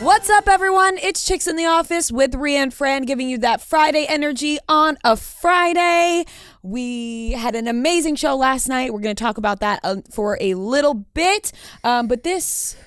What's up, everyone? It's Chicks in the Office with Ria Fran giving you that Friday energy on a Friday. We had an amazing show last night. We're going to talk about that for a little bit. But this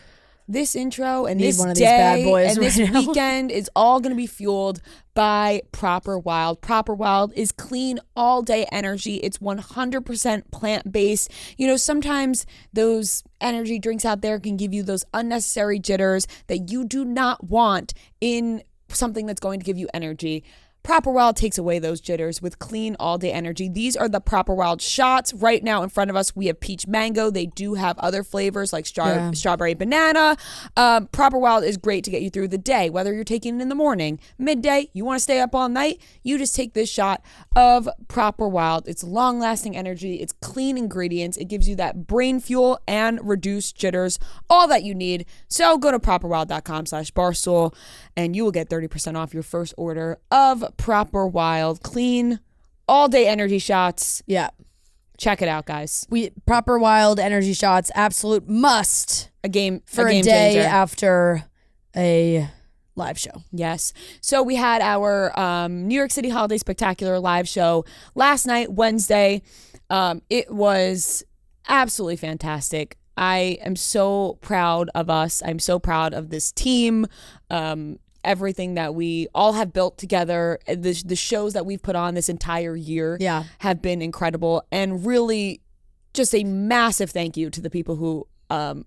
intro and this day bad boys and this weekend is all going to be fueled by Proper Wild. Proper Wild is clean all day energy. It's 100% plant-based. You know, sometimes those energy drinks out there can give you those unnecessary jitters that you do not want in something that's going to give you energy. Proper Wild takes away those jitters with clean all-day energy. These are the Proper Wild shots. Right now in front of us, we have peach mango. They do have other flavors like strawberry banana. Proper Wild is great to get you through the day, whether you're taking it in the morning, midday, you want to stay up all night, you just take this shot of Proper Wild. It's long-lasting energy. It's clean ingredients. It gives you that brain fuel and reduced jitters, all that you need. So go to properwild.com/barstool and you will get 30% off your first order of Proper Wild clean all day energy shots. Yeah, check it out, guys. Proper Wild energy shots, absolute must. A game day changer. After a live show. Yes. So we had our New York City Holiday Spectacular live show last night, Wednesday. It was absolutely fantastic. I am so proud of us. I'm so proud of this team. Everything that we all have built together, the shows that we've put on this entire year have been incredible, and really just a massive thank you to the people who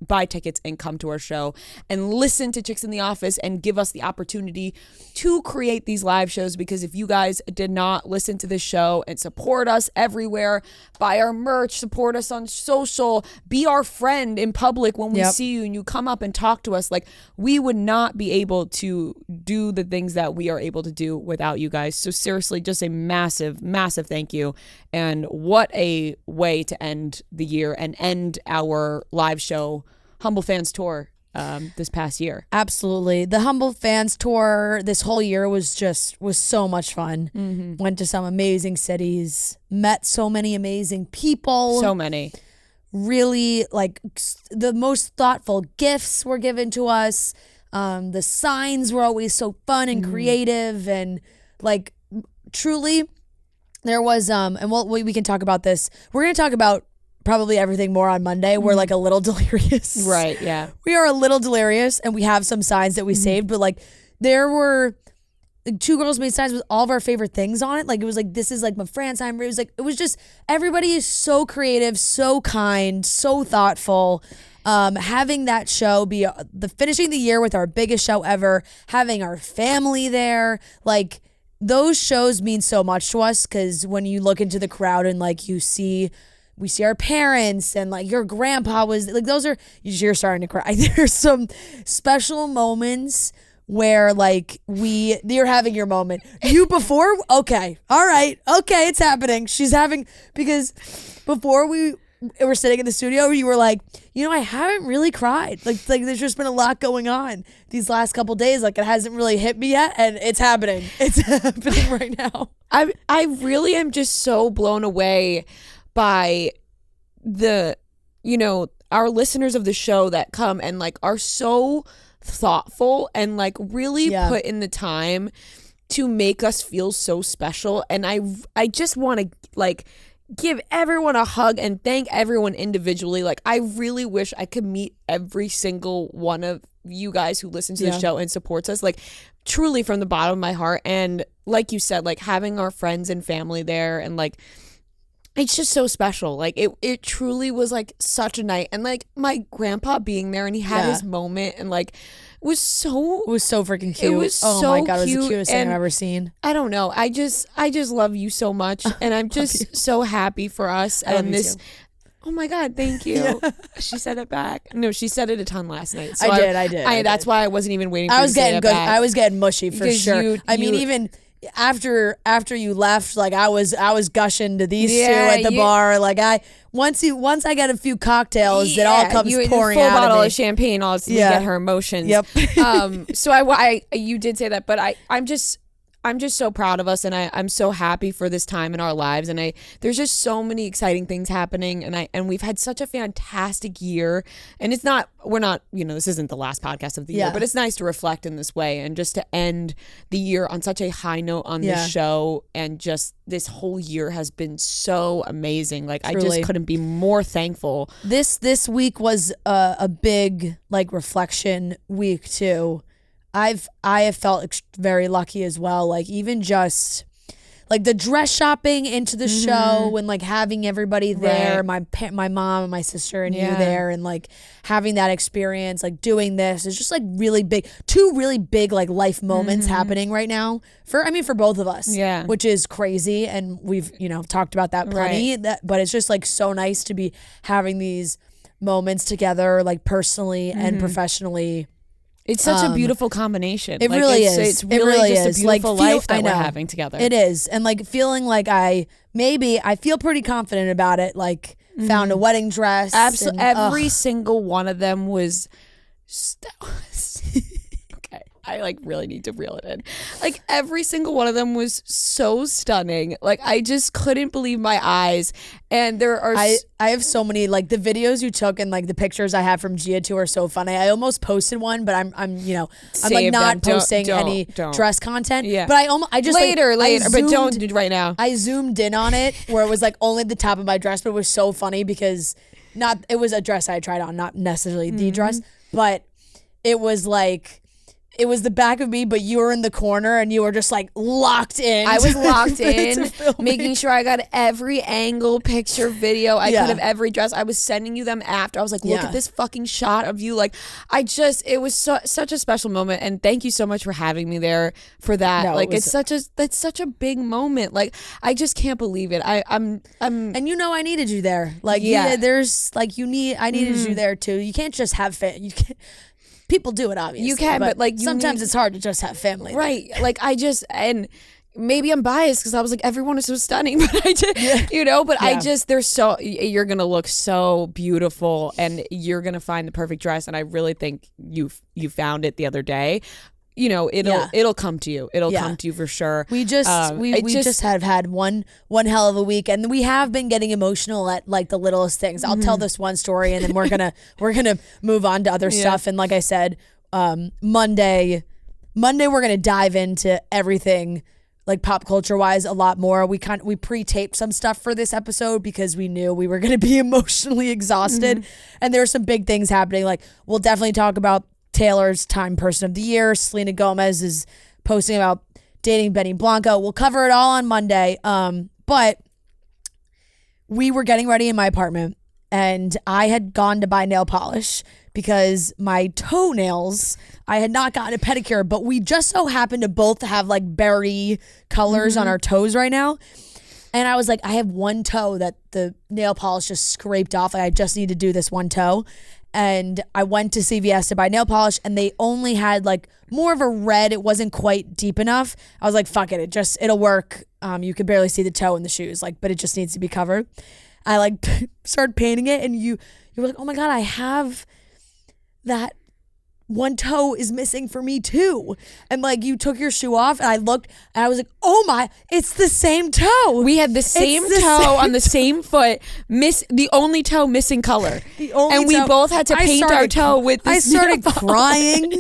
buy tickets and come to our show and listen to Chicks in the Office and give us the opportunity to create these live shows, because if you guys did not listen to this show and support us everywhere, buy our merch, support us on social, be our friend in public when we see you and you come up and talk to us, like, we would not be able to do the things that we are able to do without you guys. So seriously, just a massive, massive thank you. And what a way to end the year and end our live show Humble Fans Tour this past year. Absolutely. The Humble Fans Tour this whole year was so much fun. Mm-hmm. Went to some amazing cities, met so many amazing people. So many. Really, like, the most thoughtful gifts were given to us. The signs were always so fun and creative, and like, truly, there was and we can talk about this. We're going to talk about probably everything more on Monday. We're like a little delirious. Right, yeah. We are a little delirious, and we have some signs that we saved, but like, there were two girls made signs with all of our favorite things on it. Like, it was like, this is like my Fran sign. It was just, everybody is so creative, so kind, so thoughtful. Having that show be finishing the year with our biggest show ever, having our family there, like, those shows mean so much to us, because when you look into the crowd and like we see our parents and like your grandpa was like, you're starting to cry. There's some special moments where like you're having your moment. You before, okay, all right, okay, it's happening. Because before we were sitting in the studio, you were like, I haven't really cried. Like there's just been a lot going on these last couple days. Like, it hasn't really hit me yet, and it's happening. It's happening right now. I really am just so blown away by our listeners of the show that come and like are so thoughtful and like really put in the time to make us feel so special. And I just want to like give everyone a hug and thank everyone individually. Like, I really wish I could meet every single one of you guys who listen to the show and supports us, like, truly from the bottom of my heart. And like you said, like, having our friends and family there, and like, it's just so special. Like, it truly was like such a night. And like, my grandpa being there, and he had his moment, and like, it was so freaking cute. It was oh so my God, cute. It was the cutest thing I've ever seen. I don't know. I just love you so much, and I'm just so happy for us. And this, oh my God, thank you. Yeah. She said it back. No, she said it a ton last night. So I did. That's why I wasn't even waiting for you to say it back. I was getting mushy for sure. I mean, even after you left, like, I was gushing to these two at the bar. Like, once I got a few cocktails, it all comes pouring out of me. Full bottle of champagne, all to get her emotions. Yep. So you did say that, but I'm just so proud of us, and I'm so happy for this time in our lives, and there's just so many exciting things happening, and we've had such a fantastic year, and we're not, this isn't the last podcast of the year, but it's nice to reflect in this way and just to end the year on such a high note on this show, and just this whole year has been so amazing. Like, truly. I just couldn't be more thankful. This week was a big like reflection week too. I have felt very lucky as well. Like, even just like the dress shopping into the show, and like having everybody there, my mom and my sister and you there, and like having that experience, like doing this is just like really big, two really big like life moments happening right now for both of us, which is crazy. And we've, talked about that plenty, but it's just like so nice to be having these moments together, like personally and professionally. It's such a beautiful combination. It really is. It's really just a beautiful life that we're having together. It is. And like feeling like I feel pretty confident about it. Like found a wedding dress. Absolutely. Every single one of them was okay. I like really need to reel it in. Like, every single one of them was so stunning. Like, I just couldn't believe my eyes. And there are I have so many, like, the videos you took and like the pictures I have from Gia too are so funny. I almost posted one, but I'm like not posting any dress content. Yeah. But I just later, but don't do right now. I zoomed in on it where it was like only the top of my dress, but it was so funny because it was a dress I tried on, not necessarily the dress, but it was like, it was the back of me, but you were in the corner and you were just like locked in. I was locked in, making sure I got every angle, picture, video I could of every dress. I was sending you them after. I was like, look at this fucking shot of you. Like, it was such a special moment. And thank you so much for having me there for that. No, like, that's such a big moment. Like, I just can't believe it. I'm and I needed you there. Like, I needed you there too. You can't just have you can't. People do it, obviously. You can, but like sometimes it's hard to just have family. Right. Like, and maybe I'm biased because I was like, everyone is so stunning, but I just, you're going to look so beautiful and you're going to find the perfect dress. And I really think you found it the other day. It'll come to you. It'll come to you for sure. We just have had one hell of a week, and we have been getting emotional at like the littlest things. I'll tell this one story, and then we're gonna move on to other stuff. And like I said, Monday we're gonna dive into everything, like pop culture wise, a lot more. We pre-taped some stuff for this episode because we knew we were gonna be emotionally exhausted, and there are some big things happening. Like, we'll definitely talk about Taylor's Time Person of the Year. Selena Gomez is posting about dating Benny Blanco. We'll cover it all on Monday. But we were getting ready in my apartment, and I had gone to buy nail polish because my toenails, I had not gotten a pedicure, but we just so happened to both have like berry colors on our toes right now. And I was like, I have one toe that the nail polish just scraped off. Like, I just need to do this one toe. And I went to CVS to buy nail polish, and they only had like more of a red. It wasn't quite deep enough. I was like, fuck it. It'll work. You could barely see the toe in the shoes, like, but it just needs to be covered. I like started painting it, and you were like, oh my God, I have that one toe is missing for me too. And like, you took your shoe off, and I looked, and I was like, oh my, it's the same toe. We had the same toe on the same foot, the only toe missing color. We both had to paint our toe with this. I started crying.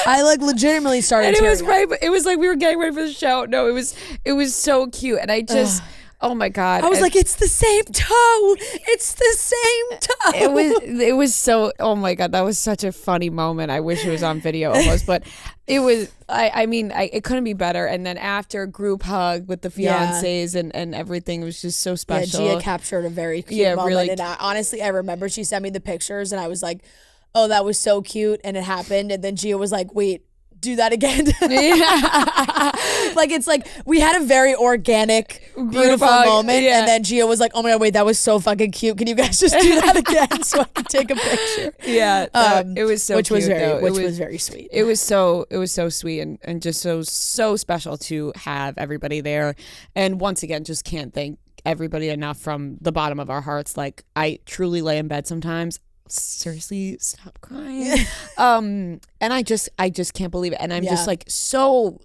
I like legitimately started tearing up. Right, but it was like we were getting ready for the show. No, it was so cute, and I just oh my God. I was like, it's the same toe. It's the same toe. It was so, oh my God, that was such a funny moment. I wish it was on video almost, but it was, it couldn't be better. And then after group hug with the fiancés and everything, it was just so special. Yeah, Gia captured a very cute moment. Really. And honestly, I remember she sent me the pictures, and I was like, oh, that was so cute. And it happened. And then Gia was like, wait, do that again. Like, it's like we had a very organic, beautiful moment, and then Gia was like, oh my God, wait, that was so fucking cute. Can you guys just do that again so I can take a picture? It was so which cute, was very sweet. It was so sweet and just so special to have everybody there. And once again, just can't thank everybody enough from the bottom of our hearts. Like, I truly lay in bed sometimes seriously, stop crying. And I just can't believe it. And I'm just like so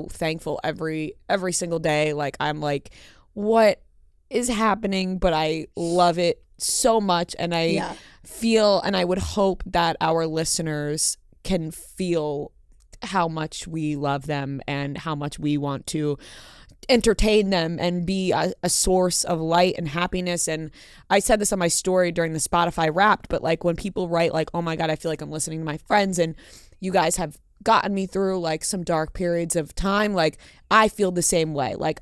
thankful every single day. Like I'm like, what is happening? But I love it so much, and I feel, and I would hope that our listeners can feel how much we love them and how much we want to entertain them and be a source of light and happiness. And I said this on my story during the Spotify Wrapped, but like when people write like, oh my God, I feel like I'm listening to my friends, and you guys have gotten me through like some dark periods of time, like I feel the same way. Like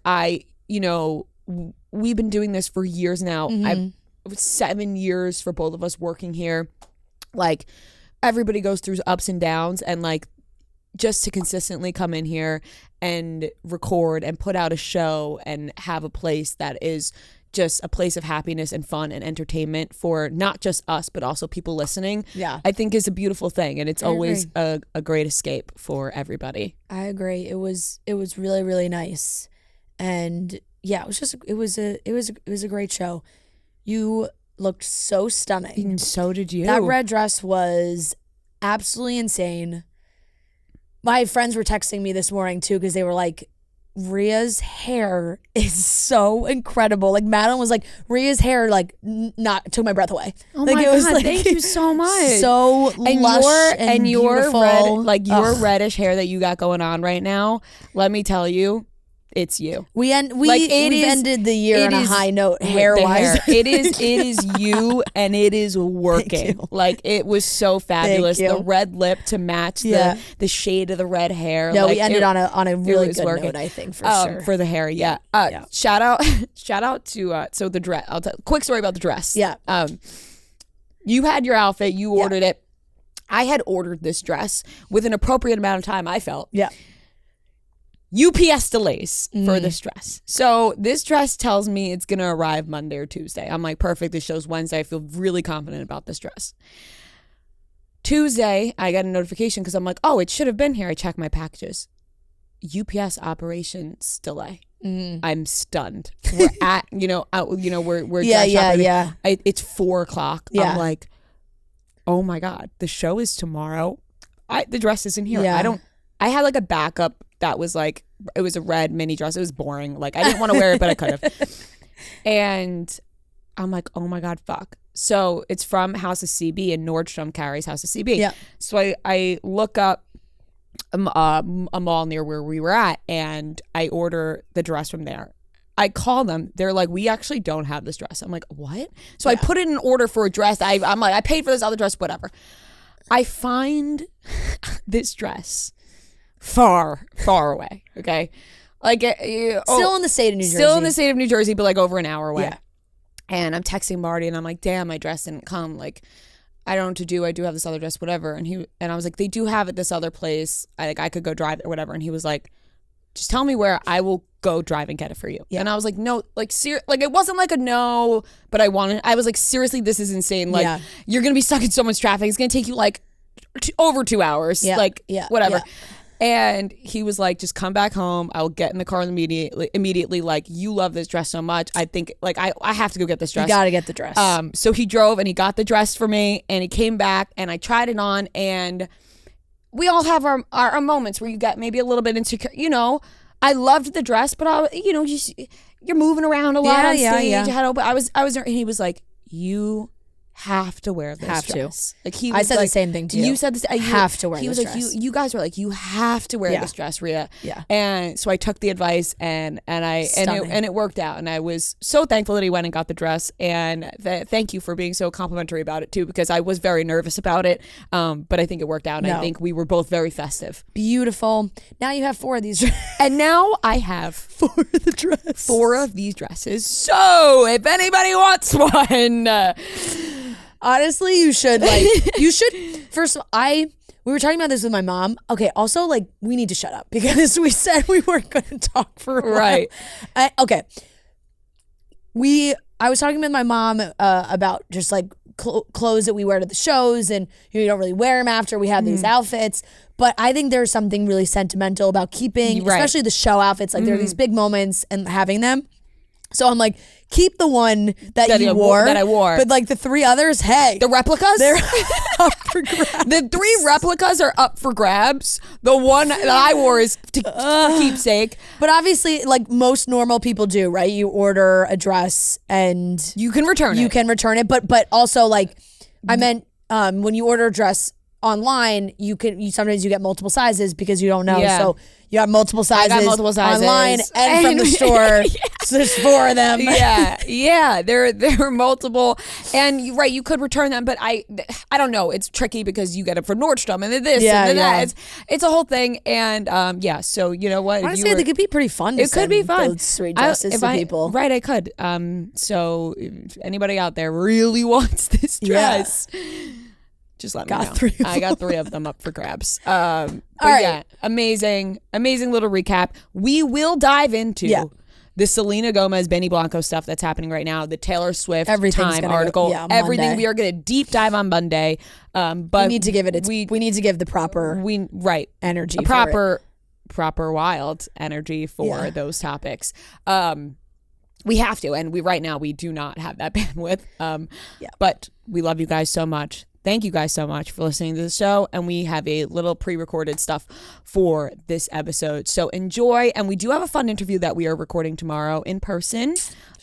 we've been doing this for years now. I've 7 years for both of us working here. Like everybody goes through ups and downs, and like just to consistently come in here and record and put out a show and have a place that is just a place of happiness and fun and entertainment for not just us, but also people listening, I think is a beautiful thing. And it's always a great escape for everybody. I agree. It was really, really nice. And yeah, it was a great show. You looked so stunning. And so did you. That red dress was absolutely insane. My friends were texting me this morning too, because they were like, Ria's hair is so incredible. Like Madeline was like, Ria's hair like took my breath away. Oh like, my it was God, like, thank you so much. So lush and beautiful. Your reddish hair that you got going on right now, let me tell you, it's you. We've ended the year on a high note hair wise. It is you, and it is working. Like it was so fabulous. The red lip to match the shade of the red hair. No, we ended on a really good note, I think, for sure. For the hair, shout out to so the dress. I'll tell quick story about the dress. Yeah. You had your outfit, you ordered it. I had ordered this dress with an appropriate amount of time, I felt. Yeah. UPS delays for this dress. So this dress tells me it's going to arrive Monday or Tuesday. I'm like, perfect. This show's Wednesday. I feel really confident about this dress. Tuesday, I got a notification because I'm like, oh, it should have been here. I check my packages. UPS operations delay. I'm stunned. We're at, we're it's 4:00. Yeah. I'm like, oh my God, the show is tomorrow. The dress isn't here. Yeah. I had like a backup that was like, it was a red mini dress. It was boring. Like I didn't want to wear it, but I could have. And I'm like, oh my God, fuck. So it's from House of CB, and Nordstrom carries House of CB. Yeah. So I look up a mall near where we were at, and I order the dress from there. I call them. They're like, we actually don't have this dress. I'm like, what? So I put in an order for a dress. I'm like, I paid for this other dress, whatever. I find this dress far away. Okay, like still in the state of New Jersey. Still in the state of New Jersey, but like over an hour away. Yeah. And I'm texting Marty, and I'm like, damn, my dress didn't come. Like, I don't know what to do. I do have this other dress, whatever. And I was like, they do have it this other place. I could go drive it or whatever. And he was like, just tell me where. I will go drive and get it for you. Yeah. And I was like, no, like it wasn't like a no, but I was like, seriously, this is insane. Like you're gonna be stuck in so much traffic. It's gonna take you like over 2 hours. Whatever. Yeah. And he was like, just come back home. I'll get in the car immediately. Like, you love this dress so much. I think like I have to go get this dress. You gotta get the dress. So he drove and he got the dress for me, and he came back and I tried it on, and we all have our moments where you get maybe a little bit insecure. I loved the dress, but you're moving around a lot on stage. I was there, and he was like, you have to wear this dress. Like I said the same thing to you. You said this. I have to wear this dress. He was like, you guys were like, you have to wear this dress, Ria. Yeah. And so I took the advice, and it worked out, and I was so thankful that he went and got the dress. And thank you for being so complimentary about it too, because I was very nervous about it. But I think it worked out, and I think we were both very festive. Beautiful. Now you have 4 of these, and now I have 4 of the dress. 4 of these dresses. So if anybody wants one. Honestly, you should first of all, we were talking about this with my mom. Okay, also like we need to shut up because we said we weren't going to talk for a while. Right. Okay. I was talking with my mom about just like clothes that we wear to the shows, and you don't really wear them after we have these outfits. But I think there's something really sentimental about keeping, especially the show outfits. Like there are these big moments and having them. So I'm like, keep the one that I wore. But like the 3 others, hey. The replicas? They're up for grabs. The 3 replicas are up for grabs. The one that I wore is for keepsake. But obviously, like most normal people do, right? You order a dress and you can return it. You can return it. But also like, I meant when you order a dress online, you sometimes you get multiple sizes because you don't know. Yeah. So you have multiple sizes, I got multiple sizes online and from the store. So there's 4 of them. Yeah. There are multiple, and you could return them, but I don't know. It's tricky because you get it from Nordstrom and then this and then that. It's a whole thing, and So you know what? Honestly, they could be pretty fun. It could be fun. Those sweet dresses to people. Right, I could. So if anybody out there really wants this dress. Just let me know. 3 of them. I got 3 of them up for grabs. All right. Yeah, amazing little recap. We will dive into the Selena Gomez, Benny Blanco stuff that's happening right now, the Taylor Swift Time article, everything. Monday. We are going to deep dive on Monday. But we need to give it. We need to give the proper energy, proper wild energy for those topics. We have to, and right now we do not have that bandwidth. But we love you guys so much. Thank you guys so much for listening to the show, and we have a little pre-recorded stuff for this episode. So enjoy, and we do have a fun interview that we are recording tomorrow in person.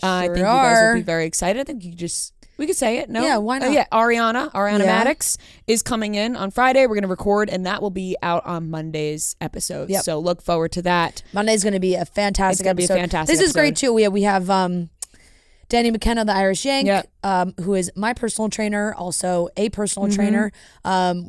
I think you guys will be very excited. I think we could say it. No? Yeah, why not? Ariana Maddox is coming in on Friday. We're going to record, and that will be out on Monday's episode. Yep. So look forward to that. Monday's going to be a fantastic episode. This is great too. We have Daniel McKenna, the Irish Yank, who is my personal trainer, also a personal trainer.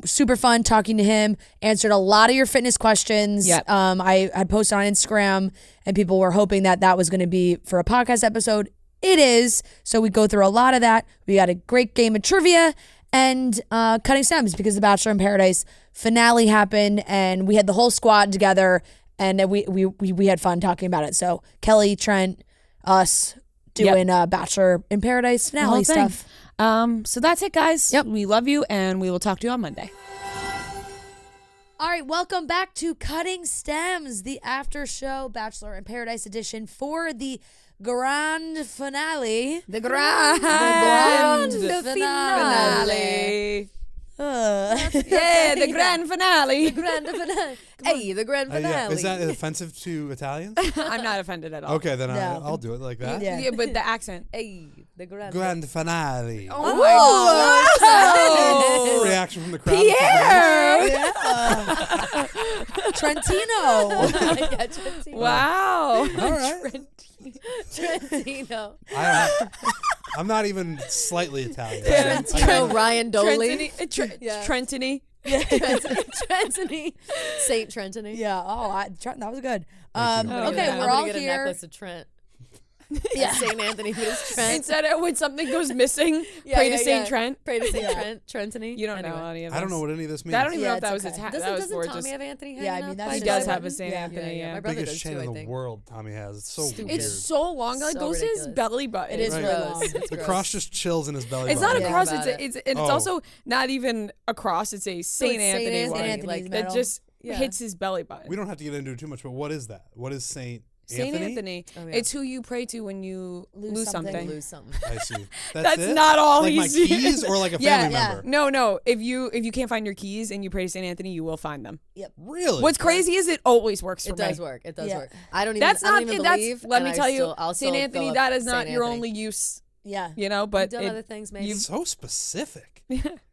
Super fun talking to him. Answered a lot of your fitness questions. Yep. I had posted on Instagram, and people were hoping that was going to be for a podcast episode. It is. So we go through a lot of that. We got a great game of trivia and cutting stems because the Bachelor in Paradise finale happened, and we had the whole squad together, and we had fun talking about it. So Kelly, Trent, us, doing Bachelor in Paradise finale stuff. So that's it, guys. Yep. We love you, and we will talk to you on Monday. All right, welcome back to Cutting Stems, the after show Bachelor in Paradise edition for the grand finale. The grand finale. The grand finale. Hey, the grand finale. Is that offensive to Italians? I'm not offended at all. Okay, then No. I'll do it like that. Yeah, but the accent. Hey, the grand finale. Oh my God. Reaction from the crowd. Pierre. Trentino. Yeah, Trentino. All Wow. right. Trentino. I'm not even slightly Italian. Trentino, Ryan Doley. Trentini. Trentini. Saint Trentini. Yeah. Oh, that was good. Thank you. Okay, I'm we're gonna all get a here. necklace of Trent. Yeah, Saint Anthony, but it's Trent. Instead of when something goes missing, pray to Saint Trent. Pray to Saint Trent. Trentini. You don't know any of this. I don't know what any of this means. I don't even know if it's that was okay. that was Doesn't for Tommy just. have Anthony hanging Yeah, I mean, out that's by He his does side? have a Saint Anthony. My Yeah. brother Biggest does chain too, I in the think. world Tommy has. It's so Stupid. weird. It's so long. It So goes to his ridiculous. belly button. It is It really gross. long. It's The gross. cross just chills in his belly It's button. not a Yeah. cross. About It's Oh. also not even a cross. It's a Saint Anthony one. Anthony's Like medal. that just Yeah. hits his belly button. We don't have to get into it too much, but what is that? What is Saint Saint Anthony. Oh, yeah. It's who you pray to when you lose something. Lose something. I see. That's it? not all like he's my keys or like a family member? No. If you can't find your keys and you pray to Saint Anthony, you will find them. Really? What's crazy is it always works for It me. does work. It does Yeah. work. I don't even. That's I don't not. even That's believe. let me and tell I you, still, I'll Saint still Anthony. go up That is not Saint your Anthony. only use. Yeah. You know, but You've done other things, maybe. So specific.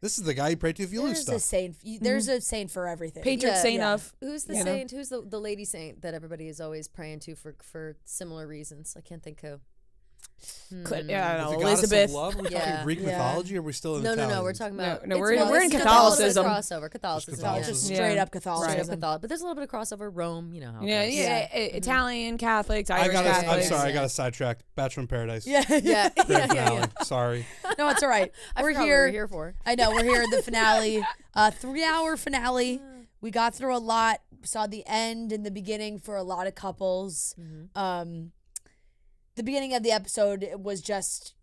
This is the guy you pray to if you lose There's a stuff. saint. There's a saint for everything. patron saint of. Who's the You know? saint? Who's the lady saint that everybody is always praying to for similar reasons? I can't think who. Could, I Is don't the know, goddess Elizabeth. of love? We're Yeah. talking Greek Yeah. mythology, or are we still in No, Italian? we're talking about. No, it's we're in it's a Catholicism. Crossover. Catholicism. Catholicism. Yeah. Just Yeah. straight up Straight Catholicism. up Catholic, but there's a little bit of crossover. Rome, you know how. it Yeah, goes. yeah. Italian Catholics, I'm Irish Catholics. sorry, I got sidetracked. Bachelor in Paradise. Yeah. Yeah, Grand finale. Sorry. No, it's all right. I We're forgot what here. we were here for. I know we're here at the finale, 3-hour finale. We got through a lot. Saw the end and the beginning for a lot of couples. The beginning of the episode was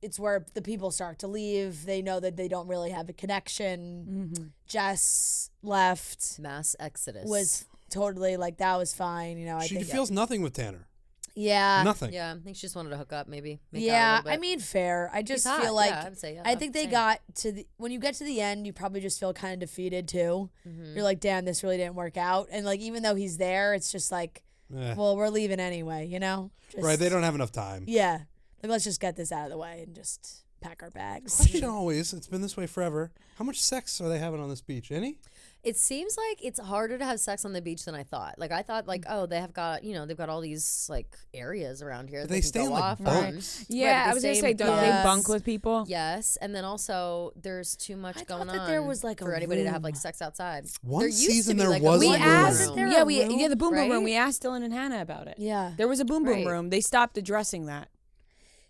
it's where the people start to leave. They know that they don't really have a connection. Jess left. Mass exodus Was totally like that was fine. You know, I She think feels nothing with Tanner. Yeah. Nothing. Yeah, I think she just wanted to hook up, maybe. Make out a Yeah, little bit. I mean, fair. I just hot, feel like yeah, I would say, yeah, I think they same. got to the when you get to the end, you probably just feel kind of defeated too. You're like, damn, this really didn't work out, and like even though he's there, it's just like, Eh. well, we're leaving anyway, you know? Just, Right, they don't have enough time. Yeah, like let's just get this out of the way and just pack our bags. Question always, it's been this way forever. How much sex are they having on this beach? Any? It seems like it's harder to have sex on the beach than I thought. Like I thought, like they have got they've got all these like areas around here. But that they can stay go in, like, off on. bunks. Yeah, Right, I was gonna stay say, in don't they bunks. bunk with people? Yes, and then also there's too much I going thought that on. there was, like, a for anybody to have room. like sex outside. One there used season to be, there like, was a a We boom room. asked, room. There yeah, a we room? yeah the boom boom room. Right? We asked Dylan and Hannah about it. Yeah. There was a boom boom Right. room. They stopped addressing that.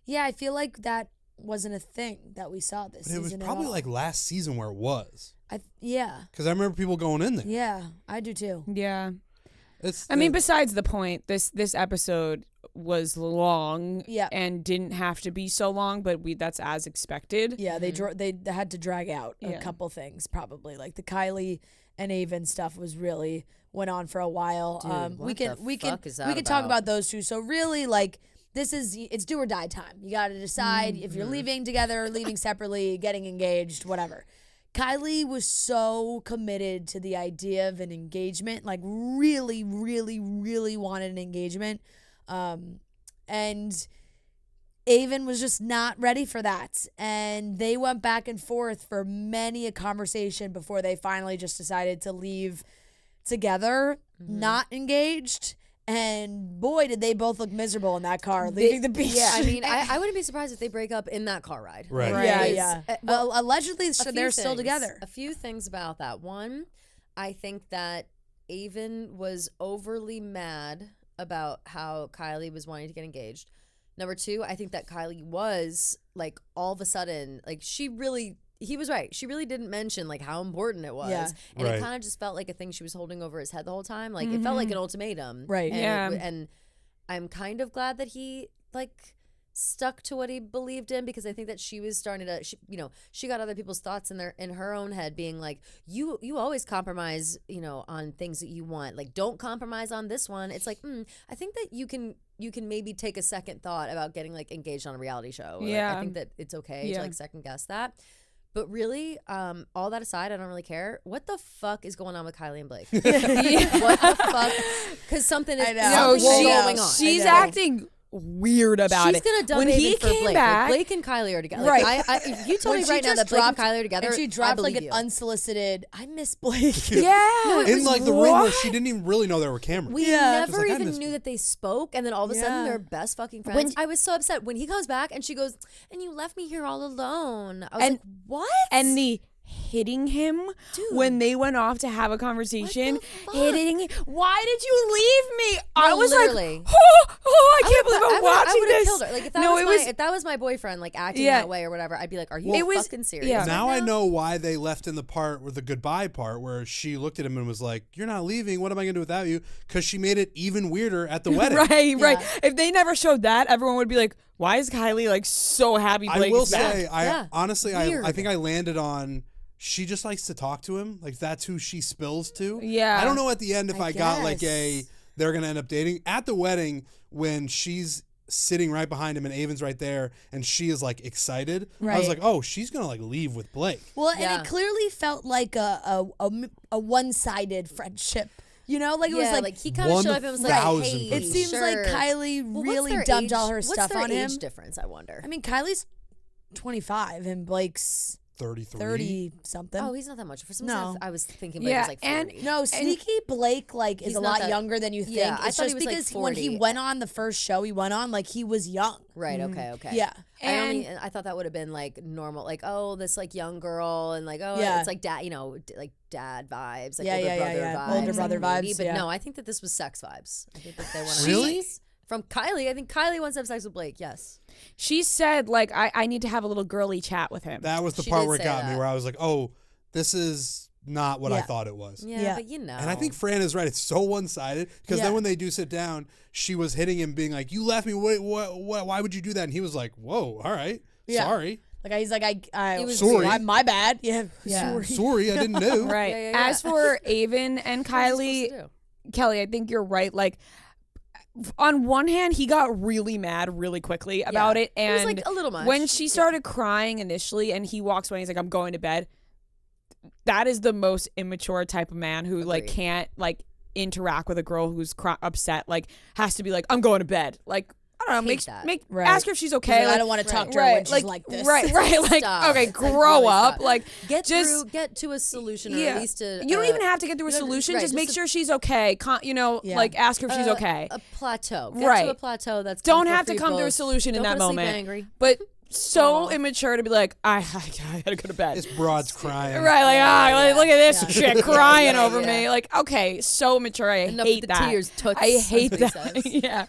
Yeah, I feel like that wasn't a thing that we saw this But it was season at probably all. like last season where it was. Yeah. Because I remember people going in there. Yeah, I do too. Yeah. It's, I mean, besides the point, this episode was long Yeah. and didn't have to be so long, but that's as expected. Yeah, they had to drag out a Yeah. couple things probably. Like the Kylie and Avon stuff was really went on for a while. Dude, we what can the we can fuck is that we can talk about? about those two. So really like it's do or die time. You got to decide if you're leaving together, leaving separately, getting engaged, whatever. Kylie was so committed to the idea of an engagement, like really, really, really wanted an engagement. And Avon was just not ready for that. And they went back and forth for many a conversation before they finally just decided to leave together, not engaged. And boy, did they both look miserable in that car leaving the beach. Yeah, I mean, I wouldn't be surprised if they break up in that car ride. Right. Like, Yeah, it's- yeah. well, Allegedly, a few they're still things. together. A few things about that. One, I think that Avon was overly mad about how Kylie was wanting to get engaged. Number two, I think that Kylie was like all of a sudden, like he was right. She really didn't mention like how important it was. Yeah. And Right. it kind of just felt like a thing she was holding over his head the whole time. Like it felt like an ultimatum. Right. And Yeah. and I'm kind of glad that he like stuck to what he believed in, because I think that she was starting to she got other people's thoughts in her own head, being like, you always compromise on things that you want, like don't compromise on this one. It's like I think that you can maybe take a second thought about getting like engaged on a reality show. Like, Yeah. I think that it's okay Yeah. to like second guess that. But really, all that aside, I don't really care. What the fuck is going on with Kylie and Blake? What the fuck? Because something is I know. No, something is I know. going on. she's I know. acting weird about She's it. gonna dump when Avon he for came Blake. back, Like, Blake and Kylie are together. Right. Like, if you told When me she right now just that Blake and dropped- Kylie are together, and she I dropped like believe an you. unsolicited, I miss Blake. yeah, In like the room where what? she didn't even really know there were cameras. We Yeah. never She's like, I even miss knew Blake. that they spoke, and then all of a sudden Yeah. they're best fucking friends. I was so upset when he comes back and she goes, "And you left me here all alone." I was And- like, "What?" And the hitting him when they went off to have a conversation. fuck? Hitting. Why did you leave me? I No, was literally. like, oh, I can't believe I'm I watching would've this. killed her. Like if that No, was it my, was- if that was my boyfriend, like acting Yeah. that way or whatever, I'd be like, "Are you It was- fucking serious?" yeah. right Now I know why they left in the part where the goodbye part where she looked at him and was like, "You're not leaving. What am I going to do without you?" Because she made it even weirder at the wedding. Right. If they never showed that, everyone would be like, why is Kylie like so happy I Blake will is back? say, Yeah. honestly, Weird. I think I landed on. She just likes to talk to him. Like that's who she spills to. Yeah. I don't know at the end if I got like guess. they're gonna end up dating at the wedding when she's sitting right behind him and Avon's right there and she is like excited. I was Right. like, oh, she's gonna like leave with Blake. Well, Yeah. and it clearly felt like a one-sided friendship. You know, like it was like he kind of showed up and was like, 1000%. "Hey, it seems like sure." Kylie Well, what's really their dumped age- all her what's stuff their on him. age difference, I wonder. I mean, Kylie's 25 and Blake's 33. 30 something. Oh, he's not that much. For some No. reason, I was thinking Blake Yeah, was like 40. and- No, sneaky Blake like is He's a not lot that- younger than you think. Yeah, I it's thought just he was, like, because when he 40. went on the first show he went on, like he was young. Right. Okay. Yeah. I thought that would have been like normal, like this like young girl and like Yeah. it's like dad, like dad vibes, like Yeah, older yeah, brother yeah. vibes, Older brother like, maybe, vibes, But yeah. no, I think that this was sex vibes. I think that they want to Really? from Kylie. I think Kylie wants to have sex with Blake. Yes. She said, like, I need to have a little girly chat with him. That was the She part did where it say got me, that. where I was like, oh, this is not what I Yeah. thought it was. Yeah, Yeah. but you know. And I think Fran is right. It's so one-sided because Yeah. then when they do sit down, she was hitting him, being like, "You left me. Why would you do that?" And he was like, "Whoa, all right, Yeah. sorry, Like he's like I was Sorry. I'm my bad. Yeah. Yeah. sorry, I didn't know." Right. Yeah, yeah, yeah. As for Avon and What are you supposed Kylie, to do? Kelly, I think you're right. Like, on one hand, he got really mad really quickly about it. And it was like a little much. when she started crying initially and he walks away and he's like, I'm going to bed. That is the most immature type of man who like can't like interact with a girl who's upset, like has to be like, I'm going to bed. Like, I don't know, ask her if she's okay. Like, I don't want to talk to her when she's like this. Right. Like, okay, grow up. Like, get to a solution, or at least you don't even have to get through a solution. Just make sure she's okay. Like ask her if she's okay. A plateau. Get to a plateau that's don't have to come to a solution in that moment. Angry. But so immature to be like, I gotta go to bed. This broad's crying. Right, like, look at this chick crying over me. Like, okay, so mature. I hate that. Tears, I hate that. Yeah.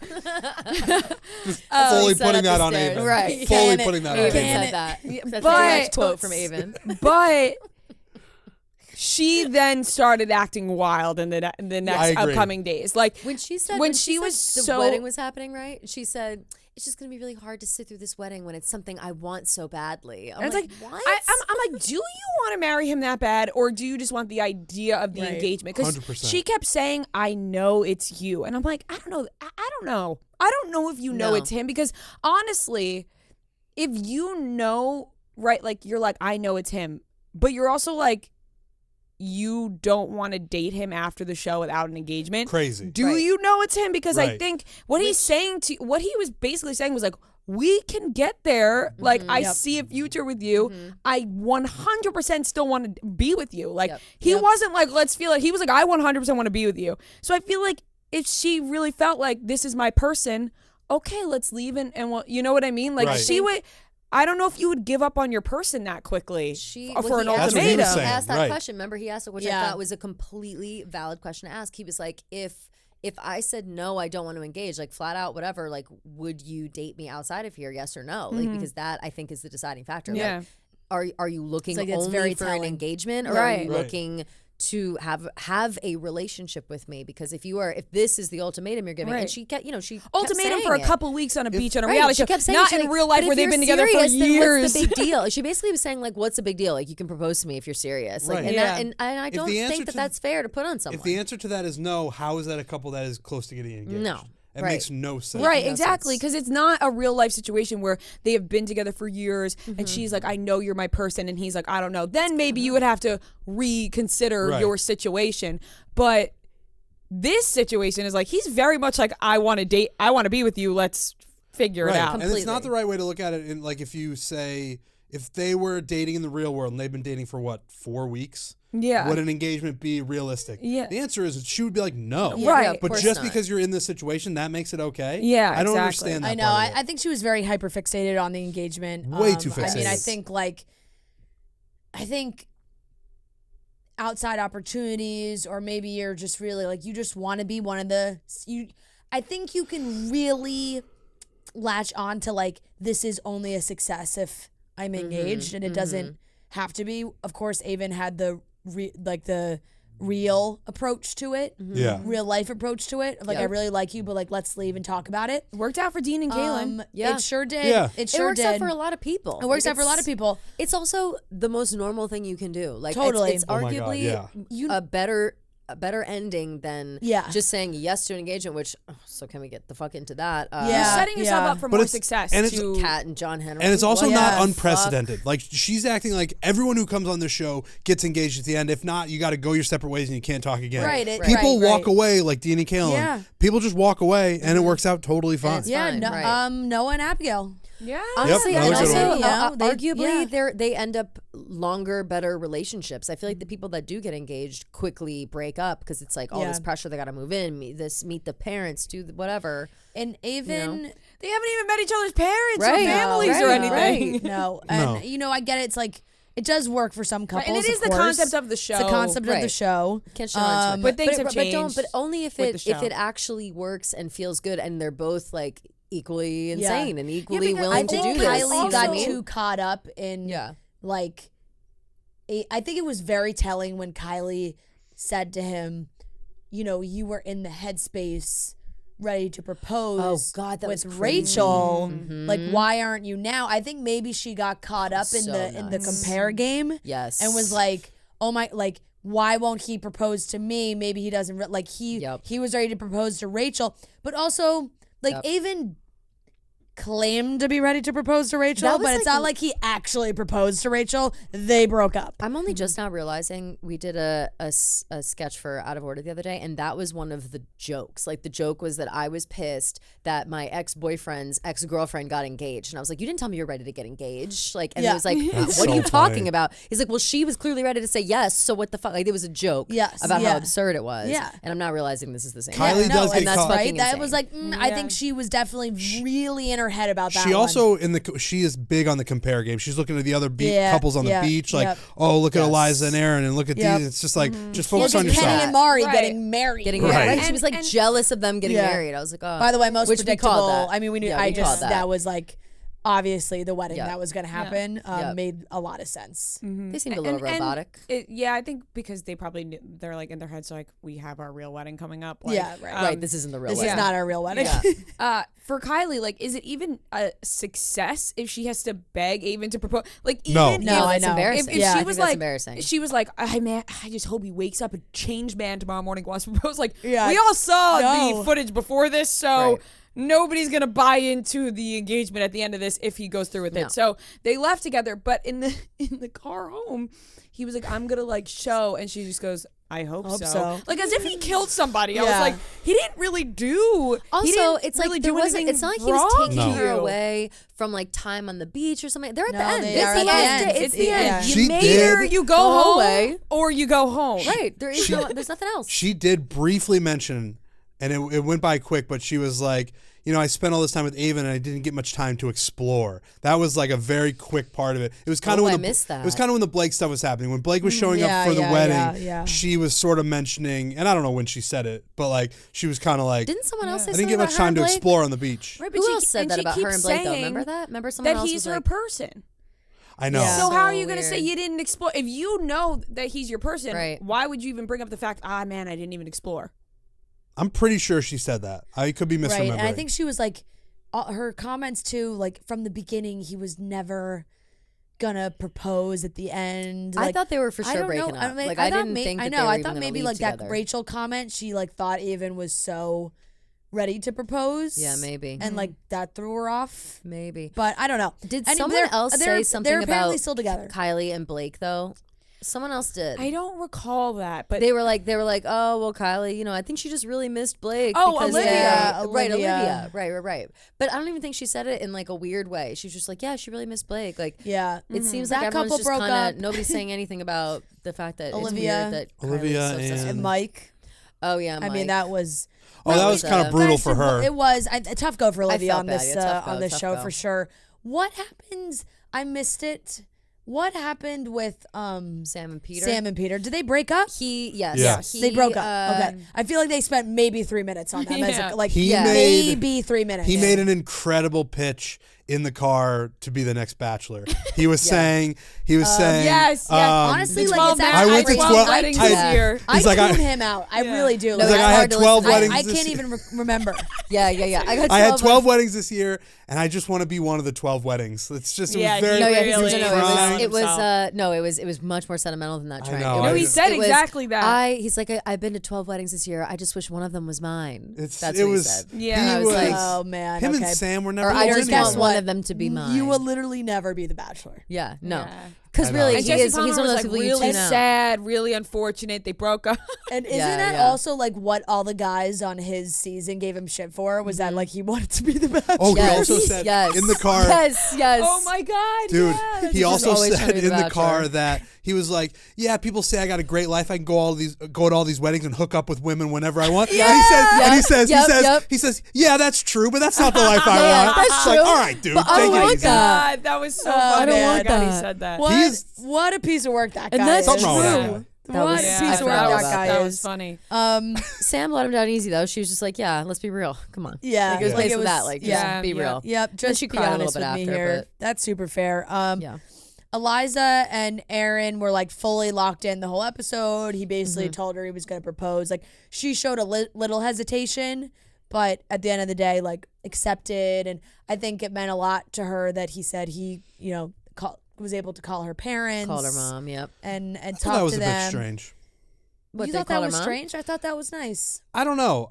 Fully putting that on Avon. Right. Fully putting that on Avon Avon. said that. That's a direct quote from Avon. But she then started acting wild in the next upcoming days. Like when she said the wedding was happening, right? She said, it's just gonna be really hard to sit through this wedding when it's something I want so badly. I'm like, what? I'm like, do you want to marry him that bad, or do you just want the idea of the engagement? Because 100%. she kept saying, I know it's you, and I'm like, I don't know. I don't know if you know it's him, because honestly, if you know, right, like you're like, I know it's him, but you're also like, you don't want to date him after the show without an engagement. Crazy. Do you know it's him? Because I think what he was basically saying was like, we can get there. Like, I see a future with you. I 100% still want to be with you. Like, he wasn't like, let's feel it. He was like, I 100% want to be with you. So I feel like if she really felt like this is my person, okay, let's leave and well, you know what I mean? Like, she would. I don't know if you would give up on your person that quickly for an ultimatum. He asked that question. Remember, he asked it, which I thought was a completely valid question to ask. He was like, if I said no, I don't want to engage, like flat out, whatever, like, would you date me outside of here? Yes or no? Like, because that I think is the deciding factor. Yeah. Like, are you looking like only for an engagement, or are you looking to have a relationship with me? Because if this is the ultimatum you're giving, and she kept ultimatum for a couple weeks on a beach on a right, reality show, she kept saying, not in real life where they've been together for years. Then what's the big deal? She basically was saying, like, what's the big deal? Like, you can propose to me if you're serious. Like, and I don't think that's fair to put on someone. If the answer to that is no, how is that a couple that is close to getting engaged? No. It makes no sense. Right, exactly. Because it's not a real life situation where they have been together for years and she's like, I know you're my person, and he's like, I don't know. Then maybe you would have to reconsider your situation. But this situation is like, he's very much like, I want to date, I want to be with you, let's figure it out. Completely. And it's not the right way to look at it. Like, if you say, if they were dating in the real world and they've been dating for 4 weeks? Yeah. Would an engagement be realistic? Yeah. The answer is she would be like, no. Yeah, right. But just because you're in this situation, that makes it okay? Yeah, I don't understand that. I know. I think she was very hyper fixated on the engagement. Way too fixated. I mean, I think outside opportunities, or maybe you're just really like, you just want to be one of the, I think you can really latch on to like, this is only a success if I'm engaged, and it doesn't have to be. Of course, Avon had the real approach to it, real life approach to it. Like, I really like you, but like, let's leave and talk about it. Worked out for Dean and Kaylin. It sure did. Yeah. It sure works did. out for a lot of people. It works out for a lot of people. It's also the most normal thing you can do. Like, Totally. it's Oh my arguably God, a better ending than just saying yes to an engagement, which, so can we get the fuck into that? You're setting yourself up for more success. And it's Kat and John Henry. And it's also not unprecedented. Like, she's acting like everyone who comes on this show gets engaged at the end. If not, you got to go your separate ways and you can't talk again. Right. People walk away like Dean and Kaylin. Yeah. People just walk away and it works out totally fine. fine, Noah and Abigail. Yeah. Honestly, Yep, and that was a good also, one. arguably, they end up longer, better relationships. I feel like the people that do get engaged quickly break up because it's like all this pressure. They got to move in, meet the parents, do whatever. And Avon, they haven't even met each other's parents or Right. families or anything. no. And I get it. It's like, it does work for some couples. And it is of the course. concept of the show. It's the concept of the show. Can't shit on it. But things have changed. But only if with the it show. actually works and feels good, and they're both like equally insane and equally because willing I to think do this. Kylie got Also- too caught up in like. I think it was very telling when Kylie said to him, you were in the headspace ready to propose God, that with was crazy. Rachel. Like, why aren't you now? I think maybe she got caught up in the compare game. Yes. And was like, oh my, like, why won't he propose to me? Maybe he doesn't like he was ready to propose to Rachel, but also like Avon claimed to be ready to propose to Rachel, but it's not like he actually proposed to Rachel. They broke up. I'm only just now realizing we did a sketch for Out of Order the other day, and that was one of the jokes. Like the joke was that I was pissed that my ex-boyfriend's ex-girlfriend got engaged, and I was like, you didn't tell me you're ready to get engaged. Like, and he was like, what are you talking about? He's like, well, she was clearly ready to say yes, so what the fuck? Like, it was a joke about how absurd it was. Yeah. And I'm not realizing this is the same. Kylie does get and that's caught. fucking That insane. was like, I think she was definitely really in her head about that. She also she is big on the compare game. She's looking at the other couples on the beach, like, oh, look at Eliza and Aaron, and look at these. It's just like, just focus on yourself. Kenny and Mari getting married. Right. She was like jealous of them getting married. I was like, oh. By the way, most predictable. I mean, we knew. That was like obviously the wedding that was going to happen. Made a lot of sense. They seemed a little robotic. I think because they probably knew, they're like in their heads like, we have our real wedding coming up. Like, Right. This isn't the real This wedding. is not our real wedding. For Kylie, like, is it even a success if she has to beg Avon to propose? Like, even No, if, I It's know. embarrassing. if I she think was that's like, embarrassing. she was like, I just hope he wakes up a changed man tomorrow morning, wants to propose. Like, Yeah. we all saw No. the footage before this, so. Right. Nobody's gonna buy into the engagement at the end of this if he goes through with it. So they left together, but in the car home, he was like, "I'm gonna like show," and she just goes, "I hope so." Like as if he killed somebody. I was like, he didn't really do. Also, it's like there wasn't. It's not like he was taking her No. away from like time on the beach or something. They're at the No, end. they It's are the at the end. end. It's the end. She You made did. her, you go home, away. or you go home. Right. There is there's nothing else. She did briefly mention, and it went by quick, but she was like, I spent all this time with Avon and I didn't get much time to explore. That was like a very quick part of it. It was kind of when I missed that. It was kind of when the Blake stuff was happening. When Blake was showing up for the wedding, she was sort of mentioning, and I don't know when she said it, but like she was kind of like, Didn't someone else say I something didn't get about much her time and to Blake? explore on the beach. Right, Who else said that she about her keeps and Blake though? saying Remember that? Remember someone that else he's was her like, person. I know. Yeah. So how are you So going to say weird. you didn't explore? If you know that he's your person, Right. why would you even bring up the fact, man, I didn't even explore? I'm pretty sure she said that. I could be misremembering. Right, and I think she was like, her comments too, like from the beginning, he was never gonna propose at the end. I Like, thought they were for I sure don't breaking know. up. I Like I thought didn't think that I they know. were I even thought gonna maybe leave like together. that Rachel comment. She like thought Avon was so ready to propose. Yeah, maybe. And like that threw her off. Maybe. But I don't know. Did And someone else say something they're apparently about still together. Kylie and Blake though? Someone else did. I don't recall that, but They were like, oh well, Kylie. I think she just really missed Blake. Oh, because Olivia. right, Olivia. right. But I don't even think she said it in like a weird way. She was just like, yeah, she really missed Blake. Like, Yeah. it seems That like everyone's couple just broke kind up. of nobody's saying anything about the fact that Olivia. it's weird that Olivia Kylie's so obsessed with and- And Mike. Oh yeah, I mean, Mike. that was. that was kind of brutal Guys, for her. It was a tough go for Olivia felt on bad. this Yeah, tough go, on this tough show go. for sure. What happens? I missed it. What happened with Sam and Peter. Sam and Peter? Did they break up? Yes. Yeah. They broke up. uh, Okay. I feel like they spent maybe 3 minutes on them. Yeah. Like He made- maybe 3 minutes. He made an incredible pitch in the car to be the next Bachelor. He was saying, yes. Honestly, like it's I went to 12 weddings I- this year. I He's like, tuned him out. I really do. No, He's like, it's I hard had to 12 listen to. weddings. I this can't year. even remember. Yeah. I had 12 weddings this year, and I just want to be one of the 12 weddings. It's just, it Yeah, was very, No, yeah, Really no, proud it was himself. it was much more sentimental than that. I Trent. know, It I was- he said it was, exactly that. He's like, I've been to 12 weddings this year. I just wish one of them was mine. That's it what was, he said. Yeah. he I was like, Oh man. him okay. and Sam were never Or I going just guess want what? one of them to be mine. You will literally never be the Bachelor. Yeah, no. Yeah. Because I know. really, And he's Jesse one Palmer of was those like people you really tune out. sad, really unfortunate. They broke up. And isn't Yeah, that yeah. also like what all the guys on his season gave him shit for? Was that like he wanted to be the Bachelor? Oh, Yes. he also said Yes. in the car. Yes. Oh my God, Dude, yeah. he also always trying said to be in the the car Bachelor. that he was like, "Yeah, people say I got a great life. I can go to all these weddings and hook up with women whenever I want." Yeah. And he says, Yep. he says, "Yeah, that's true, but that's not the life I Yeah, want." that's It's like, true. all right, dude, But I take want it easy. that. God, that was so Oh, funny. man. Oh my God, he that. said that. What a piece of work that guy And that's is. Something wrong with that guy. That What was- a Yeah, piece I of work forgot that about guy That is. was funny. Sam let him down easy though. She was just like, "Yeah, let's be real. Come on." Yeah, Like, it was like based it on was- that. Like, yeah, just be yeah. real. Yep, Then just she be cried a little honest bit with me after, here. but- That's super fair. Yeah. Eliza and Aaron were like fully locked in the whole episode. He basically Mm-hmm. told her he was going to propose. Like she showed a little hesitation, but at the end of the day, like accepted. And I think it meant a lot to her that he said he, was able to call her parents, Called her mom. Yep. and I thought talk that was to a them. bit strange. What, You they thought that called her was mom? strange? I thought that was nice. I don't know.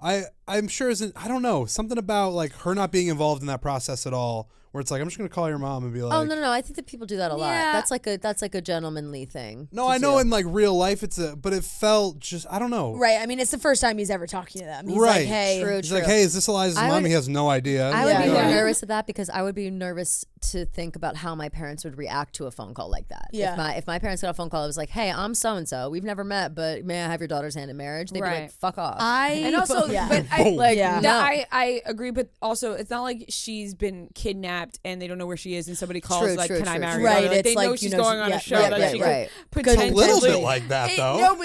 I'm sure I don't know, something about like her not being involved in that process at all, where it's like I'm just gonna call your mom and be like, Oh no. I think that people do that a lot. Yeah. That's like a gentlemanly thing. No, to I know do. in like real life but it felt just I don't know. Right. I mean, it's the first time he's ever talking to them. He's Right. like, hey. True. He's like, hey, is this Eliza's I mom? would- He has no idea. I would Yeah. be more Yeah. nervous at that because I would be nervous to think about how my parents would react to a phone call like that. Yeah. If my parents got a phone call, it was like, hey, I'm so and so. We've never met, but may I have your daughter's hand in marriage? They'd be Right. like, fuck off. And also, yeah. but I, Boom. Yeah. no, No. I agree, but also it's not like she's been kidnapped and they don't know where she is, and somebody calls True, like, true, "Can I true, marry true. you?" Right, Like, it's they know like, she's you know, going on yeah, a show right, that right, she right. could a potentially. little bit like that though. No,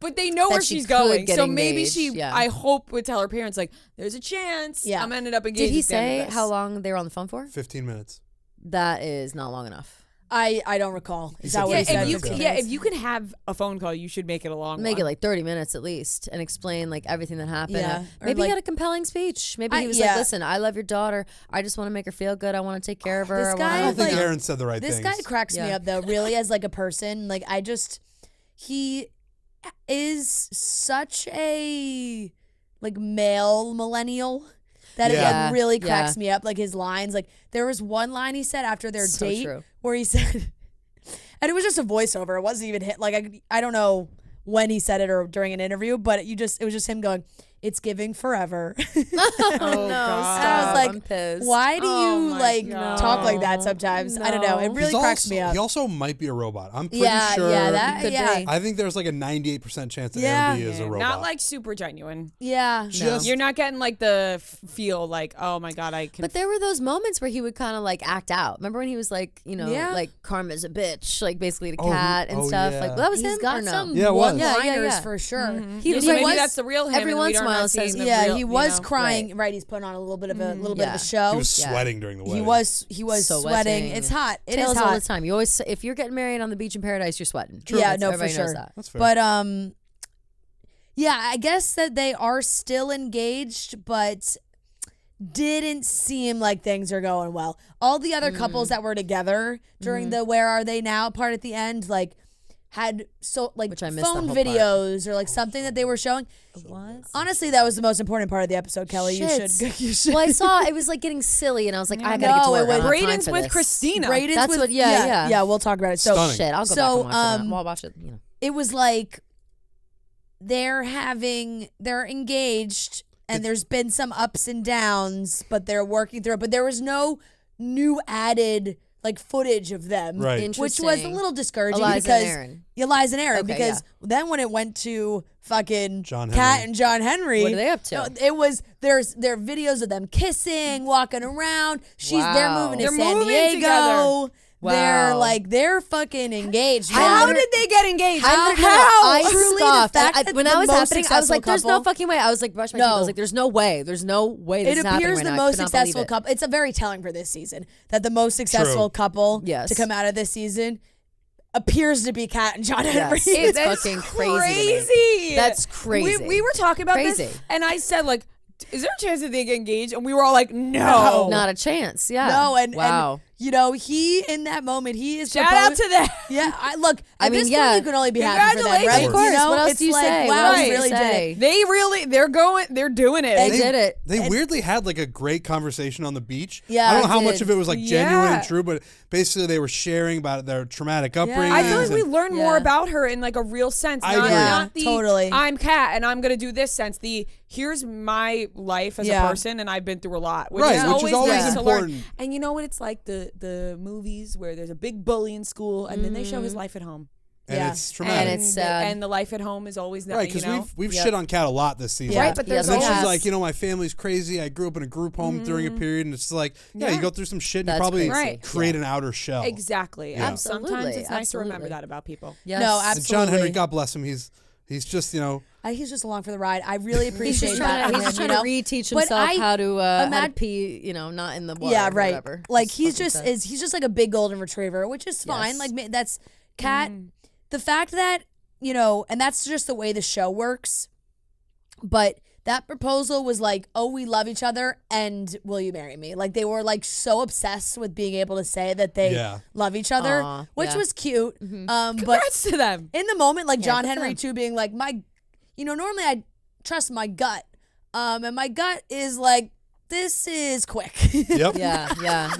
but they know That where she she's could going. get So maybe she, engaged, yeah. I hope, would tell her parents like, "There's a chance. Yeah. I'm ended up engaged." Did he at the end say of this." how long they were on the phone for? 15 minutes. That is not long enough. I don't recall. Is said that what Yeah, he said? if you 15 can, minutes. if you can have a phone call, you should make it a long Make one. it like 30 minutes at least and explain like everything that happened. Yeah. Maybe Or, like- he had a compelling speech. Maybe he I- was yeah. like, listen, I love your daughter. I just want to make her feel good. I want to take care of her. This I wanna, guy, I don't think like, Aaron said the right This things. guy cracks me Yeah. up though, really, as like a person. Like he is such a like male millennial that it Yeah. like really Yeah. cracks me up. Like his lines, like there was one line he said after their So date true. where he said, and it was just a voiceover. It wasn't even hit. Like I don't know when he said it or during an interview, but it was just him going, "It's giving forever." Oh, God. I was like, I'm pissed. Why do Oh you my like God. talk like that sometimes? I don't know. It No. really He's cracks also, me up. He also might be a robot. I'm pretty yeah, sure. yeah, that, could yeah, be. I think there's like a 98% chance that Yeah. Aaron B is a robot. Not like super genuine. yeah. Just- You're not getting like the feel like, oh my God, I can. But there were those moments where he would kind of like act out. Remember when he was like, Yeah. like Karma's a bitch, like basically to Oh, Kat and stuff. yeah. Like that was He's him got or no? some Yeah, it was. one-liners Yeah, yeah. for sure. He Yeah, was so like, maybe that's the real him. every and we once in don't a while not says- seeing the Yeah, real, he you was know? crying. Right. He's putting on a little bit of a Yeah. show. He was Yeah. sweating during the wedding. He was So sweating. sweating. It's hot. It Tales is all hot. the time. You always, if you're getting married on the beach in paradise, you're sweating. Yeah, That's- no, for everybody knows sure. that. That's fair. But yeah, I guess that they are still engaged, but didn't seem like things are going well. All the other couples that were together during the "Where Are They Now" part at the end, like had Which I missed that phone whole part. videos or like something that they were showing. What? Honestly, that was the most important part of the episode, Kelly. You Shit. should. You Well, I saw it was like getting silly, and I was like, I gotta get No, to work. it was- I don't have time Braden's for with this. Christina. Braden's That's with, what- yeah. yeah. We'll talk about it. So Stunning. Shit, I'll go So, back and watch it. Well, I'll watch it. You know. it was like they're engaged and there's been some ups and downs, but they're working through it. But there was no new added like footage of them, Right. which was a Interesting. little discouraging Eliza and because Aaron. Eliza and Aaron, Okay, because then when it went to fucking John Kat Henry. and John Henry, What are they up to? no, it was there are videos of them kissing, walking around. They're Wow. moving to They're San moving Diego. together. They're Wow. they're fucking engaged. How man. did they get engaged? How? I Truly, the scoffed. fact that When the that was most happening, I was like, successful "There's no couple- fucking way." I was like, brush my teeth. I No. was like, "There's no way. There's no way this It is happening appears right the now." I most could not believe successful it. couple. It's a very telling for this season that the most successful couple Yes. to come out of this season appears to be Kat and John Henry. Yes. It's That's fucking crazy to me. That's crazy. We were talking about Crazy. this, and I said like, "Is there a chance that they get engaged?" And we were all like, "No, Not a chance. Yeah. No, and wow. you know, he in that moment he is Shout out proposed- to them." Yeah, I look. At mean, this yeah. point, you can only be happy for them, Congratulations. right? Of course. You know, What else it's do you like, say? wow, What he else do you really did say? it. They're doing it. They did it. They weirdly had like a great conversation on the beach. Yeah, I don't know they how did. much of it was like genuine and Yeah. true, but basically they were sharing about their traumatic upbringing. I feel like we and- learned more Yeah. about her in like a real sense. I Not, agree. not the Totally. I'm Kat and I'm gonna do this sense. The here's my life as Yeah. a person and I've been through a lot. Which Right, is which is always nice to learn. important. And you know what it's like the movies where there's a big bully in school and then they show his life at home. and Yeah. it's traumatic. And it's sad. And the life at home is always right, because because we've Yep. shit on Kat a lot this season. Yeah. Right, but there's And then Yes. she's always like, you know, my family's crazy. I grew up in a group home during a period, and it's like, yeah, you go through some shit, and you That's probably crazy. Right. create an outer shell. exactly. Yeah. And sometimes Absolutely, it's nice to remember absolutely. that about people. Yes. No, And John Henry, absolutely. God bless him, he's just, you know, He's just along for the ride. I really He's appreciate just that. trying, from he's just him, trying you to know? reteach But himself I how to imag- pee, not in the water. Yeah, or right. whatever. Like It's he's fucking sad. he's just like a big golden retriever, which is fine. Yes. Like that's Kat. The fact that and that's just the way the show works. But that proposal was like, oh, we love each other and will you marry me? Like they were like so obsessed with being able to say that they love each other, Aw, which was cute. But Congrats to them. in the moment, like John good for Henry them. too being like, normally I trust my gut. And my gut is like, this is quick. Yep. Yeah.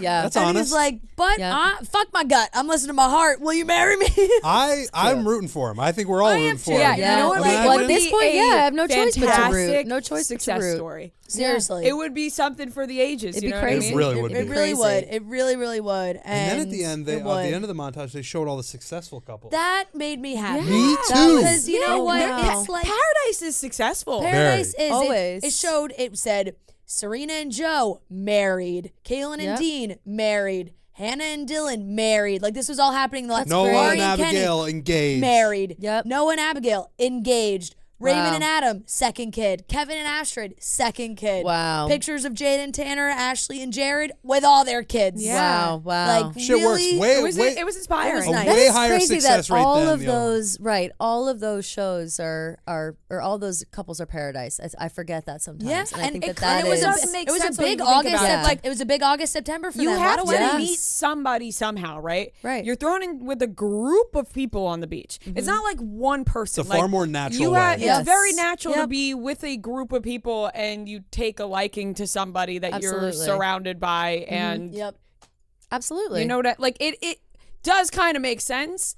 That's And honest. he's like, but Yeah. fuck my gut. I'm listening to my heart. Will you marry me? I'm rooting for him. I think we're all rooting for him. Yeah, Yeah. you know what? Imagine- Like, Well, would at this be point, a I have no choice but to root. fantastic No choice but to success root. story. Seriously. It would be something for the ages. It'd you be know crazy. What I It mean? really would It be. really Crazy. would. It really would. And then at the end, it at would. the end of the montage, they showed all the successful couples. That made me happy. Me That too. Because you know Oh, what? wow. It's like Paradise is successful. Paradise is. Always. It said Serena and Joe married. Kaylin and Yep. Dean married. Hannah and Dylan married. Like this was all happening. Like Noah Lori and Kenny Abigail engaged. married. Yep. Noah and Abigail engaged. Raymond Wow. and Adam, second kid. Kevin and Astrid, second kid. Wow. Pictures of Jade and Tanner, Ashley and Jared with all their kids. Yeah. Wow. Like Shit works really, way, It was way, it was inspiring. was a nice. That way is higher crazy success that rate all than of the other one. those all of those shows are or all those couples are paradise. I forget that sometimes. Yeah, and I think it, that and it was is a, make it was a sense when big you think August, about it. like it was a big August September for You them. have What a to wedding. meet somebody somehow, right? Right. You're thrown in with a group of people on the beach. It's not like one person. It's a far more natural you way. have, Yes. It's very natural to Yep. be with a group of people and you take a liking to somebody that you're Absolutely. surrounded by, and Yep. absolutely. you know that like it does kind of make sense.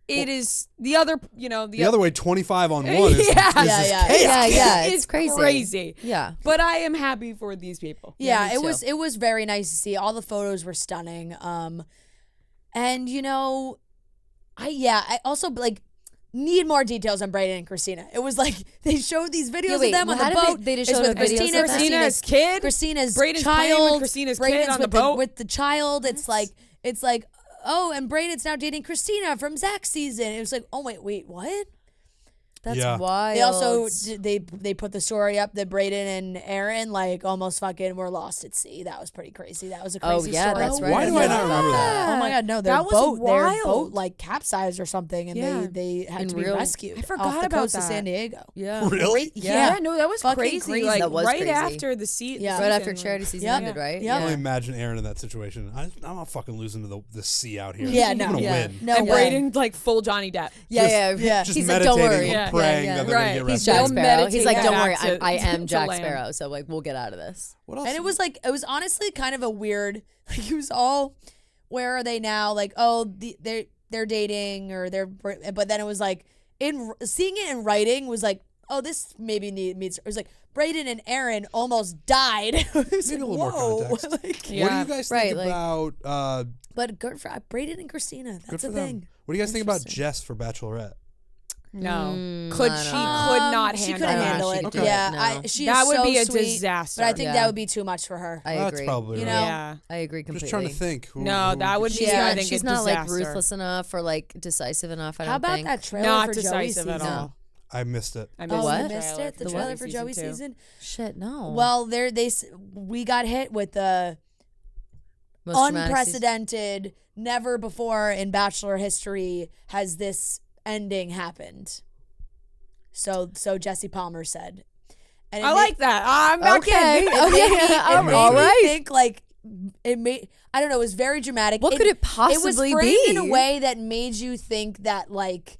It is the other, The other way, 25 on one is, Yeah. is Yeah, just yeah. chaos. yeah, it's it's crazy. crazy. Yeah. But I am happy for these people. Yeah, me it too. was very nice to see. All the photos were stunning. And I also like need more details on Brayden and Christina. It was like they showed these videos wait, of them on how the did boat. they just It's showed with the videos Christina, of them? Christina's kid, Christina's Brayden's playing with child, Christina's Brayden's kid on with the boat. with the child. It's like oh, and Brayden's now dating Christina from Zach's season. It was like, oh wait, what? That's Yeah. wild. They also they put the story up that Brayden and Aaron like almost fucking were lost at sea. That was pretty crazy. That was a Oh, crazy yeah, story. that's right. Why do I not remember that? Oh my god, no, That was wild. their boat like capsized or something, and Yeah. they had In to be real- rescued I forgot off the about coast of that. San Diego. Yeah. Really? Yeah, no, that was Fucking crazy. crazy. Like That was right crazy. after the season. Yeah. Right after charity season Yep. ended, right? Yep. I can only imagine Aaron in that situation. I'm not fucking losing to the sea out here. Yeah, I'm no. gonna Yeah. win. No And way. Brayden like full Johnny Depp. Yeah. Just He's like, meditating, don't worry. Yeah. praying Yeah, yeah. that they're Right. gonna get He's rescued. Jack They'll Sparrow. He's like, meditate don't back worry, to- I am to Jack land. Sparrow. So like, we'll get out of this. What else? And it was honestly kind of a weird. Like it was all, where are they now? Like they're dating or but then it was like seeing it in writing was like, oh, this maybe meets. It was like Brayden and Aaron almost died. It was Need a like, little more whoa. context. Like, What do Yeah. you guys Right, think like- about? but good for Brayden and Christina. Good That's for a them. thing. What do you guys think about Interesting. Jess for Bachelorette? No, I could don't she know. could not She handle couldn't that. handle she it. couldn't, Yeah, no. she That is would so be a sweet, disaster. But I think Yeah. that would be too much for her. I Well, agree. That's probably You right. know? Yeah. I agree completely. Just trying to think. No, that would be She's Yeah, I not, think she's a not like disaster. ruthless enough or like decisive enough. I don't How about think. that trailer Not for Joey's decisive at season? all. I missed it. I The missed what? You the missed trailer it. The for trailer Joey's for Joey's two. season. Shit, no. Well, we got hit with the Most dramatic season. unprecedented, never before in Bachelor history has this ending happened. So Jesse Palmer said. And it I made- like that. I'm back Okay. in. it made me- it made All me right. think like it made, I don't know, it was very dramatic. What could it possibly It was framed in a be? way that made you think that like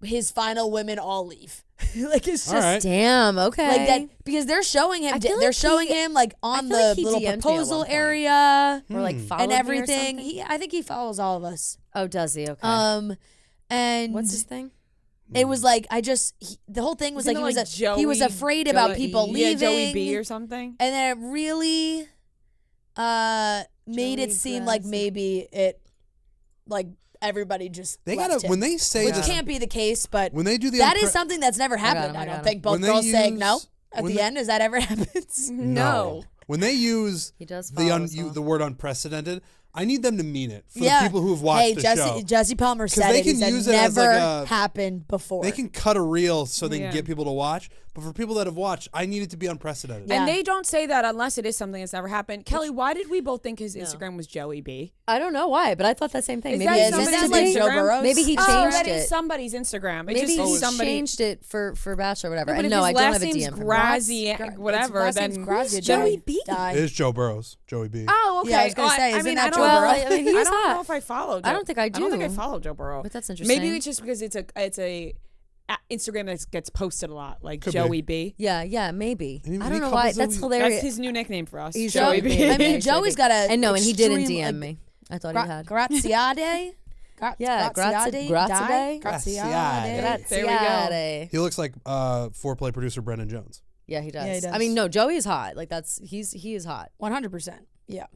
his final women all leave. Like it's just All right. Damn. Okay. like that because they're showing him I feel they're like showing he- him like on feel the like he little DM'd me at proposal one point. area Or like followed and me or everything. something? I think he follows all of us. Oh, does he? Okay. And What's his thing? it was like the whole thing was like Isn't it he was Joey- afraid about Joey- people yeah, leaving. Joey B or something. And then it really made it Joey seem like Grass. maybe it like everybody just They left gotta him. when they say Which this, can't be the case, but when they do the that is unpre- something that's never happened. him, I I got don't him. think both When they girls saying use- no at when the they- end. Is that ever happens? No. When they use He does the follow us all. the word unprecedented, I need them to mean it for Yeah. the people who have watched the show. Jesse Palmer said they it. He can said use it as never like a- happened before. They can cut a reel so they Yeah. can get people to watch. But for people that have watched, I need it to be unprecedented. Yeah. And they don't say that unless it is something that's never happened. Kelly, why did we both think his Instagram was Joey B? I don't know why, but I thought that same thing. Is Maybe that he Is somebody's this used like to be- Joe Instagram? Burrows? Maybe he Oh, changed that it. is somebody's Instagram. It Maybe just he somebody changed it for Bachelor or whatever. But And if no, his I don't last have a name's DM from him. Grazzi, whatever, Last then name's Grazzi, Joey Joey B. died. It is Joe Burrows, Joey B. Oh, okay. Yeah, I was gonna Oh, say, isn't I that don't Joe know. Burrow? I mean, he I is don't hot. know if I follow. I don't think I I don't think I do. follow Joe Burrow. But that's interesting. Maybe it's just because it's a Instagram that gets posted a lot, like Could Joey be. B. Yeah, maybe. And I he don't know why. couples That's that hilarious. That's his new nickname for us. He's Joey Joey B. B. I mean, Yeah, Joey's got a. I know, and he didn't extreme, DM me. I thought he had. Graziade. Yeah, Graziade. Graziade. Graziade. There we go. Graziade. He looks like foreplay producer Brendan Jones. Yeah, he does. Yeah, he does. I mean, no, Joey is hot. Like he is hot. 100%. Yeah.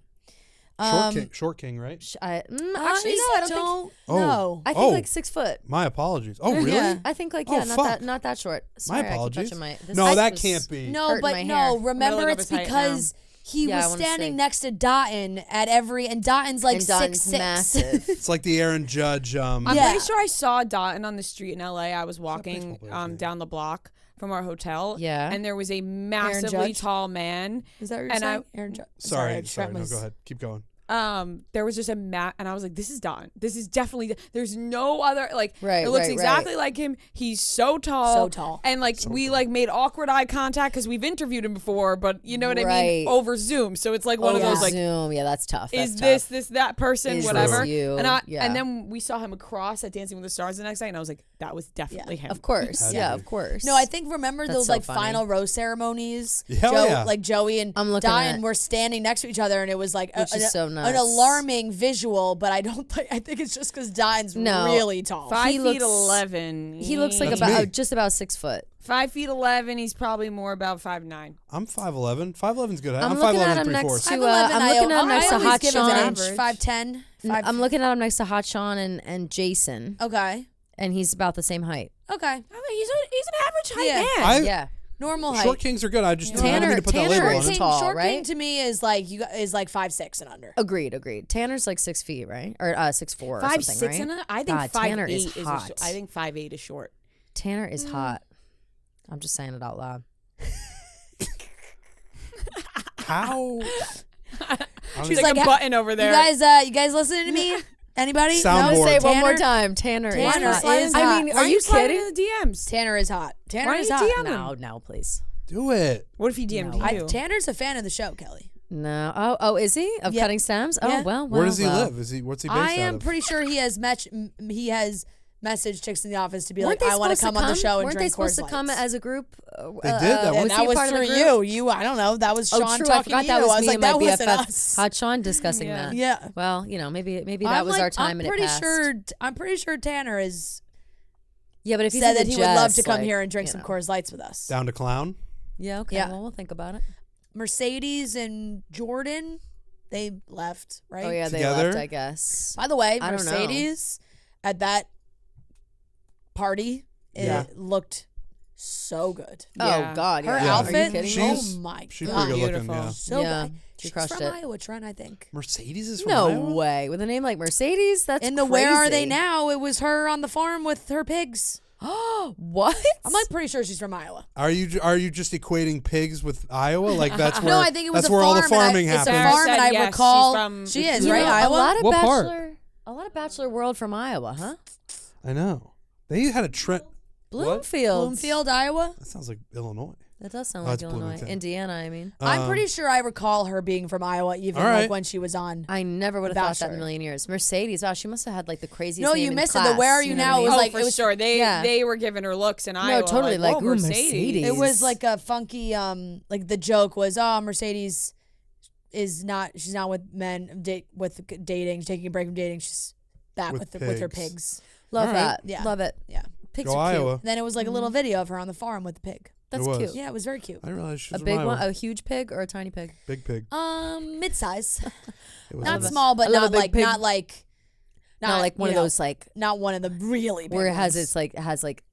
Short King, right? Actually, no, I don't think. Oh. No. I think Oh. like 6 foot. My apologies. Oh, really? Yeah. I think like Oh, not fuck. that short. My Sorry, I keep apologies. touching my- this No, ice that was- can't be. No, hurting but my no. hair. Remember, look up it's his height because he Yeah, I was wanna standing see. next to Dotton at every, and Dotton's like And Don's 6'6". massive. It's like the Aaron Judge. I'm Yeah. pretty sure I saw Dotton on the street in LA. I was walking baseball player's name? down the block from our hotel. Yeah. And there was a massively Judge? tall man. Is that what you're And saying? Aaron Sorry. Trent No, was- go ahead. Keep going. There was just a and I was like, this is Don. This is definitely, there's no other, like, Right, it looks right, exactly right. like him. He's so tall. So tall. And like, we like made awkward eye contact because we've interviewed him before, but you know what I mean? Right. Over Zoom. So it's like one of Over those like, Zoom. Yeah, that's tough. is That's this tough. that person, Is whatever. this you? And Yeah. and then we saw him across at Dancing with the Stars the next night, and I was like, that was definitely him. Of course. Had to Yeah, be. of course. No, I think remember That's those so like funny. final rose ceremonies. Hell yeah. Like Joey and I'm looking Diane at- were standing next to each other, and it was like Which is so an nuts. alarming visual. But I don't think I think it's just because Diane's No. really tall. 5 He feet looks- 11. He looks like That's about me. just about 6 foot. 5 feet 11. He's probably more about 5'9". I'm 5'11". 5'11's good. I'm I'm looking at 5'11" him next 3/4. to- 5'11", I'm looking at him next to I always Hot give him an Sean. inch. 5'10". I'm looking at him next to Hot Sean and Jason, Okay. and he's about the same height. Okay. He's an average height Yeah. man. Yeah. Normal height. Short Kings are good. I just didn't Tanner- mean to put that Tanner label is on Short it. king, tall, short king right? to me is like is like 5'6" and under. Agreed. Tanner's like 6 feet, right? Or 6'4" or 5'6" something, right? and I think God, 5'8" Tanner is is hot. I think 5'8" is short. Tanner is hot. I'm just saying it out loud. How? She's like, like a button over there. You guys listening to me? Anybody? Soundboard. No? Say it one Tanner? more time. Tanner is Tanner hot. is hot. I mean, Why are you sliding kidding? in the DMs? Tanner is hot. Tanner Why is don't hot. you DM him? Now, please. Do it. What if he DM'd No. you? Tanner's a fan of the show, Kelly. No. Oh, is he of Yeah. cutting stems? Oh, Yeah. well. Where does he well. live? What's he based I out am of? pretty sure he has messaged chicks in the office to be Weren't like, they I want to supposed come on the show and Weren't they drink supposed Coors to come Lights. as a group? They did. That And was that he a was part of for the group? you. I don't know. That was Sean Oh, true. I talking forgot to that you. was I was me like, and my that wasn't BFF, us. Hot Sean, discussing Yeah. that. Yeah. Well, maybe that was our time and it passed. I'm pretty sure Tanner is Yeah, but if he said that he he would love to come here and drink some Coors Lights with us. Down to clown. Yeah, okay. Yeah. Well, we'll think about it. Mercedes and Jordan, they left, right? Oh yeah, they Together? left, I guess. By the way, I don't know. Mercedes at that party, Yeah. it looked so good. Yeah. Oh God, Her yeah. Yeah. outfit, Are you kidding me? She's- oh my She's god, pretty good looking. Beautiful. Yeah. so Yeah, good. she She's crushed from it. Iowa, Trent, I think. Mercedes is from No Iowa? way. With a name like Mercedes, that's In the Where Are They crazy. Now, it was her on the farm with her pigs. What? I'm like pretty sure she's from Iowa. Are you just equating pigs with Iowa? Like that's where No, I think it was that's a where all the farm, and farming it's a happens. farm, and I Yes, she's recall from- she is You right, know, Iowa. A lot of What part? Bachelor world from Iowa, huh? I know. They had a Trent. Bloomfield. Bloomfield, Iowa. That sounds like Illinois. That does sound Oh, like it's Illinois. Bloomington. Indiana, I mean. I'm pretty sure I recall her being from Iowa, even all right. like when she was on. I never would have thought that in a Bachelor. million years. Mercedes, wow, she must have had like the craziest No, name you in missed it. The class, Where Are You know Now what I mean? was Oh, like- for it was- sure. Yeah. They were giving her looks in Iowa. totally, like, whoa, ooh, Mercedes. It was like a funky, like the joke was, oh, Mercedes she's not with men, dating, taking a break from dating. She's back With with her pigs. pigs. Love All right. that. Yeah. Love it. Yeah. Pigs Go are cute. Iowa. Then it was like a little video of her on the farm with the pig. That's It was. cute. Yeah, it was very cute. I didn't realize she A was big from one, Iowa. a huge pig or a tiny pig? Big pig. Mid-size, It was not a- small, but I love a not big like pig. not like one you of know, those like not one of the really big where it has ones. its like it has like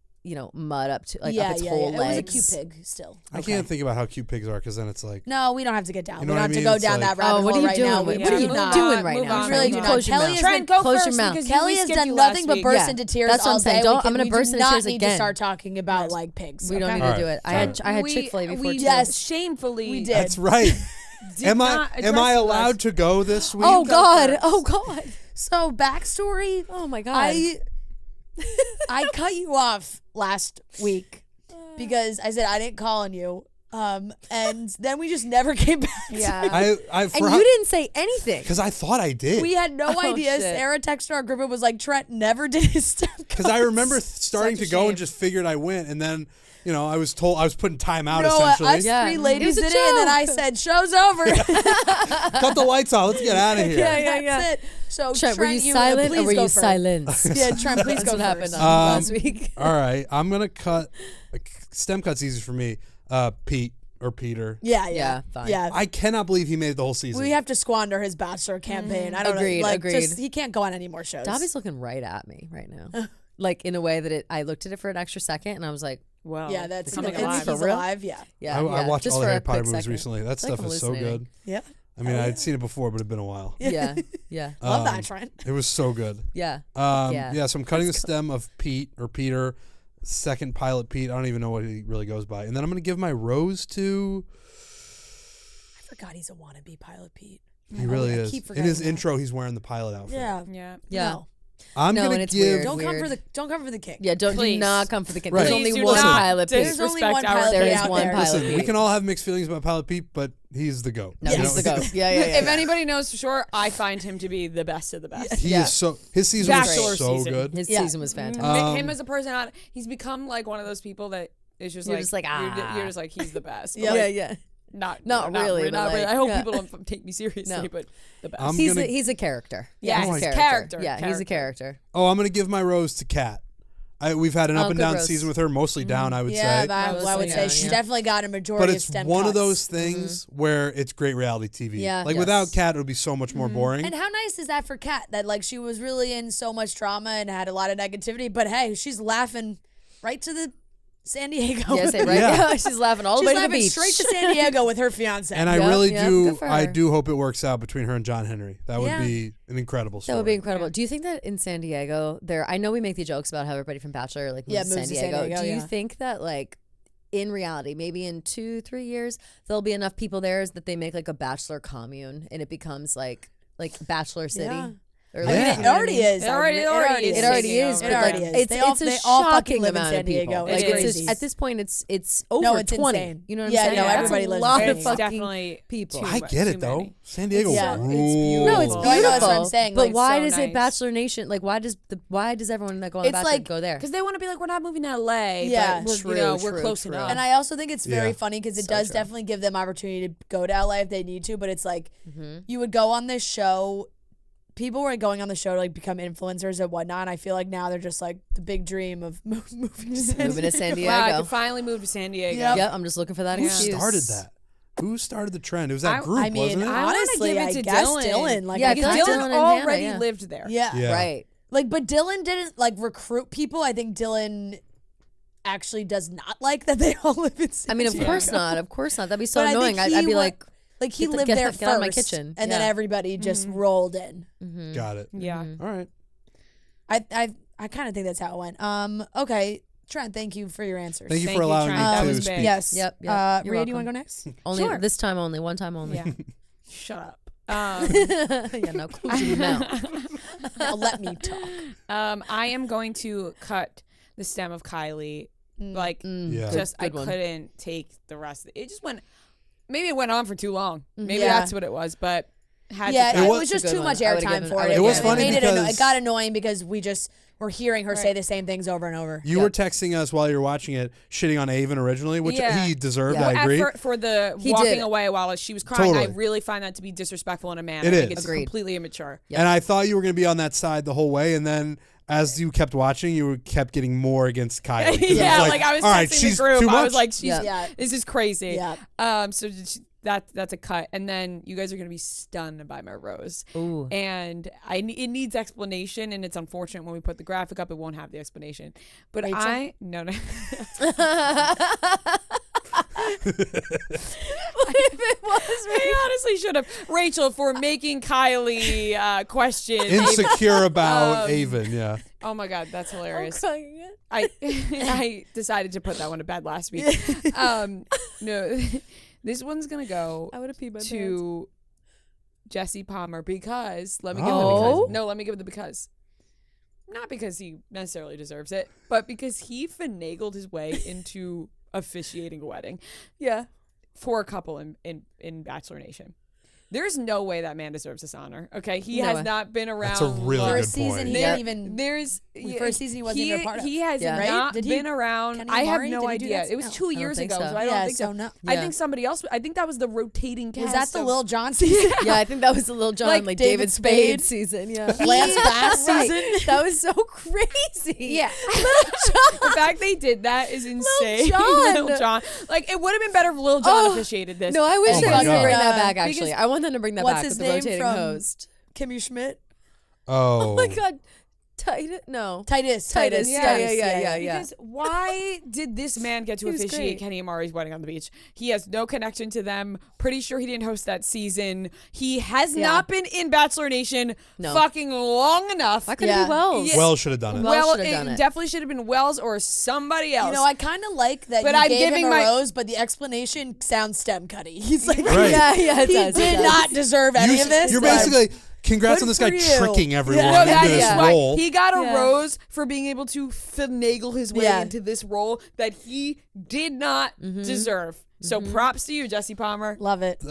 mud up to like yeah, up its yeah, whole yeah. legs. It was a cute pig still. I can't think about how cute pigs are because then it's like. No, we don't have to get down. You know we what don't I have to mean? go It's down like- that rabbit Oh, what are hole you right doing? now. What We are you do not. doing right Move now? on. We really do Move not. Close your Kelly mouth. has Trent, go Close your first mouth. because Kelly we has skipped done you nothing last but week. burst Yeah. into tears That's what all I'm saying. day. Don't- I'm gonna We burst do into not tears need to again. start talking about like pigs. We don't okay? need to do it. I had We- Chick-fil-A before we too. Yes. Shamefully. We did. That's right. did am not I address you allowed last- to go this week? Oh God! first. Oh God! So backstory. Oh my God! I cut you off last week because I said I didn't call on you. And then we just never came back. yeah. I and you didn't say anything. because I thought I did. We had no idea. shit. Sarah texted our group and was like, Trent never did his step. Because I remember starting Such to a go shame. and just figured I went, and then I was told I was putting time out No, essentially. us Yeah. three It ladies was a did it, and then I joke. said, "Show's over." Cut the lights off. Let's get out of here. That's it. So Trent, were you please silent or go were you first. silenced? Yeah, Trent, please That's go what happened first. last week. All right, I'm gonna cut. Stem cut's easy for me. Pete or Peter. Yeah, Yeah, fine. yeah. I cannot believe he made it the whole season. We have to squander his Bachelor campaign. I don't Agreed, know. Like, agreed. Just, he can't go on any more shows. Dobby's looking right at me right now, like in a way that I looked at it for an extra second and I was like, Well, Yeah, that's coming it's, alive. he's For real? alive. Yeah. yeah. I watched just all for the a Harry Potter quick movies second. recently. That It's like stuff is so hallucinating. good. Yeah. I mean, I'd seen it before, but it'd been a while. Yeah, yeah, Love that, Trent. It was so good. yeah. Yeah. So I'm cutting the stem of Pete or Peter, second pilot Pete. I don't even know what he really goes by. And then I'm going to give my rose to. I forgot he's a wannabe pilot, Pete. He really I is. keep In forgetting his that. intro, he's wearing the pilot outfit. Yeah. Yeah. Yeah. No. I'm No, going and to it's give. weird. Don't come for the king. Yeah, do Please. not come for the kid. Right. There's Please only do one not pilot Pete. There's only disrespect one our pilot There Pete is out one there. pilot. Listen, we can all have mixed feelings about pilot Pete, but he's the GOAT. Yes. He's the goat. Yeah, yeah, If yeah. anybody knows for sure, I find him to be the best of the best. He Yeah. is so. His season Bachelor was so season. good. His Yeah. season was fantastic. Him as a person, he's become like one of those people that is just You're like, just like, you're just like, he's the best. But Yeah. like, yeah. Not really, but not really. like, I hope yeah. people don't take me seriously, No. but the best. I'm He's gonna- he's a character. Yeah, he's he's a a character. Yeah, he's a character. Oh, I'm going to give my rose to Kat. We've had an up and good down rose. season with her, mostly down, I would Yeah, say. but I would Mostly say down, she's yeah. definitely got a majority But of it's stem one of cuts. those things where it's great reality TV. Yeah. Like Yes. without Kat, it would be so much more boring. And how nice is that for Kat that like she was really in so much drama and had a lot of negativity, but hey, she's laughing right to the San Diego. Yeah, say right. Yeah. Yeah. She's laughing all the She's way to the laughing beach. straight to San Diego with her fiance. And I Yep, really yep, do. good for I her. do hope it works out between her and John Henry. That would Yeah. be an incredible story. That would be incredible. Do you think that in San Diego, I know we make the jokes about how everybody from Bachelor like moves, moves to San Diego. Do you yeah. think that like in reality, maybe in 2-3 years, there'll be enough people there that they make like a Bachelor commune and it becomes like Bachelor City? Yeah. Or I like, mean, it already is. It already is. It already is. It but, already like, is. It's They all- it's they a all fucking shocking live in amount San of people. Diego. Like, It it's is. at this point, it's over No, it's 20. insane. You know what Yeah, I'm saying? no, That's everybody a lives lot there. of It's fucking definitely people. too I much- get too it though. many. San Diego Yeah. rules. It's beautiful. No, it's No, beautiful. I know, that's what I'm saying. But Like, why so does nice. it Bachelor Nation like? Why does everyone that go on It's Bachelor like- go there? Because they want to be like, we're not moving to LA. Yeah. but True, we're true, close true. enough. And I also think it's very Yeah. funny because it So does true. definitely give them opportunity to go to LA if they need to. But it's like you would go on this show. People were going on the show to like become influencers and whatnot. And I feel like now they're just like the big dream of moving to San Moving to San Diego. Wow, I could finally move to San Diego. Yep. Yep, I'm just looking for that Who excuse. started that? Who started the trend? It was that group, I mean, wasn't it? I wanna honestly, give it I to guess Dylan. Dylan. Like, Yeah, I I feel kind like of- Dylan and already Hannah, yeah. lived there. yeah. Yeah. Right. Like, but Dylan didn't like recruit people. I think Dylan actually does not like that they all live in San I mean, of Diego. course not. Of course not. That'd be so But I think annoying. I'd he be wa- like, Like he Get the- lived get there out- get out of my first, kitchen. and then Yeah. everybody just rolled in. Got it. Yeah. All right. I kind of think that's how it went. Okay, Trent, thank you for your answers. Thank you Thank for you, allowing Trent. me That to was speak. big. Yes. Yep, yep. You're Ria, do you want to welcome. go next? only Sure. this time only, one time only. Yeah. Shut up. Yeah, no, close your mouth. Now let me talk. I am going to cut the stem of Kylie. Like, Yeah. just I Good one. couldn't take the rest. It just went. Maybe it went on for too long. Maybe Yeah. that's what it was. But had Yeah, to it cut. was just a good too one. much I would've airtime given- for I it. would've It was given funny made it because- it got annoying because we just were hearing her say the same things over and over. You were texting us while you were watching it, shitting on Avon originally, which Yeah. he deserved. Yeah. I agree. For the He walking did. away while she was crying, I Totally. really find that to be disrespectful in a man. It I think is. it's Agreed. completely immature. Yep. And I thought you were going to be on that side the whole way, and then as you kept watching, you kept getting more against Kylie. 'Cause it Yeah, was like I was all right, texting she's the group. too I was much. like, she's Yeah. this is crazy. Yeah. So that's a cut. And then you guys are gonna be stunned by my rose. Ooh. And it needs explanation, and it's unfortunate when we put the graphic up, it won't have the explanation. But Rachel? no. If it was I honestly should have. Rachel, for making Kylie question. Insecure about Avon, yeah. Oh my God, that's hilarious. crying. I decided to put that one to bed last week. No, this one's gonna go I would have peed my to Jesse Palmer because let me give it the because. Not because he necessarily deserves it, but because he finagled his way into officiating a wedding. Yeah. For a couple in Bachelor Nation. There's no way that man deserves this honor. Okay, he No has way. not been around. That's a really long. good First season, point. he There- didn't even. There's First season, he wasn't even a part of. He has Yeah. Right? not Did he? been around. Kenny I have Amari? no Did he do idea. that? It was No. 2 I don't years think ago, so. so I don't Yeah, think so so. no. I Yeah. think somebody else. I think that was the rotating cast. Was that the of- Lil Jon season? Yeah, I think that was the Lil Jon, Like like David David Spade? Spade season. Yeah. Lance Bass Right. season? That was so crazy. Yeah. Lil Jon. The fact they did that is insane. Jon. Lil Jon. Like, it would have been better if Lil Jon Oh, officiated this. No, I wish Oh they my would God. bring that back, Because- actually. I want them to bring that What's back his with the name rotating from- host. Kimmy Schmidt? Oh. Oh my God. No. Titus. Yeah. Because why did this man get to He was officiate great. Kenny Amari's wedding on the beach? He has no connection to them. Pretty sure he didn't host that season. He has not been in Bachelor Nation No. fucking long enough. Why couldn't it Yeah. be Wells? Yeah. Wells should have done it. Wells Well, should have done it. definitely should have been Wells or somebody else. You know, I kind of like that But you I'm gave giving him a my- rose, but the explanation sounds stem cutty. He's like, Right. Yeah, it he does. did not deserve any of this. You're but- basically congrats Good on this guy for you. tricking everyone Yeah. No, that into is this why role. he got a Yeah. rose for being able to finagle his way Yeah. into this role that he did not deserve. So props to you, Jesse Palmer. Love it.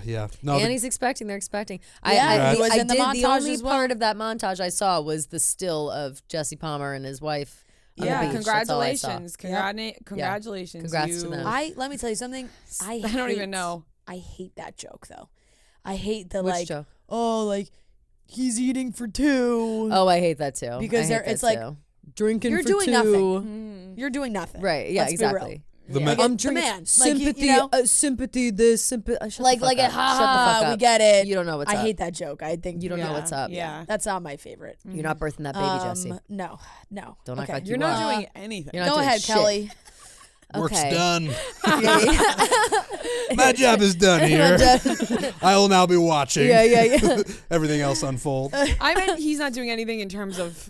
Yeah. No. And the- he's expecting. They're expecting. Yeah, he was I in the did. The montage only as well. part of that montage I saw was the still of Jesse Palmer and his wife. On Yeah, the beach. That's all I saw. congratulations. Congratulations. Congrats to them. Let me tell you something. I don't even know. I hate that joke though. I hate the Which like. joke? Oh, like he's eating for two. Oh, I hate that too. Because I hate it's that like, too. Drinking you're for doing two. nothing. You're doing nothing. Right. Yeah. Let's be real. Exactly. the Yeah. me- Like, I'm it's the drinking man. Like, sympathy. you know? Sympathy. This sympathy. Like shut the ha fuck ha. up. We get it. You don't know what's I up. hate that joke. I think You don't know what's up. Yeah. That's not my favorite. You're not birthing that baby, Jesse. No. Don't act like You're you not are. doing anything. You're not Go doing ahead, shit. Kelly. Work's Okay. done. Yeah. My job is done here. I will now be watching Yeah. everything else unfold. I meant he's not doing anything in terms of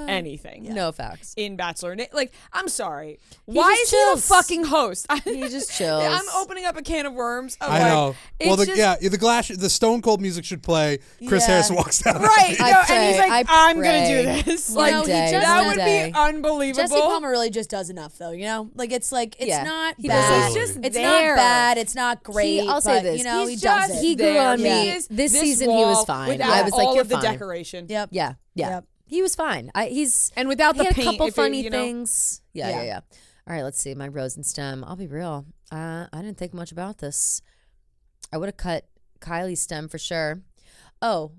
anything. No facts. In Bachelor. Like, I'm sorry. Why is just he the chills. fucking host? He just chills. I'm opening up a can of worms. Of I like, know. Well, it's just- the Stone Cold music should play. Chris Yeah. Harris walks down. Right. I no, and pray, he's like, I I'm going to pray. do this. One Like, day, that one would day. be unbelievable. Jesse Palmer really just does enough, though. You know, like it's Yeah. not He bad. does. He's just it's there. not bad. It's not great. I'll say but, this. You know, He's he does just it. He grew there. on He me. is This this season he was wall fine. Without I was like, all you're of the fine. decoration. Yep. Yeah. Yep. He was fine. He's And without he the had paint, a couple if it, funny you know- things. Yeah. Yeah. All right, let's see. My rose and stem. I'll be real. I didn't think much about this. I would have cut Kylie's stem for sure. Oh,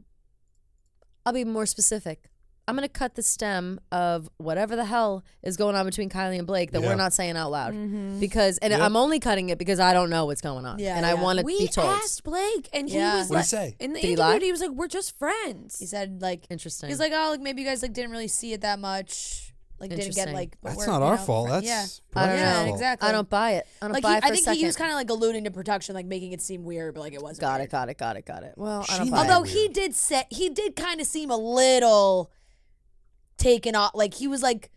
I'll be more specific. I'm going to cut the stem of whatever the hell is going on between Kylie and Blake that Yeah. we're not saying out loud. Because, and Yep. I'm only cutting it because I don't know what's going on. Yeah, and I yeah. want to We be told. asked Blake, and he Yeah. was What'd like, he say? in the Did he interview, lie? he was like, we're just friends. He said like Interesting. he's like, oh, like maybe you guys like didn't really see it that much. Like didn't get Interesting. like. but That's we're, not you our know, fault. friends. That's I don't Yeah, know. Blake's fault. exactly. I don't buy it. I don't Like buy it for I a think second. he was kind of like alluding to production, like making it seem weird, but like it wasn't. Got weird. it. Well, I She don't buy might- it. Although he did kind of seem a little taken off. Like he was like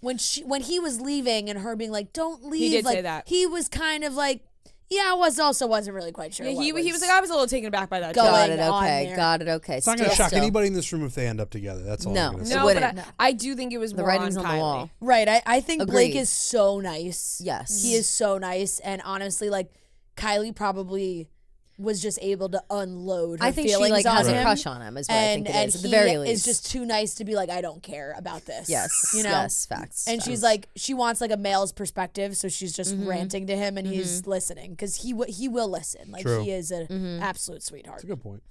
when he was leaving and her being like, "Don't leave." did like, say that. He was kind of like, yeah, I wasn't really quite sure. Yeah, what he was like, I was a little taken aback by that. Going Got too. it. on Okay. there. Got it. Okay. It's not going to shock Still. anybody in this room if they end up together. That's all No. I'm going to say. No, wouldn't. but I do think it was The more writing's on on the Kylie. wall. Right. I think Blake Agreed. is so nice. Yes. He is so nice, and honestly, like Kylie probably was just able to unload her I think she feelings like on has him. a crush on him. Is what I And think it is. At the he very least, is just too nice to be like, I don't care about this. yes. you know. Yes. Facts. And facts. she's like, she wants like a male's perspective, so she's just Mm-hmm. ranting to him, and he's listening because he will listen. Like True. he is an Mm-hmm. absolute sweetheart. That's a good point.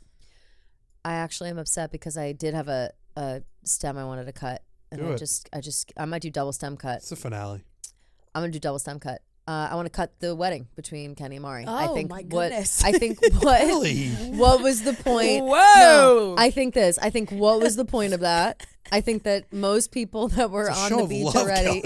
I actually am upset because I did have a stem I wanted to cut, and Do I it. just I might do double stem cut. It's the finale. I'm gonna do double stem cut. I want to cut the wedding between Kenny and Mari. Oh, I think my what goodness. I think what Really? what was the point? Whoa. No, I think this. I think what was the point of that? I think that most people that were It's a on show the of beach love, already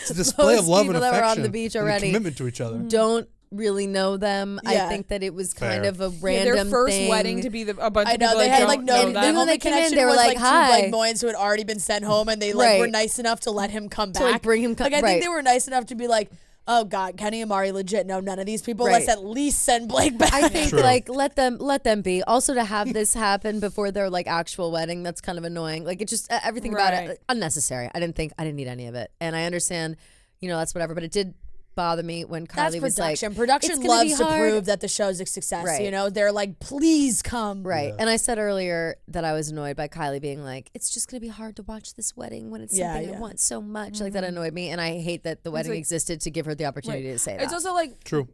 It's a display of Most love and people that were affection. on the beach and already commitment to each other. don't really know them. Yeah. I think that it was kind Fair. of a Yeah, random their first thing. wedding to be a bunch I of know people they that had don't like know no. them. The when only they came in, connection they were was like, two "Hi." like Moyans who had already been sent home, and they like Right. were nice enough to let him come back. To, like, bring him Like I right. think they were nice enough to be like, oh God, Kenny and Mari legit know none of these people. Right. Let's at least send Blake back. I think True. like let them be. Also to have this happen before their like actual wedding, that's kind of annoying. Like it just everything about Right. it unnecessary. I didn't need any of it, and I understand, that's whatever. But it did bother me when Kylie That's was like, production. Production "It's gonna be loves to hard." prove that the show's a success. Right. They're like, please come. Right. And I said earlier that I was annoyed by Kylie being like, it's just going to be hard to watch this wedding when it's Yeah, something I yeah. want so much. Like that annoyed me. And I hate that the wedding like- existed to give her the opportunity to say that. It's also like True.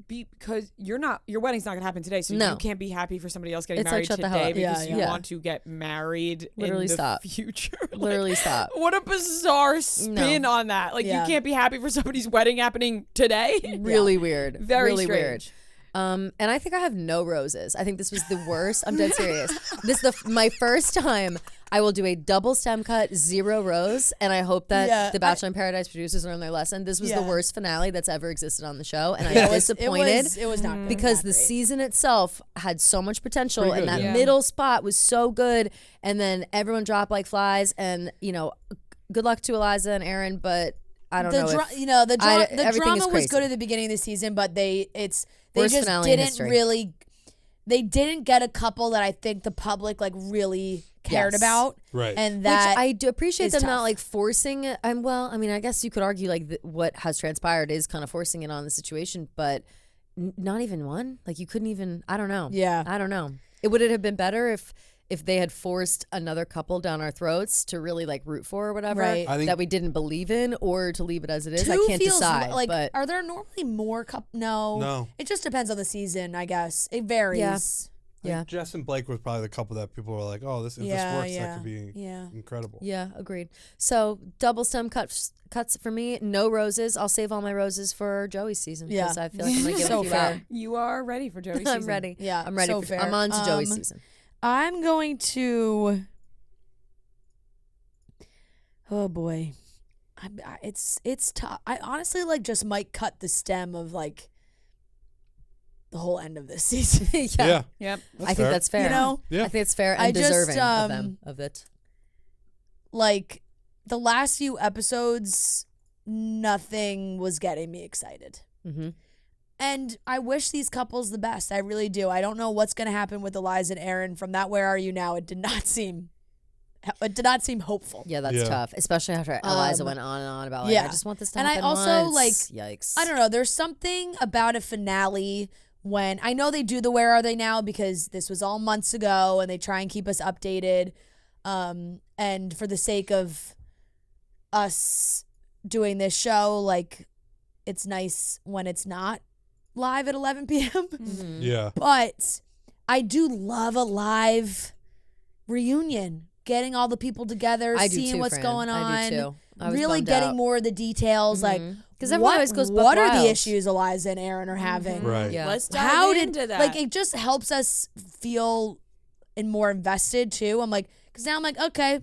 because your wedding's not gonna happen today, so No. you can't be happy for somebody else getting It's like, married shut the hell today up. because Yeah, you yeah. want to get married Literally in the stop. future. Like, Literally stop. What a bizarre spin No. on that. Like Yeah. you can't be happy for somebody's wedding happening today. Really weird. Very really strange. weird. And I think I have no roses. I think this was the worst. I'm dead serious. This is my first time I will do a double stem cut, 0 rose, and I hope that Yeah, the Bachelor in Paradise producers learn their lesson. This was the Yeah. worst finale that's ever existed on the show, and I'm It was disappointed. It was not good. Because Not the great. season itself had so much potential, Pretty and good, that yeah. middle spot was so good, and then everyone dropped like flies, and good luck to Eliza and Aaron, but I don't know. If, the everything drama is was crazy. good at the beginning of the season, but they Worst just finale in didn't history. really. They didn't get a couple that I think the public like really cared Yes. about, Right. and Which that I do appreciate is them not tough. like forcing it. I guess you could argue like what has transpired is kind of forcing it on the situation, but not even one. Like you couldn't even. I don't know. Yeah. I don't know. Would it have been better if they had forced another couple down our throats to really like root for or whatever Right. I think- that we didn't believe in, or to leave it as it is? I two can't feels decide. like but are there normally more No, No. It just depends on the season, I guess. It varies. Yeah. I think Yeah. Jess and Blake was probably the couple that people were like, oh, if this Yeah, works, yeah, that could be yeah. incredible. Yeah, agreed. So double stem cuts for me. No roses. I'll save all my roses for Joey's season. Yeah. 'cause I feel like I'm gonna give So a few fair. out. You are ready for Joey's season. I'm ready. Yeah, I'm ready. so for, fair. I'm on to Joey's season. I'm going to. Oh boy, it's tough. I honestly like just might cut the stem of like the whole end of this season. Yeah. Yep. I think that's fair. You know, Yeah. I think it's fair and I just, deserving of them of it. like the last few episodes, nothing was getting me excited. Mm-hmm. And I wish these couples the best. I really do. I don't know what's going to happen with Eliza and Aaron. From that, Where Are You Now? It did not seem hopeful. Yeah, that's Yeah. tough, especially after Eliza went on and on about like, yeah. I just want this to And I happen also, once. Yikes. I don't know. There's something about a finale when I know they do the Where Are They Now because this was all months ago and they try and keep us updated. And for the sake of us doing this show, like it's nice when it's not live at 11 p.m. Mm-hmm. Yeah. But I do love a live reunion. Getting all the people together, I do seeing too, what's Fran. going on. I do too. I was Really bummed getting out. more of the details, like 'Cause everyone always goes buck what are the wild. issues Eliza and Aaron are having? Right. Yeah. Let's dive How into did that. like it just helps us feel and more invested too. I'm like, because now I'm like, okay,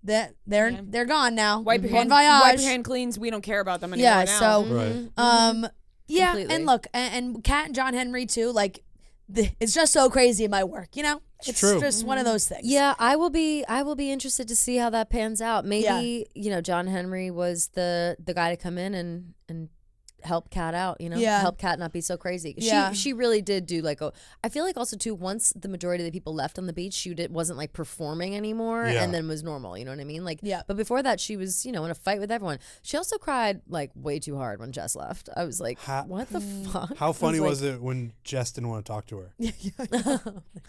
they're gone now. wipe your Bon hand, wipe voyage. your hand cleans. We don't care about them anymore Yeah. now. So Right. yeah, Completely. and look, and Kat and John Henry too. Like, it's just so crazy in my work. You know, it's true. just one of those things. Yeah, I will be interested to see how that pans out. Maybe, John Henry was the guy to come in and help Kat out, Yeah. help Kat not be so crazy. Yeah. She really did do like I feel like also too, once the majority of the people left on the beach, she wasn't like performing anymore Yeah. and then was normal, you know what I mean? Like, Yeah. but before that she was, in a fight with everyone. She also cried like way too hard when Jess left. I was like, what the fuck? How funny like- was it when Jess didn't want to talk to her?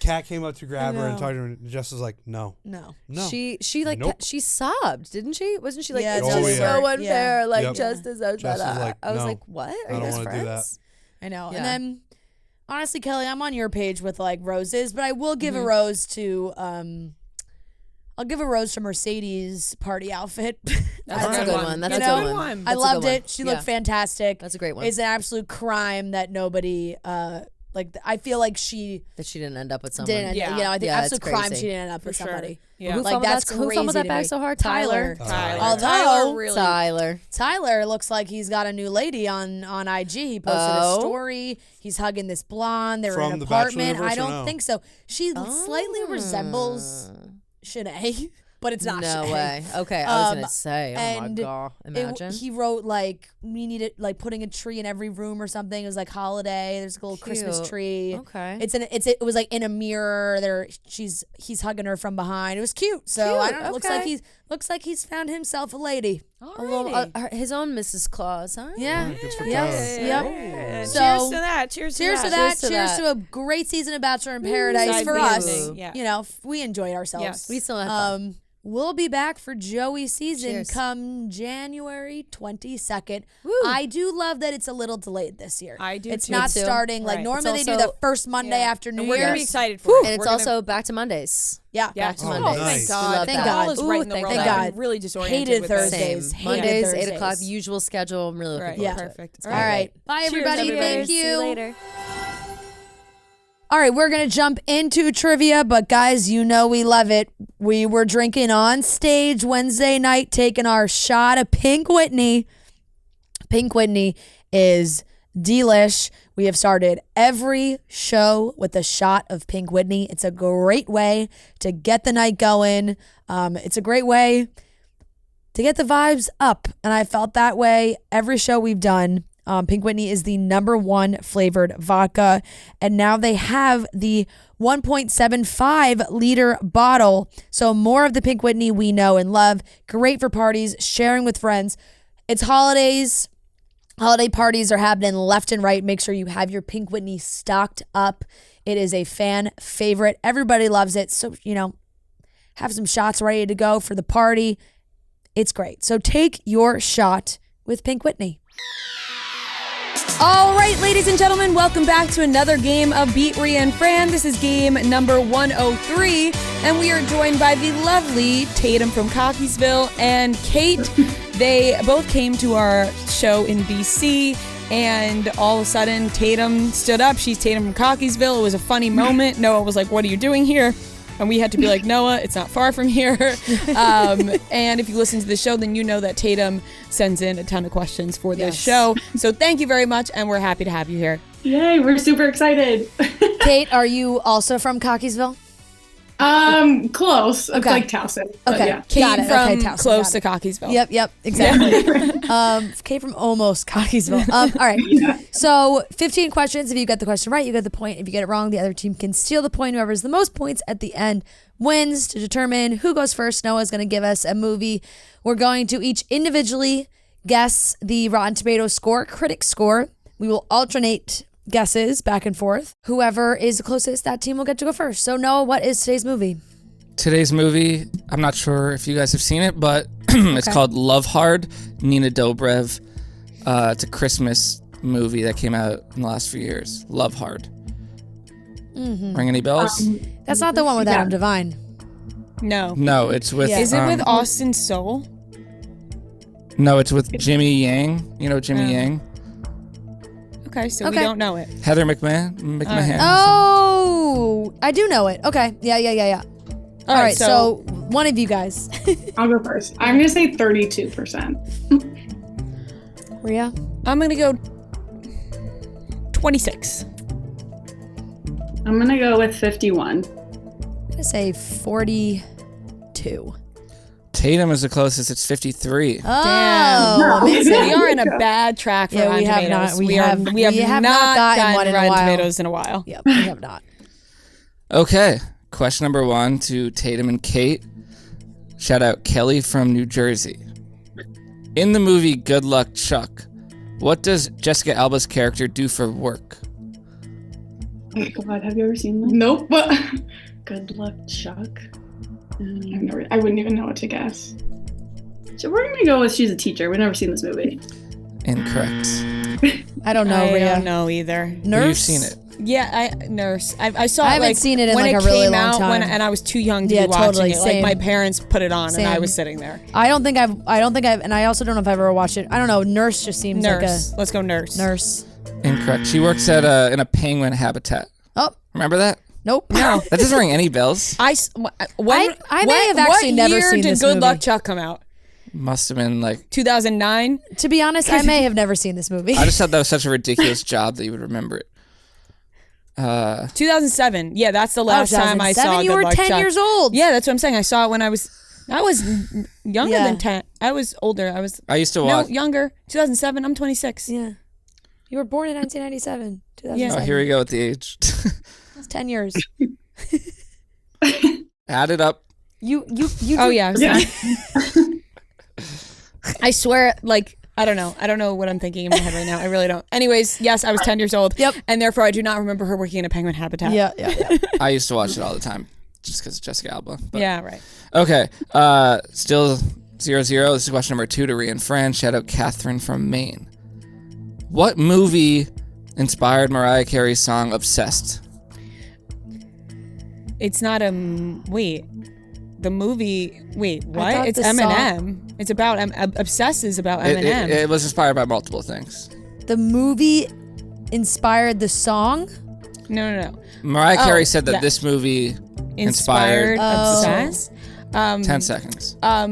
Kat came up to grab her and know. talk to her, and Jess was like, no. No. She like Nope. she sobbed, didn't she? Wasn't she like, Yeah, it's Oh, just yeah. so unfair? Yeah. Like Yep. Jess deserves Jess that. was like, I was no, like, what? Are I you don't guys wanna do friends? I know. Yeah. And then, honestly, Kelly, I'm on your page with like roses, but I will give a rose to I'll give a rose to Mercedes' party outfit. That's a good one. That's a know, good one. I That's a loved good one. it. She looked fantastic. That's a great one. It's an absolute crime that nobody, I feel like she That she didn't end up with someone. didn't. Yeah. You know, I think Yeah, absolute it's crime crazy. she didn't end up For with sure. somebody. Yeah. Who Like fumbled that's that- crazy. who fumbled that to bag me. so hard? Tyler. Although Tyler really. Tyler looks like he's got a new lady on IG. He posted a story. He's hugging this blonde. They're From in an the Bachelor apartment. universe I or don't no? think so. She slightly resembles Shanae, but it's not No Shanae. way. Okay, I was Um, gonna say. Oh my and god! Imagine. He wrote like we needed like putting a tree in every room or something. It was like holiday. There's a little Christmas Cute. tree. Okay. It was like in a mirror. He's hugging her from behind. It was cute. So I Cute, don't know. okay. Looks like he's found himself a lady. a little, his own Mrs. Claus, huh? Yeah. Good for Yes. Tyler. Yep. Cheers So- to that. Cheers to Cheers to that. that. Cheers to Cheers that. to a great season of Bachelor in Paradise Side for B us. ending, yeah. You know, we enjoyed ourselves. Yes. We still have fun. We'll be back for Joey season Cheers. come January 22nd. Woo. I do love that it's a little delayed this year. I do It's too. not Me too. starting like Right. normally It's they do the also- first Monday after New And we're Year's. gonna be excited for it. And it's We're also gonna- back to Mondays. Yeah. Back to Oh, Mondays. nice. Thank God. We love Thank that. God. All is right in the Ooh, world. thank I'm God. really disoriented Hated with this. Thursdays. Same. Hated Mondays, Thursdays. 8 o'clock, usual schedule. I'm really looking Right. forward Yeah. to it. Perfect. All right. Bye, Cheers, everybody. everybody. Thank you. See you later. All right, we're going to jump into trivia, but guys, you know we love it. We were drinking on stage Wednesday night, taking our shot of Pink Whitney. Pink Whitney is delish. We have started every show with a shot of Pink Whitney. It's a great way to get the night going. It's a great way to get the vibes up, and I felt that way every show we've done. Pink Whitney is the #1 flavored vodka, and now they have the 1.75 liter bottle. So more of the Pink Whitney we know and love. Great for parties, sharing with friends. It's holidays. Holiday parties are happening left and right. Make sure you have your Pink Whitney stocked up. It is a fan favorite. Everybody loves it. So, have some shots ready to go for the party. It's great. So take your shot with Pink Whitney. All right, ladies and gentlemen, welcome back to another game of Beat Ria and Fran. This is game number 103, and we are joined by the lovely Tatum from Cockeysville and Kate. They both came to our show in BC, and all of a sudden, Tatum stood up. She's Tatum from Cockeysville. It was a funny moment. Noah was like, "What are you doing here?" And we had to be like, Noah, it's not far from here. And if you listen to the show, then you know that Tatum sends in a ton of questions for this show. So thank you very much, and we're happy to have you here. Yay, we're super excited. Kate, are you also from Cockeysville? Close. It's Okay. like Towson. but Okay. Yeah. Kate Got it. from Okay, Towson, close got to Cockeysville. Yep, exactly. Kate from almost Cockeysville. All right. So 15 questions. If you get the question right, you get the point. If you get it wrong, the other team can steal the point. Whoever has the most points at the end wins. To determine who goes first, Noah's going to give us a movie. We're going to each individually guess the Rotten Tomatoes score, critic score. We will alternate guesses back and forth. Whoever is the closest, that team will get to go first. So Noah, what is today's movie? Today's movie, I'm not sure if you guys have seen it, but it's called Love Hard, Nina Dobrev. It's a Christmas movie that came out in the last few years. Love Hard. Ring any bells? That's not the one with Adam Devine. No. No, it's with... Yeah. Is it with Austin Soul? No, it's with Jimmy Yang. You know Jimmy Yang? Okay, so we Okay. don't know it. Heather McMahon. Oh, I do know it. Okay. Yeah. All right. So one of you guys. I'll go first. I'm going to say 32%. Ria? I'm going to go 26. I'm going to go with 51. I'm going to say 42. Tatum is the closest. It's 53. Oh, amazing. We are in a bad track for Yeah, Rotten we have Tomatoes. not- we have not gotten one in a Rotten while. Tomatoes in a while. Yep, we have not. Okay. Question number 1 to Tatum and Kate. Shout out Kelly from New Jersey. In the movie Good Luck Chuck, what does Jessica Alba's character do for work? Oh my God, have you ever seen this? Nope. Good luck, Chuck. I wouldn't even know what to guess. So we're going to go with she's a teacher. We've never seen this movie. Incorrect. I don't know, I Ria. don't know either. Nurse? You've seen it. Yeah, Nurse. I saw I it haven't like seen it in when like it a really came long out time. and I was too young to Yeah, be watching totally, it. Like same. my parents put it on and I Same. was sitting there. I don't think I've, and I also don't know if I've ever watched it. I don't know. Nurse just seems Nurse. like Let's go Nurse. a nurse. Incorrect. She works at in a penguin habitat. Oh, Remember that? nope. No. That doesn't ring any bells. I may have actually never seen this What year did Good Luck movie. Chuck come out? Must have been like. 2009? To be honest, I may have never seen this movie. I just thought that was such a ridiculous job that you would remember it. 2007. Yeah, that's the last time I saw 2007? You Good were Luck 10 Chuck. years old. Yeah, that's what I'm saying. I saw it when I was younger Yeah. than 10. I was older. I used to watch. No, younger. 2007. I'm 26. Yeah. You were born in 1997. 2007. Yeah. Oh, here we go with the age. That's 10 years. Add it up. You Oh yeah. Yeah. I swear, like, I don't know what I'm thinking in my head right now. I really don't. Anyways, yes, I was 10 years old. Yep. And therefore, I do not remember her working in a penguin habitat. Yeah. I used to watch it all the time just because of Jessica Alba. But. Yeah, right. Okay. Still 0-0. This is question number 2 to Ria and Fran. Shout out Catherine from Maine. What movie inspired Mariah Carey's song Obsessed? It's not wait. The movie, wait, thought what? It's the Eminem. It's about, Obsessed is about Eminem. It was inspired by multiple things. The movie inspired the song. No. Mariah Carey said that yeah. this movie inspired Obsessed. 10 seconds. What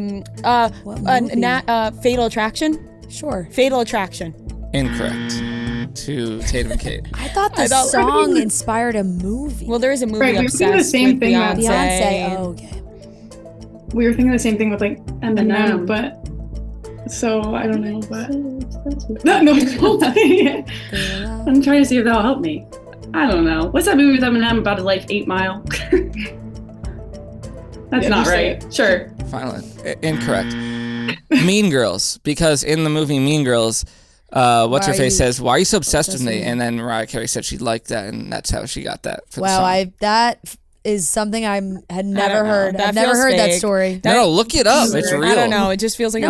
movie? Fatal Attraction? Sure. Fatal Attraction. Incorrect. To Tatum Kate. I thought the song inspired a movie. Well, there is a movie Right, we were thinking the Obsessed same with thing Beyonce. with Beyonce. Oh, okay. We were thinking the same thing with like Eminem, Eminem. but so I don't know, but no, I'm trying to see if that'll help me. I don't know. What's that movie with Eminem about his life, 8 Mile? That's Yeah, not you say right. Sure. Finally. Incorrect. Mean Girls. Because in the movie Mean Girls, what's her Why are face you says, "Why are you so obsessed with obsessed me?" with me? And then Mariah Carey said she liked that, and that's how she got that for the Wow, song. that is something I had never don't know. heard. That I've never feels heard that fake. story. No, look it up. It's real. I don't know. It just feels like No,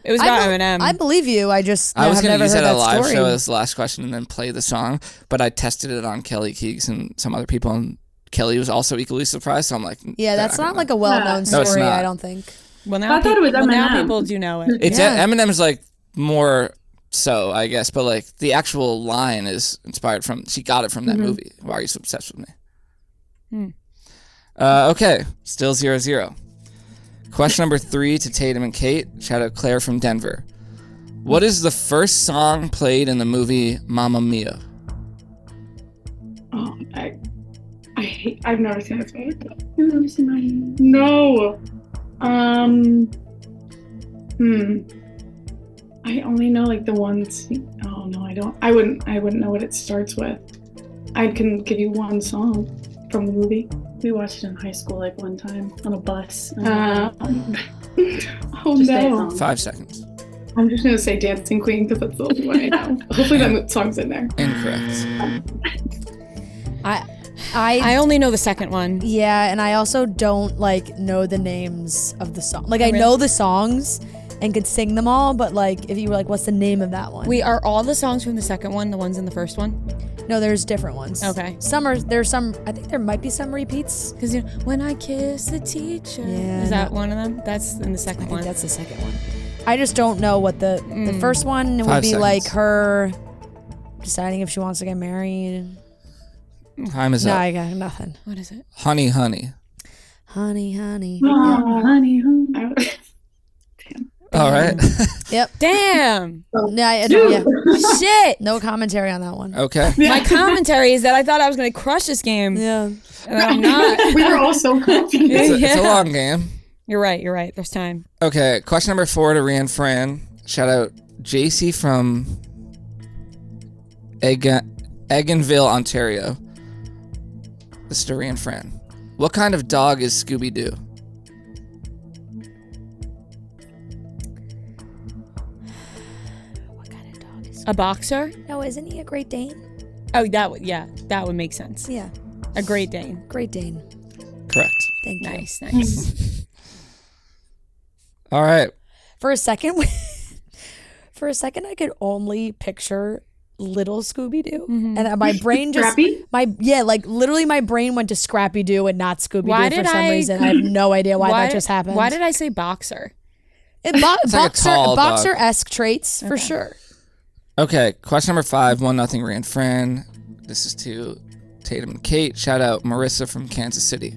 it was I- about Eminem. I believe you. I just I was have going to never use heard that at a that live story. show as the last question and then play the song, but I tested it on Kelly Keegs and some other people, and Kelly was also equally surprised. So I'm like, Yeah, that's not like a well-known No, it's story. not. I don't think. Well, now I thought it was now Eminem. people do know it. It's Yeah. Eminem's like more so, I guess, but like the actual line is inspired from. She got it from that movie. Why are you so obsessed with me? Okay, still 0-0. Question number 3 to Tatum and Kate. Shout out Claire from Denver. What is the first song played in the movie Mamma Mia? Oh, I've never seen this movie. I've never seen my No. I only know like the ones. Oh no, I don't. I wouldn't know what it starts with. I can give you one song from the movie. We watched it in high school like one time on a bus. Oh no. 5 seconds. I'm just gonna say Dancing Queen because that's the only one I know. Hopefully that song's in there. Incorrect. I only know the second one. Yeah, and I also don't like know the names of the song. Like I know the songs and could sing them all, but like if you were like, what's the name of that one? Wait, are all the songs from the second one the ones in the first one? No, there's different ones. Okay. There's some. I think there might be some repeats. Because you know, when I kiss the teacher. Yeah, Is that one of them? That's in the second I think one. that's the second one. I just don't know what the first one would 5 be seconds. like her deciding if she wants to get married. Time is No, up. I got nothing. What is it? Honey, honey. Honey, honey. Oh, honey, All right. Yep. Damn. Yeah, Shit. no commentary on that one. Okay. My commentary is that I thought I was going to crush this game. Yeah. And I'm not. We were all so confident. It's a long game. You're right. There's time. Okay, question number 4 to Ria and Fran. Shout out JC from Eggenville, Ontario. This is to Ria and Fran. What kind of dog is Scooby-Doo? What kind of dog is? A boxer? No, isn't he a Great Dane? Oh, that would make sense. Yeah, A Great Dane. Great Dane. Correct. Thank you. Nice. All right. For a second, I could only picture little Scooby-Doo. And my brain just Scrappy? literally my brain went to Scrappy-Doo and not Why Scooby-Doo for did some I- reason. I have no idea why that just happened. Why did I say boxer? It like a tall dog. boxer-esque traits for sure. Okay, question number 5, 1-0 Ria and Fran. This is to Tatum and Kate. Shout out Marissa from Kansas City.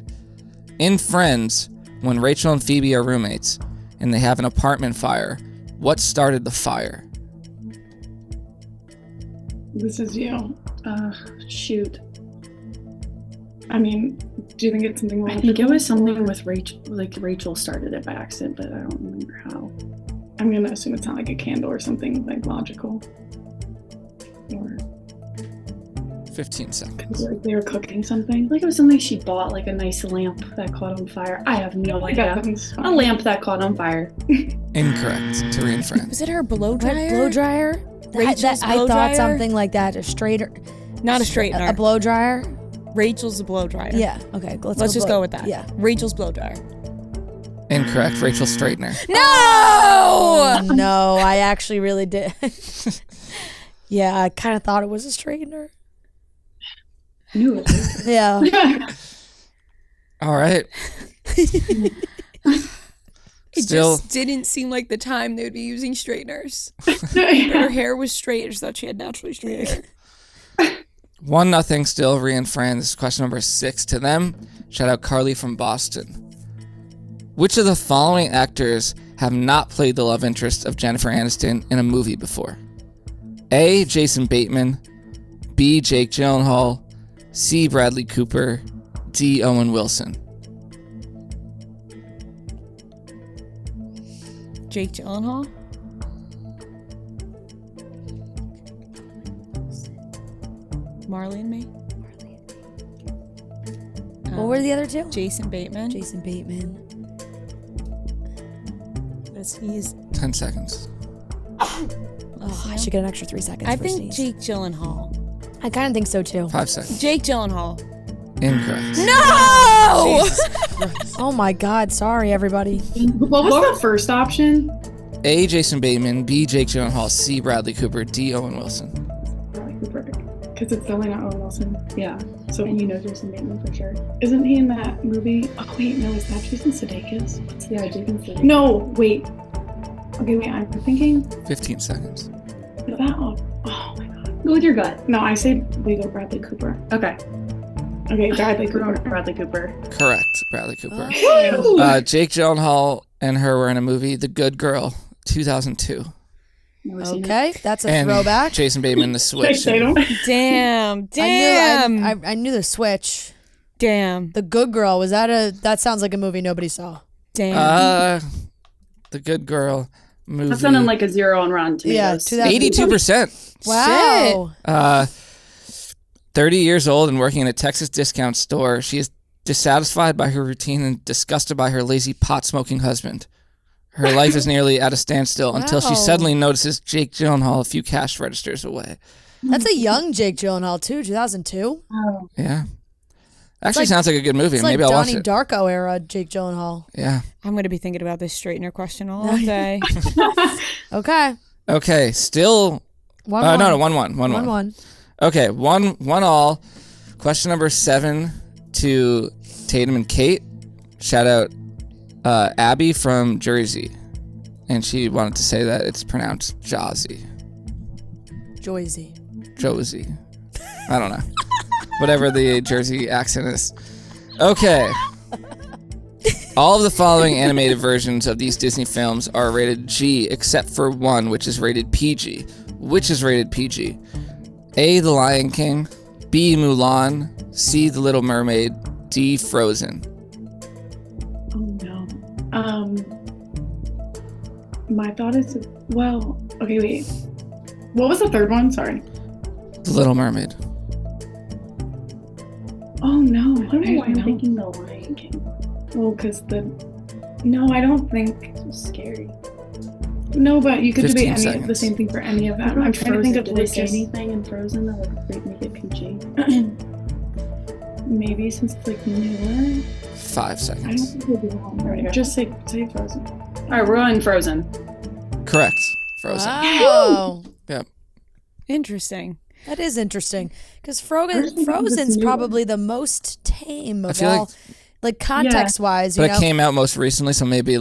In Friends, when Rachel and Phoebe are roommates and they have an apartment fire, what started the fire? This is you. Shoot. I mean, do you think it's something I think it was something with Rachel, like Rachel started it by accident, but I don't remember how. I'm gonna assume it's not like a candle or something like logical. Or 15 seconds. like they were cooking something. Like it was something she bought, like a nice lamp that caught on fire. I have no Like idea. that sounds fine. A lamp that caught on fire. Incorrect to Ria and Fran. Was it her blow What, dryer? blow dryer? Rachel's I blow thought dryer? something like that. A straighter. Not a straightener. A blow dryer? Rachel's a blow dryer. Yeah. Okay. Let's just go with that. Yeah. Rachel's blow dryer. Incorrect. Rachel's straightener. No! Oh, no, I actually really did. Yeah, I kind of thought it was a straightener. I knew it was. Yeah. All right. It Still, just didn't seem like the time they would be using straighteners. Her hair was straight. I just thought she had naturally straight hair. 1-0 still. Ria and Fran. This is question number 6 to them. Shout out Carly from Boston. Which of the following actors have not played the love interest of Jennifer Aniston in a movie before? A. Jason Bateman, B. Jake Gyllenhaal, C. Bradley Cooper, D. Owen Wilson. Jake Gyllenhaal? Marley and me? What were the other two? Jason Bateman. Jason Bateman. He's 10 seconds. Oh, I should get an extra 3 seconds. I for think sneeze. Jake Gyllenhaal. I kind of think so too. 5 seconds. Jake Gyllenhaal. Incorrect. No! Oh my God! Sorry, everybody. What was the first option? A. Jason Bateman, B. Jake Gyllenhaal, C. Bradley Cooper, D. Owen Wilson. Bradley Cooper. Because it's definitely not Owen Wilson. Yeah. So And you know Jason Bateman for sure. isn't he in that movie? Oh wait, no, is that Jason Sudeikis? Yeah, Jason Sudeikis. No, wait. Okay, wait, I'm thinking. 15 seconds. Is that oh my god. Go with your gut. No, I say we go Bradley Cooper. Okay. Okay, Bradley Cooper. Bradley Cooper. Correct. Bradley Cooper. Oh. Jake Gyllenhaal and her were in a movie, The Good Girl, 2002. Never seen it. Okay, that's a And throwback. Jason Bateman, The Switch. Tatum. Damn. I knew the switch. Damn. The Good Girl, was that that sounds like a movie nobody saw. Damn. The Good Girl movie. That sounded like a 0 on Rotten Tomatoes. 82%. Wow. 30 years old and working in a Texas discount store, she is dissatisfied by her routine and disgusted by her lazy pot-smoking husband. Her life is nearly at a standstill until she Wow. suddenly notices Jake Gyllenhaal a few cash registers away. That's a young Jake Gyllenhaal too, 2002. Oh. Yeah. Actually like- sounds like a good movie. It's like Maybe I'll watch Donnie it. Darko era Jake Gyllenhaal. Yeah. I'm going to be thinking about this straightener question all day. Okay. Okay, still... One, no, 1-1. 1-1. 1-1. Okay, 1 all. Question number 7 to Tatum and Kate. Shout out Abby from Jersey. And she wanted to say that it's pronounced Jazzy. Joyzy. Josie. I don't know. Whatever the Jersey accent is. Okay. All of the following animated versions of these Disney films are rated G, except for one, which is rated PG. Which is rated PG? A. The Lion King, B. Mulan, C. The Little Mermaid, D. Frozen. Oh no. My thought is okay, wait. What was the third one? Sorry. The Little Mermaid. Oh no. I don't know why I'm know. thinking The Lion King. Well, because no, I don't think. It's scary. No, but you could 15 debate the seconds. same thing for any of What them. about I'm trying to think of Frozen? Did they say Lucas. anything in Frozen that would make it PG? Maybe since it's like newer. 5 I don't seconds. think we'll be wrong. Just say Frozen. All right, we're on Frozen. Correct. Frozen. Wow. Interesting. That is interesting because Frozen's probably the most tame of all, like context-wise. But you know? it came out most recently, so maybe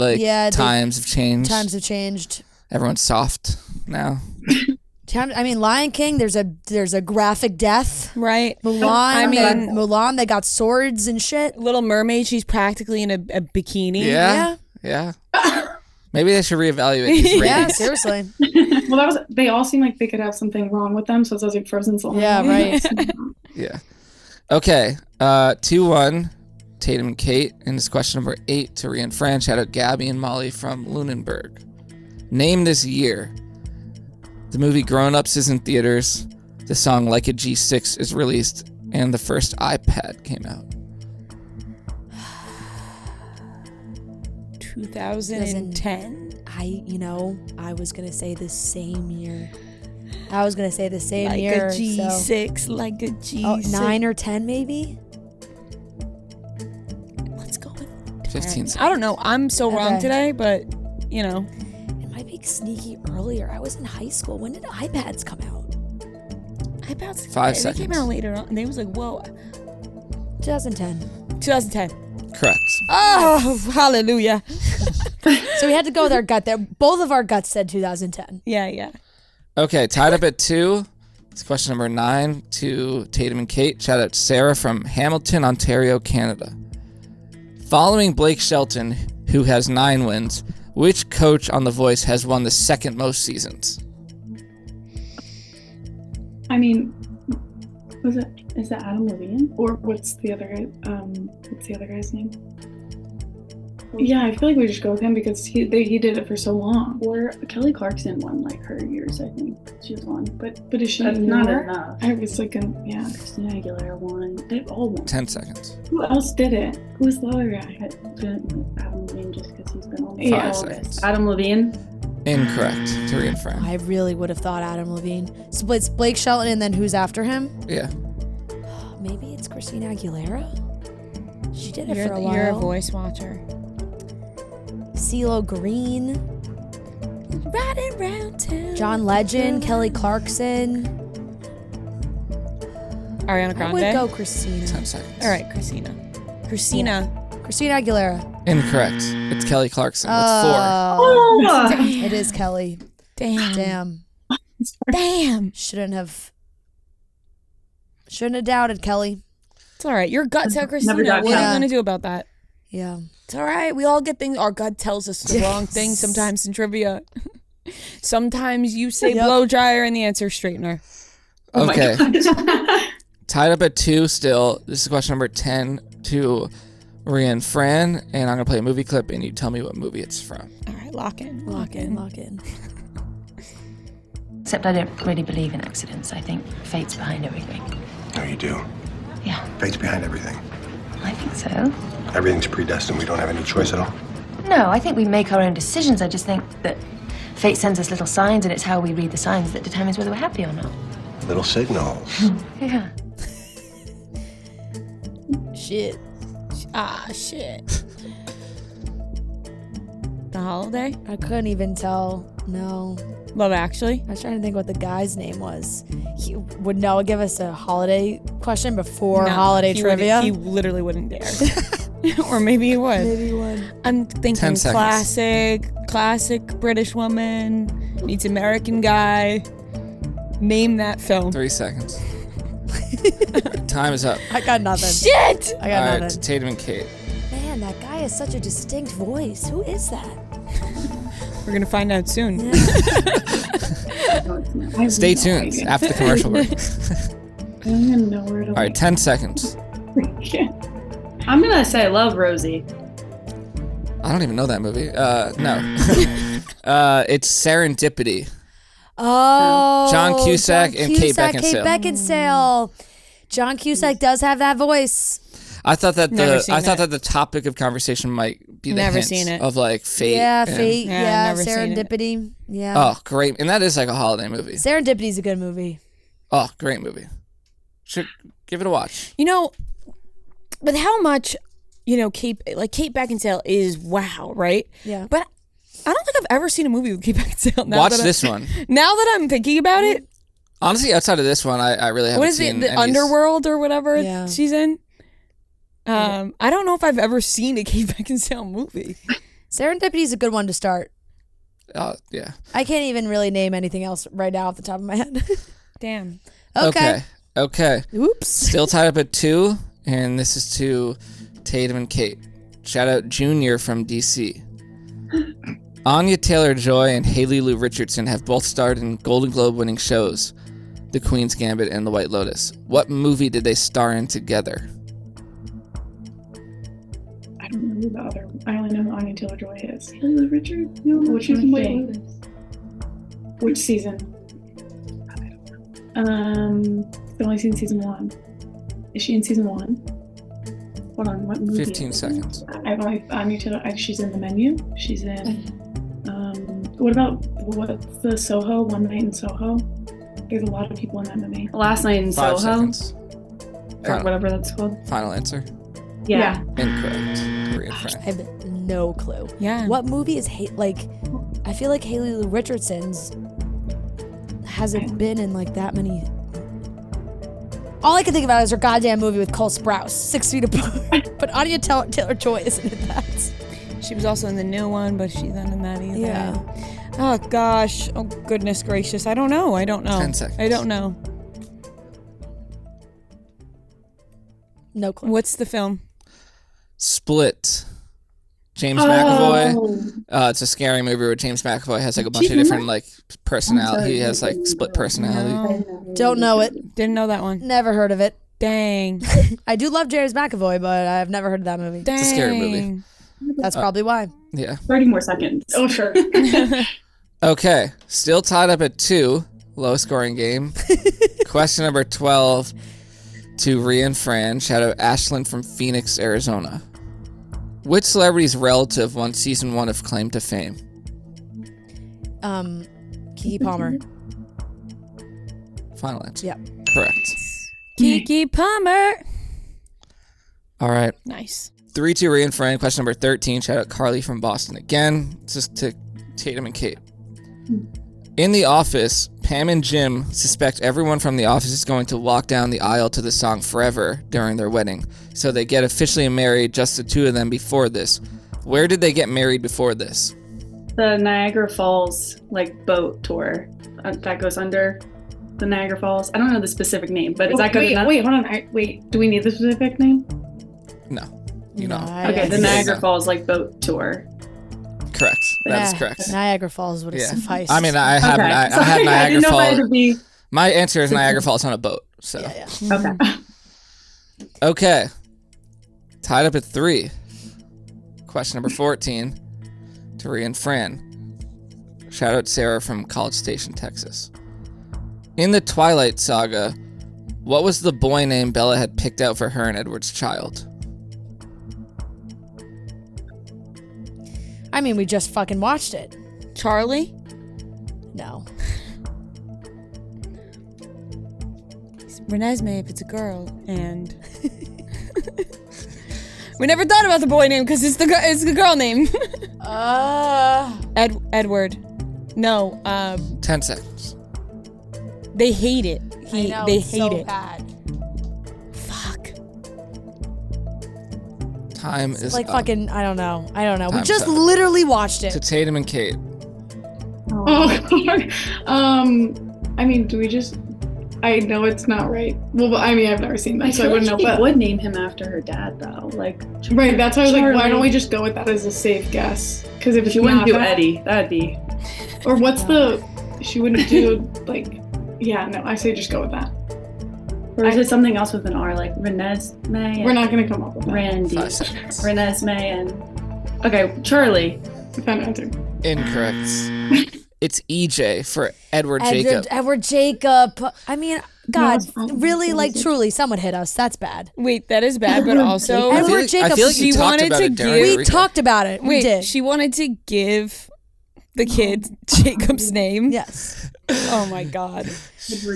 times have changed. Times have changed. Everyone's soft now. I mean, Lion King. There's a graphic death, right? Mulan. Mulan. They got swords and shit. Little Mermaid. She's practically in a bikini. Yeah. Maybe they should reevaluate these ratings. Yeah, seriously. Well, they all seem like they could have something wrong with them, so it sounds like Frozen's the only one. right. Yeah. Okay. 2-1. Tatum and Kate. And this question number 8 to Ria and Fran. Shout out Gabby and Molly from Lunenburg. Name this year. The movie Grown Ups is in theaters. The song Like a G6 is released. And the first iPad came out. 2010. I was gonna say the same year. I was gonna say the same like year. A G6, like a G6. Oh, 9 or 10 maybe. Let's go with 15 seconds. I don't know. I'm so wrong Okay. today, but you know. It might be sneaky earlier. I was in high school. When did iPads come out? iPads. 5 they seconds. came out later on. And they was like, whoa. 2010. 2010. Correct. Oh, hallelujah. So we had to go with our gut there. Both of our guts said 2010. Yeah. Okay, tied up at 2. It's question number 9 to Tatum and Kate. Shout out Sarah from Hamilton, Ontario, Canada. Following Blake Shelton, who has 9 wins, which coach on The Voice has won the second most seasons? I mean, is that Adam Levine? Or what's the other guy's name? Yeah, I feel like we just go with him because he did it for so long. Or Kelly Clarkson won like her years, I think. She was one. But is she that's more? not enough. I was like, yeah. Christina Aguilera won. They've all won. 10 seconds. Who else did it? Who was the other guy? Adam Levine, just because he's been on Five all of seconds. it. Adam Levine. Incorrect. To Ria and Fran. I really would have thought Adam Levine. So it's Blake Shelton and then who's after him? Yeah. Maybe it's Christina Aguilera? She did it You're, for a while. you're a voice watcher. CeeLo Green. Riding around town. John Legend. Kelly Clarkson. Ariana I Grande. would go Christina. 10 seconds. All right, Christina. Christina Aguilera. Incorrect. It's Kelly Clarkson with 4. Oh, it is Kelly. Damn. Damn. Shouldn't have doubted Kelly. It's all right. Your gut said Christina. Never doubt What are you Kelly. going to do about that? Yeah. It's all right. We all get things. Our gut tells us the wrong thing sometimes in trivia. Sometimes you say blow dryer and the answer is straightener. Okay. Tied up at 2 still. This is question number 10 to Ria and Fran. And I'm going to play a movie clip and you tell me what movie it's from. All right, lock in. Except I don't really believe in accidents. I think fate's behind everything. No, you do. Yeah, Fate's behind everything. I think so. Everything's predestined. We don't have any choice at all. No, I think we make our own decisions. I just think that fate sends us little signs, and it's how we read the signs that determines whether we're happy or not. Little signals. Yeah. Shit. Shit. The Holiday? I couldn't even tell. No. Love Actually? I was trying to think what the guy's name was. Would Noah give us a holiday question before No, holiday he trivia? He literally wouldn't dare. Or maybe he would. Maybe he would. I'm thinking 10 seconds. classic British woman meets American guy. Name that film. 3 seconds. Time is up. I got nothing. Shit! I got All right, to nothing. Tatum and Kate. Man, that guy has such a distinct voice. Who is that? We're gonna find out soon. No, it's not. I have Stay no tuned idea. after the commercial break. I don't even know where to All right, 10 seconds. I'm gonna say I love Rosie. I don't even know that movie. No. It's Serendipity. Oh, John Cusack and Kate Beckinsale. Kate Beckinsale. John Cusack does have that voice. I thought that Never seen it. the topic of conversation might be the Never hints seen it. of like fate. Yeah, and- Fate. Yeah, Yeah, never seen it. Serendipity. Yeah. Oh, great. And that is like a holiday movie. Serendipity's a good movie. Oh, great movie. Should give it a watch. You know, but how much, Kate Beckinsale is wow, right? Yeah. But I don't think I've ever seen a movie with Kate Beckinsale. Watch this one. Now that I'm thinking about it, Honestly, outside of this one, I really haven't What is seen it? The any- Underworld or whatever Yeah. she's in? I don't know if I've ever seen a Kate Beckinsale movie. Serendipity is a good one to start. Yeah. I can't even really name anything else right now off the top of my head. Damn. Okay. Oops. Still tied up at 2, and this is to Tatum and Kate. Shout out Junior from DC. Anya Taylor-Joy and Haley Lou Richardson have both starred in Golden Globe winning shows, The Queen's Gambit and The White Lotus. What movie did they star in together? I don't know who the other. I only know who Anya Taylor-Joy is. Haley Richard? No, which one? Which season? I don't know. I've only seen season 1. Is she in season 1? Hold on, what movie? 15 seconds. I've only Anya Taylor. She's in The Menu. She's in. What's the Soho? One Night in Soho. There's a lot of people in that movie. Last Night in 5 Soho, seconds. Or whatever that's called. Final answer. Yeah. Incorrect. Ria Fran. I have no clue. Yeah. What movie is I feel like Haley Lou Richardson's hasn't been in like that many. All I can think about is her goddamn movie with Cole Sprouse, 6 Feet Apart. But Anya Taylor-Joy isn't in that. She was also in the new one, but she's not in that either. Yeah. Oh gosh. Oh goodness gracious. I don't know. 10 seconds. I don't know. No clue. What's the film? Split. James McAvoy. It's a scary movie where James McAvoy has like a bunch of different like personality. He has like split personality. Don't know it. Didn't know that one. Never heard of it. Dang. I do love James McAvoy, but I've never heard of that movie. Dang. It's a scary movie. That's probably why. Yeah. 30 more seconds. Oh sure. Okay. Still tied up at 2. Low scoring game. Question number 12 to Ria and Fran. Shout out Ashlyn from Phoenix, Arizona. Which celebrity's relative won season 1 of Claim to Fame? Keke Palmer. Final answer. Yep. Correct. Keke Palmer. All right. Nice. 3-2 Ria and Fran. Question number 13. Shout out Carly from Boston again. This is to Tatum and Kate. In The Office, Pam and Jim suspect everyone from the office is going to walk down the aisle to the song Forever during their wedding. So they get officially married, just the two of them, before this. Where did they get married before this? The Niagara Falls boat tour that goes under the Niagara Falls. I don't know the specific name, but is that good enough? Wait, hold on. Wait, do we need the specific name? No. You know. Okay, the Niagara Falls boat tour. Correct. That is correct. Niagara Falls would have sufficed. I mean, I have Okay. I Sorry, had I Niagara didn't know if I had Falls. to be- My answer is Niagara Falls on a boat. So. Okay. Okay. Tied up at 3. Question number 14 to Ria and Fran. Shout out Sarah from College Station, Texas. In the Twilight Saga, what was the boy name Bella had picked out for her and Edward's child? I mean, we just fucking watched it. Charlie? No. Renesmee if it's a girl, and we never thought about the boy name because it's the girl name. Edward. No. 10 seconds. They hate it. They hate it. Bad. Fuck. Time is Like up. fucking, I don't know. We Time's just up. literally watched To it. Tatum and Kate. Oh God. I mean, do we just? I know it's not right. Well, I mean, I've never seen that, so I wouldn't know. She But would name him after her dad, though. right, that's why I was like, why Charlie. don't we just go with that as a safe guess? Because if She it's wouldn't not do that- Eddie. That'd be. Or what's the? She wouldn't do Yeah, no, I say just go with that. Or is it something else with an R, like Renesmee? We're not gonna come up with that. Randy. 5 seconds. Renesmee and. Okay, Charlie. Final answer. Incorrect. It's EJ for Edward Jacob. Edward Jacob. I mean, God, really, truly, someone hit us. That's bad. Wait, that is bad, but also I feel Edward like, Jacob, I feel like she you talked wanted about to it during give- the We recap. talked about it. We wait, did. she wanted to give the kid Jacob's name. Yes. Oh my God.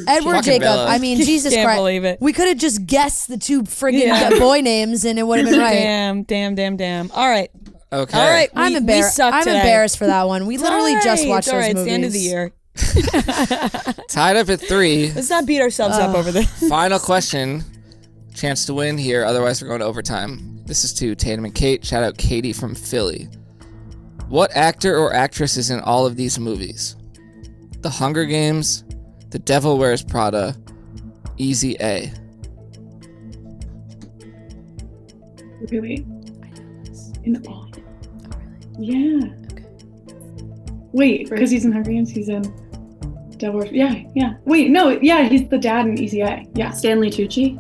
Edward Fucking Jacob. Bella. I mean, Jesus Can't Christ. believe it. We could have just guessed the two friggin' Yeah. boy names and it would have been right. Damn. All right. Okay. All right. I'm we embarrassed. suck I'm today. embarrassed for that one. We It's literally all just right, watched it's all those right. movies. It's the end of the year. Tied up at 3. Let's not beat ourselves up over this. Final question. Chance to win here. Otherwise, we're going to overtime. This is to Tatum and Kate. Shout out Katie from Philly. What actor or actress is in all of these movies? The Hunger Games, The Devil Wears Prada, Easy A. Wait. In all. Yeah. Wait, because he's in Hunger Games, he's in Devil. Yeah. Wait, no, yeah, he's the dad in Easy A. Yeah. Stanley Tucci.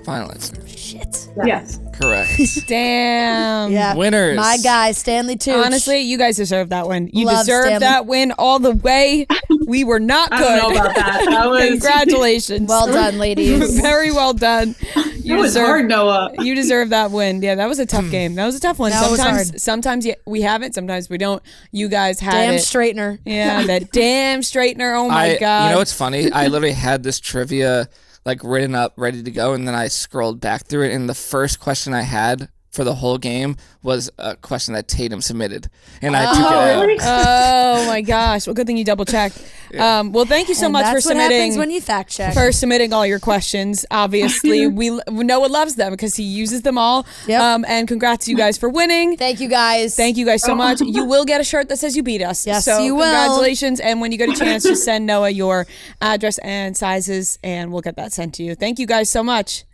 Final answer. Shit. Yes. Correct. Damn. Yeah. Winners. My guy, Stanley Tucci. Honestly, you guys deserve that win. You Love deserve Stanley. that win all the way. We were not good. I don't know about that. That was Congratulations. Well done, ladies. Very well done. It was hard, Noah. You deserve that win. Yeah, that was a tough game. That was a tough one. That was Sometimes we have it. Sometimes we don't. You guys had Damn it. straightener. Yeah, that damn straightener. Oh my God. You know what's funny? I literally had this trivia like written up, ready to go, and then I scrolled back through it, and the first question I had for the whole game was a question that Tatum submitted, and I took it out. Oh my gosh. Well, good thing you double checked. Well, thank you so And much for that's what happens submitting. when you fact check. For submitting all your questions. Obviously, Noah loves them because he uses them all. Yep. And congrats to you guys for winning. Thank you guys. Thank you guys so much. You will get a shirt that says you beat us. Yes, so you will. Congratulations. And when you get a chance, just send Noah your address and sizes, and we'll get that sent to you. Thank you guys so much.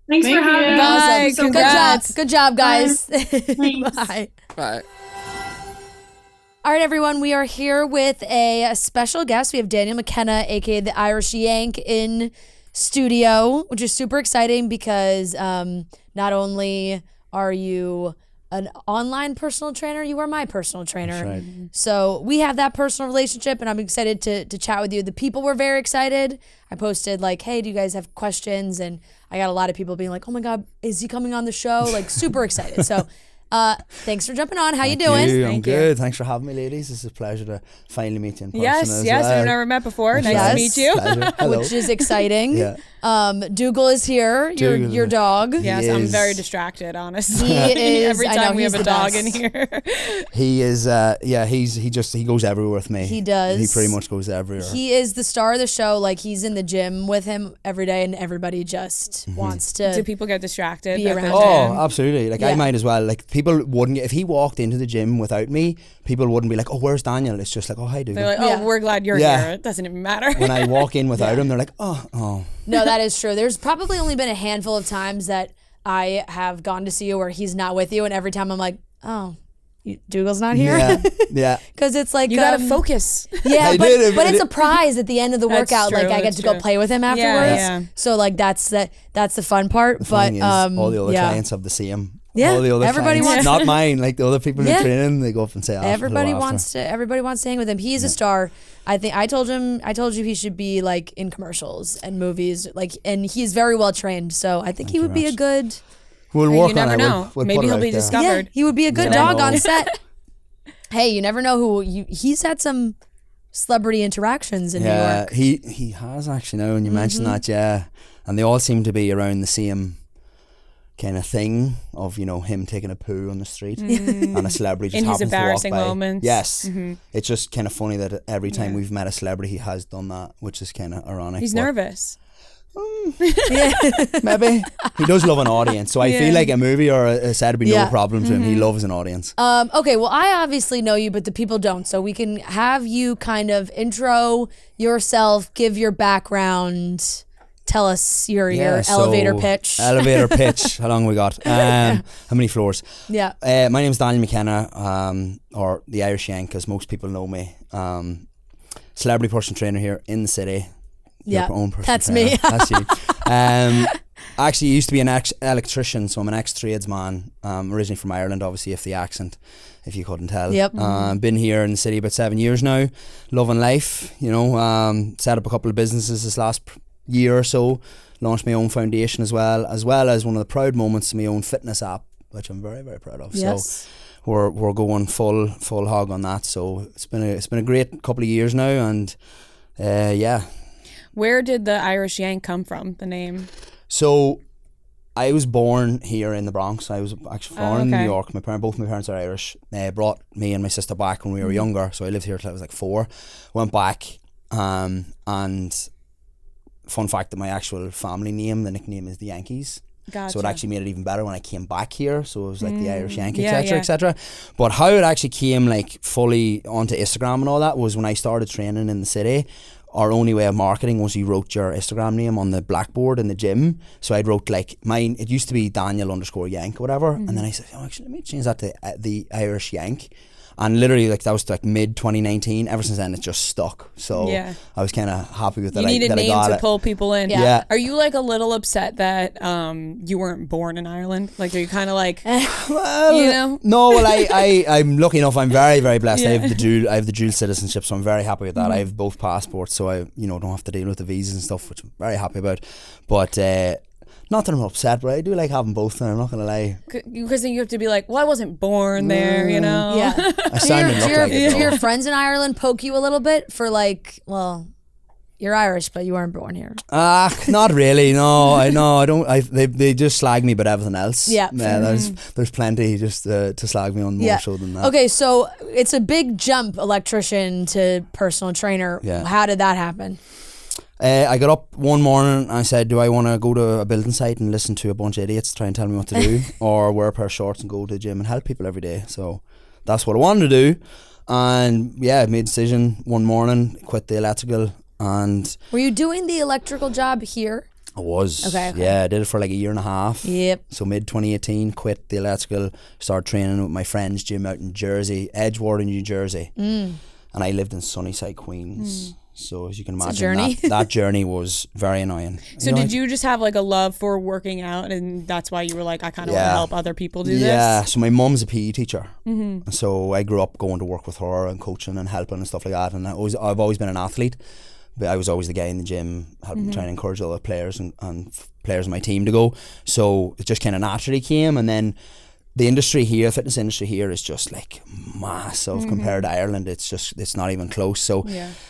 Thanks for having me. Bye. Awesome. So Congrats. Good job, guys. Thanks. Bye. But All right, everyone, we are here with a special guest. We have Daniel McKenna, aka the Irish Yank, in studio, which is super exciting because not only are you an online personal trainer, you are my personal trainer. That's right. So we have that personal relationship, and I'm excited to chat with you. The people were very excited. I posted like, hey, do you guys have questions? And I got a lot of people being like, oh my God, is he coming on the show? Like super excited. So thanks for jumping on. How you doing? I'm good. Thanks for having me, ladies. It's a pleasure to finally meet you in person. Yes, as well. we've never met before. Nice Yes. to meet you. Pleasure. Hello. Which is exciting. Yeah. Dougal is here, Dougal. your dog. Yes, He I'm is- very distracted, honestly. He is. Every I time know, we he's have a the dog best. in here. He is. He goes everywhere with me. He does. He pretty much goes everywhere. He is the star of the show. Like he's in the gym with him every day, and everybody just wants to. Do people get distracted? Be at the around gym? Oh, absolutely. Like Yeah. I might as well. Like people wouldn't. If he walked into the gym without me, people wouldn't be like, "Oh, where's Daniel?" It's just like, "Oh, hi, Dougal." They're like, oh, Yeah. we're glad you're Yeah. here. It doesn't even matter. When I walk in without him, they're like, "Oh." No, that is true. There's probably only been a handful of times that I have gone to see you where he's not with you, and every time I'm like, oh, Dougal's not here. Yeah, yeah. Because it's like You gotta focus. Yeah, I but, did it, but but it's it- a prize at the end of the That's workout. true, Like I get that's to go true. play with him afterwards. yeah. So like that's the fun part. The but thing is, all the other yeah. clients have the same. Yeah, All the other everybody clients, wants- not mine. Like the other people in Yeah. the training, they go up and say, Everybody hello wants to hang with him. He's a star. I think I told you he should be like in commercials and movies. Like, and he's very well trained. So I think he would be a good. We'll Hey, work you never on it. know. We'll Maybe put it he'll out be there. discovered. Yeah, he would be a good never dog know. on set. Hey, you never know who he's had some celebrity interactions in New Yeah, York. he has actually now. When you mention Mm-hmm. that, yeah, and they all seem to be around the same kind of thing of him taking a poo on the street and a celebrity just In his happens to walk embarrassing by. moments. Yes, it's just kind of funny that every time we've met a celebrity, he has done that, which is kind of ironic. He's but nervous. Maybe he does love an audience, so I feel like a movie or a set would be Yeah. no problem to him. He loves an audience. Okay, well, I obviously know you, but the people don't. So we can have you kind of intro yourself, give your background, tell us your So, elevator pitch. Elevator pitch. How long we got? How many floors? Yeah. My name is Daniel McKenna, or the Irish Yank, as most people know me. Celebrity personal trainer here in the city. Yeah, Your own personal that's trainer. me. That's you. Actually, used to be an electrician, so I'm an ex-tradesman. Originally from Ireland, obviously, if the accent, if you couldn't tell. Yep. Been here in the city about 7 years now. Loving life, set up a couple of businesses this last year or so. Launched my own foundation as well as one of the proud moments, my own fitness app, which I'm very, very proud of. Yes. So we're going full hog on that. So it's been a great couple of years now, and yeah. Where did the Irish Yank come from? The name. So I was born here in the Bronx. I was actually born in New York. Both my parents are Irish. Brought me and my sister back when we were younger. So I lived here till I was like 4. Went back, and fun fact that my actual family name, the nickname is the Yankees. Gotcha. So it actually made it even better when I came back here. So it was like the Irish Yank, etc., etc. But how it actually came like fully onto Instagram and all that was when I started training in the city. Our only way of marketing was you wrote your Instagram name on the blackboard in the gym. So I wrote like mine, it used to be Daniel_Yank or whatever. And then I said, oh, actually, let me change that to the Irish Yank. And literally, like, that was like mid 2019. Ever since then, it just stuck. So I was kind of happy with that. You need a name to it. pull people in. Yeah. Are you like a little upset that you weren't born in Ireland? Like, are you kind of like, well, you know? No, well, I'm lucky enough. I'm very, very blessed. I have the dual citizenship, so I'm very happy with that. I have both passports, so I don't have to deal with the visas and stuff, which I'm very happy about. But not that I'm upset, but I do like having both, and I'm not going to lie. Because then you have to be like, well, I wasn't born there, you know? Yeah. I sound and look like it, Do your friends in Ireland poke you a little bit for like, well, you're Irish, but you weren't born here? Not really. No, I know. I don't. They just slag me about everything else. Yeah. There's plenty just to slag me on more so than that. Okay, so it's a big jump, electrician to personal trainer. Yeah. How did that happen? I got up one morning and I said, do I want to go to a building site and listen to a bunch of idiots try and tell me what to do, or wear a pair of shorts and go to the gym and help people every day? So that's what I wanted to do. And I made a decision one morning, quit the electrical. And were you doing the electrical job here? I was. Okay. Yeah, I did it for like a year and a half. Yep. So mid 2018, quit the electrical, started training with my friend's gym out in Jersey, Edgewater, New Jersey. And I lived in Sunnyside, Queens. So as you can imagine, that journey was very annoying. So did you just have like a love for working out, and that's why you were like, I kind of want to help other people do this? Yeah, so my mum's a PE teacher. So I grew up going to work with her and coaching and helping and stuff like that. And I've always been an athlete, but I was always the guy in the gym helping, trying to encourage other players and players in my team to go. So it just kind of naturally came. And then the industry here, fitness industry here, is just like massive compared to Ireland. It's not even close. So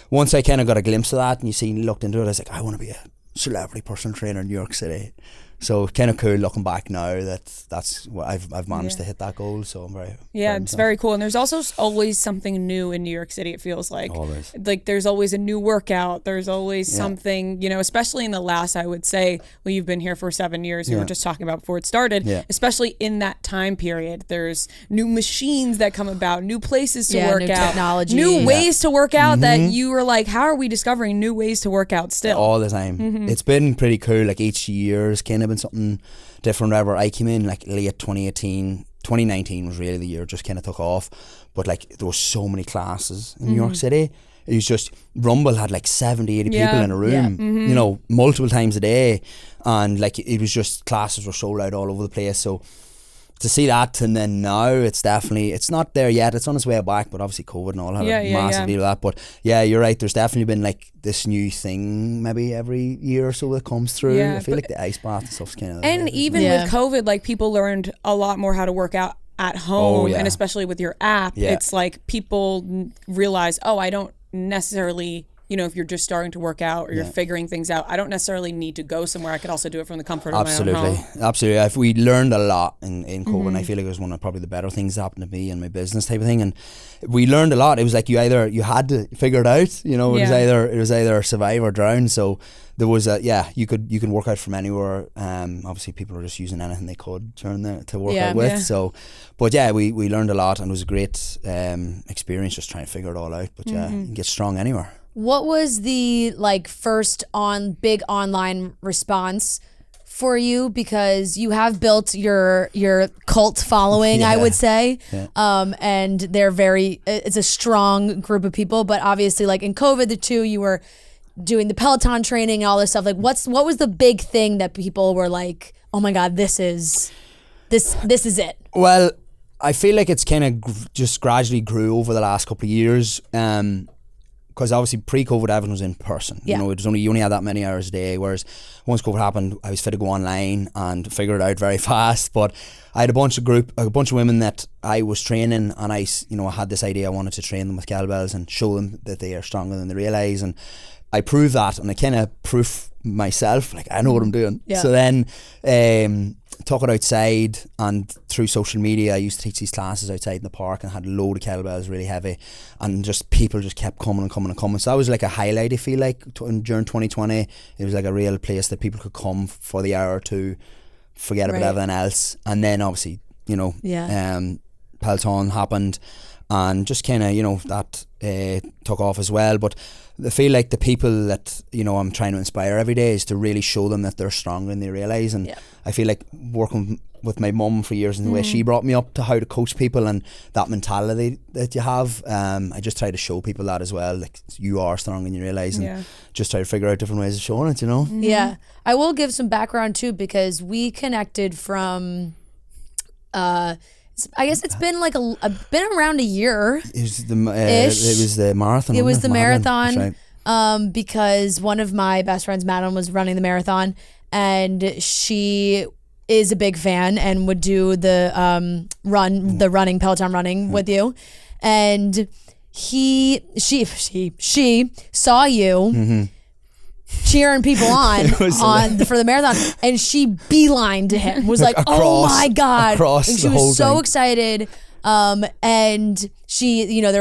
once I kind of got a glimpse of that and looked into it, I was like, I want to be a celebrity personal trainer in New York City. So kind of cool looking back now that's what I've managed to hit that goal. So I'm very it's very cool. And there's also always something new in New York City. It feels like always. Like there's always a new workout. There's always something, especially in the last, I would say, well, you've been here for 7 years. You were just talking about before it started. Especially in that time period, there's new machines that come about, new places to work new out, technology, new ways to work out that you were like, how are we discovering new ways to work out still? All the time. It's been pretty cool. Like each year's kind of been something different. Wherever I came in like late 2018, 2019 was really the year it just kind of took off. But like there was so many classes in New York City. It was just, Rumble had like 70, 80 people in a room, multiple times a day. And like it was just, classes were sold out all over the place. So to see that, and then now it's not there yet. It's on its way back, but obviously COVID and all had a massive deal with that. But yeah, you're right. There's definitely been like this new thing maybe every year or so that comes through. I feel like the ice bath and stuff's kind of. And even with COVID, like people learned a lot more how to work out at home, and especially with your app, it's like people realize, I don't necessarily. If you're just starting to work out or you're figuring things out, I don't necessarily need to go somewhere. I could also do it from the comfort of my own home. Absolutely. We learned a lot in COVID. And I feel like it was one of probably the better things that happened to me in my business type of thing. And we learned a lot. It was like you had to figure it out. It was either survive or drown. So there was you can work out from anywhere. Obviously people were just using anything they could to work out with. So, but we learned a lot, and it was a great experience just trying to figure it all out. But you can get strong anywhere. What was the first big online response for you? Because you have built your cult following, I would say, and they're it's a strong group of people. But obviously, in COVID, the two, you were doing the Peloton training and all this stuff. What was the big thing that people were like, oh my God, this is it? Well, I feel like it's kind of just gradually grew over the last couple of years. Because obviously pre-COVID everything was in person. You only had that many hours a day. Whereas once COVID happened, I was fit to go online and figure it out very fast. But I had a bunch of women that I was training, and I had this idea I wanted to train them with kettlebells and show them that they are stronger than they realise. And I prove that, and I kind of proof myself, like I know what I'm doing. Yeah. So then took it outside, and through social media I used to teach these classes outside in the park, and had a load of kettlebells, really heavy, and just people just kept coming and coming and coming. So that was like a highlight, I feel like, during 2020. It was like a real place that people could come for the hour or two, forget about everything else. And then obviously, you know, Peloton happened, and just kind of, you know, that took off as well. But I feel like the people that, you know, I'm trying to inspire every day is to really show them that they're stronger than they realise. And I feel like working with my mum for years and the way she brought me up to how to coach people and that mentality that you have, I just try to show people that as well, like you are stronger than you realise, and just try to figure out different ways of showing it, you know. Yeah, I will give some background too, because we connected from I guess it's been like been around a year. It was the marathon. It was the marathon. That's right. Because one of my best friends, Madeline, was running the marathon, and she is a big fan and would do the running Peloton running with you, and she saw you. Cheering people on for the marathon, and she beelined to him, was like, oh my God, and she was so excited, and she, you know,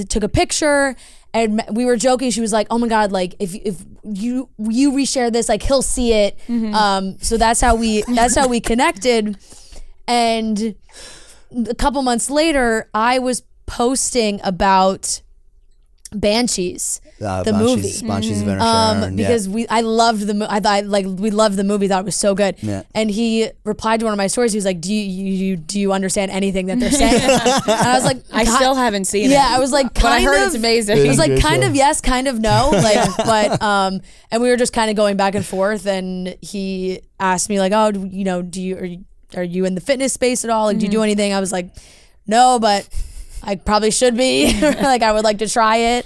took a picture, and we were joking. She was like, oh my God, like if you reshare this, like he'll see it. So that's how we connected. And a couple months later, I was posting about Banshees, the movie, Banshees of Inisherin, because I loved the movie. We loved the movie, thought it was so good. And he replied to one of my stories. He was like, "Do you understand anything that they're saying?" And I was like, "I still haven't seen it." Yeah, I was like, but I heard it's amazing. I was like, kind of yes, kind of no, like, but and we were just kind of going back and forth. And he asked me like, "Oh, you know, are you in the fitness space at all? Like, do you do anything?" I was like, "No, but I probably should be." Like, I would like to try it,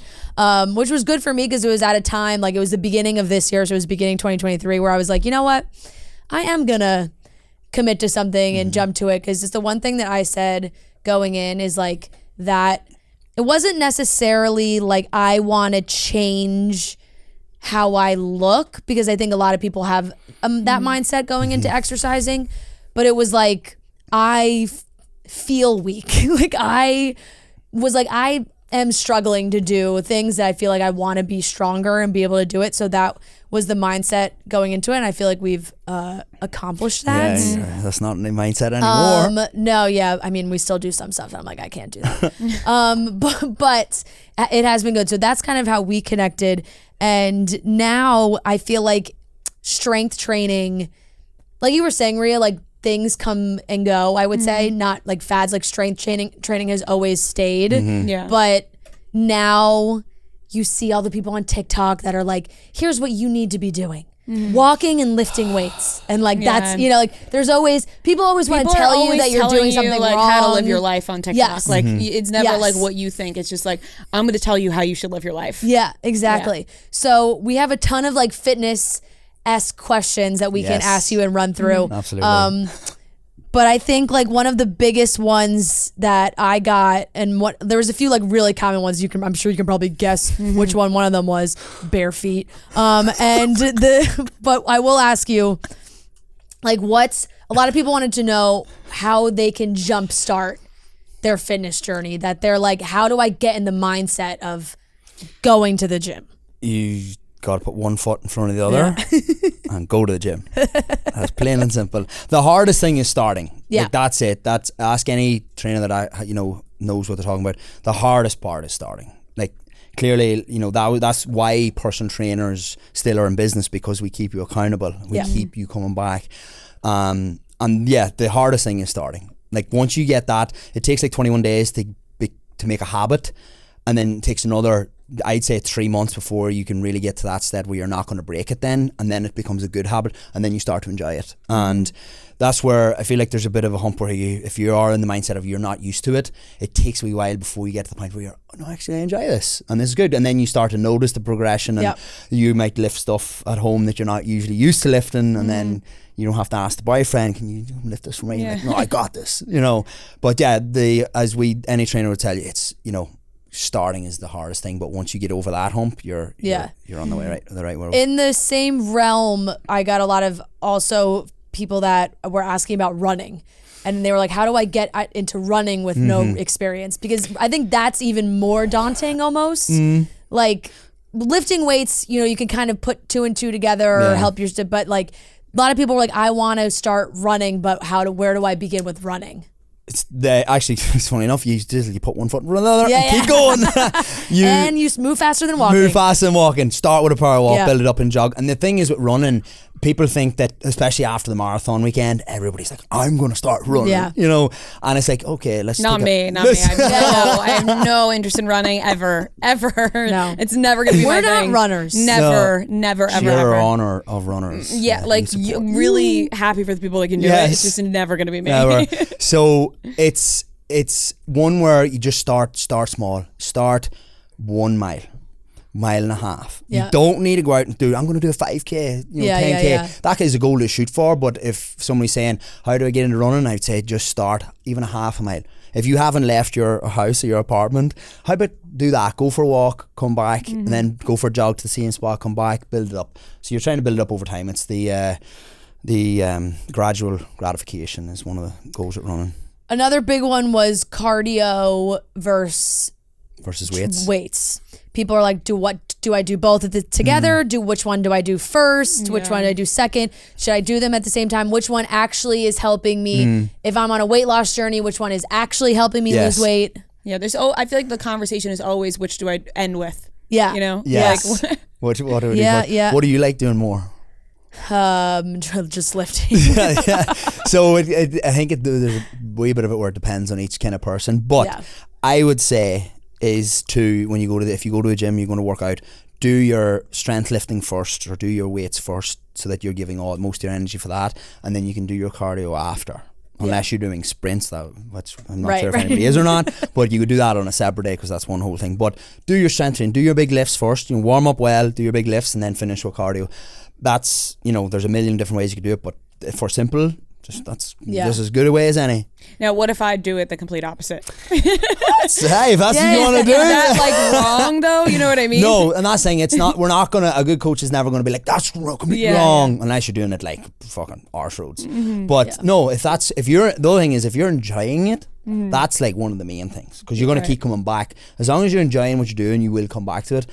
which was good for me because it was at a time, like it was the beginning of this year, so it was beginning 2023, where I was like, you know what, I am gonna commit to something and jump to it, because it's the one thing that I said going in is like that it wasn't necessarily like I want to change how I look, because I think a lot of people have that mindset going into exercising, but it was like I feel weak. Like I was like, I am struggling to do things that I feel like I want to be stronger and be able to do it. So that was the mindset going into it, and I feel like we've accomplished that. Yeah, that's not the mindset anymore. No, yeah, I mean, we still do some stuff, and I'm like, I can't do that. but it has been good. So that's kind of how we connected, and now I feel like strength training, like you were saying, Ria, like things come and go, I would say, not like fads. Like strength training has always stayed. Yeah. But now you see all the people on TikTok that are like, here's what you need to be doing. Walking and lifting weights. And like that's, you know, like there's always, people always want to tell you that you're doing something like wrong. how to live your life on TikTok. Yes. Like it's never like what you think. It's just like, I'm going to tell you how you should live your life. Yeah, exactly. Yeah. So we have a ton of like fitness-esque questions that we can ask you and run through. Absolutely. But I think like one of the biggest ones that I got, and there was a few like really common ones. I'm sure you can probably guess which one of them was: bare feet. But I will ask you, like, a lot of people wanted to know how they can jumpstart their fitness journey. That they're like, how do I get in the mindset of going to the gym? You got to put one foot in front of the other and go to the gym. That's plain and simple. The hardest thing is starting. Yeah. Like that's it. That's, ask any trainer that knows what they're talking about. The hardest part is starting. Like clearly, that's why personal trainers still are in business, because we keep you accountable. We keep you coming back. And yeah, the hardest thing is starting. Like once you get that, it takes like 21 days to make a habit, and then it takes another, I'd say 3 months before you can really get to that state where you're not going to break it then, and then it becomes a good habit, and then you start to enjoy it. And that's where I feel like there's a bit of a hump where if you are in the mindset of you're not used to it, it takes a wee while before you get to the point where you're, oh no, actually I enjoy this and this is good, and then you start to notice the progression, and you might lift stuff at home that you're not usually used to lifting, and then you don't have to ask the boyfriend, can you lift this for me? Like, no, I got this, But yeah, any trainer would tell you, it's, starting is the hardest thing, but once you get over that hump, you're on the way the right way. In the same realm, I got a lot of also people that were asking about running. And they were like, how do I get into running with no experience? Because I think that's even more daunting almost. Like lifting weights, you know, you can kind of put 2 and 2 together or help your but like a lot of people were like, I want to start running, but where do I begin with running? It's funny enough, you put one foot in front of the other and keep going. And you move faster than walking. Move faster than walking. Start with a power walk, build it up and jog. And the thing is with running, people think that, especially after the marathon weekend, everybody's like, I'm going to start running. Yeah. You know, and it's like, okay, let's Not me. I have no interest in running ever. No. It's never going to be We're my not thing. runners. Never, ever, You're ever. honor of runners. Yeah, like I'm really happy for the people that can do it. It's just never going to be me. Never. So it's one where you just start small. Start 1 mile. Mile and a half. Yeah. You don't need to go out and I'm going to do a 5k, 10k. That is a goal to shoot for. But if somebody's saying, how do I get into running? I'd say just start even a half a mile. If you haven't left your house or your apartment, how about do that? Go for a walk, come back, and then go for a jog to the same spot, come back, build it up. So you're trying to build it up over time. It's the gradual gratification is one of the goals at running. Another big one was cardio versus weights. People are like, do I do both together? Which one do I do first? Which one do I do second? Should I do them at the same time? Which one actually is helping me? If I'm on a weight loss journey, which one is actually helping me lose weight? Yeah, I feel like the conversation is always, which do I end with? Yeah. You know? Yes. Like, what do we do? What do you like doing more? Just lifting. So I think there's a wee bit of it where it depends on each kind of person. But I would say is when you go to if you go to a gym, you're going to work out, do your strength lifting first or do your weights first, so that you're giving most of your energy for that, and then you can do your cardio after. Unless you're doing sprints, which I'm not sure if anybody is or not, but you could do that on a separate day because that's one whole thing. But do your strength training, do your big lifts first, warm up well, do your big lifts, and then finish with cardio. That's, there's a million different ways you could do it, but for simple, that's as good a way as any. Now, what if I do it the complete opposite? Hey, if that's what you want to do. Is that like wrong though? You know what I mean? No, I'm not saying it's not. We're not gonna. A good coach is never gonna be like, that's completely wrong, unless you're doing it like fucking arse roads. But no, the other thing is if you're enjoying it, that's like one of the main things, because you're gonna keep coming back. As long as you're enjoying what you're doing, you will come back to it.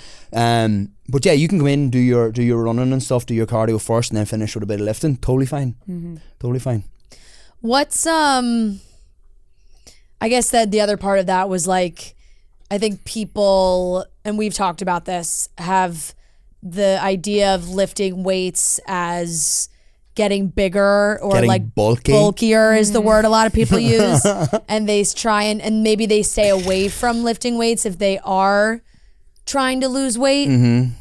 But yeah, you can come in, do your running and stuff, do your cardio first, and then finish with a bit of lifting. Totally fine. Totally fine. What's I guess that the other part of that was like, I think people, and we've talked about this, have the idea of lifting weights as getting bigger or getting like bulky. Bulkier is the word a lot of people use. And they try and maybe they stay away from lifting weights if they are trying to lose weight.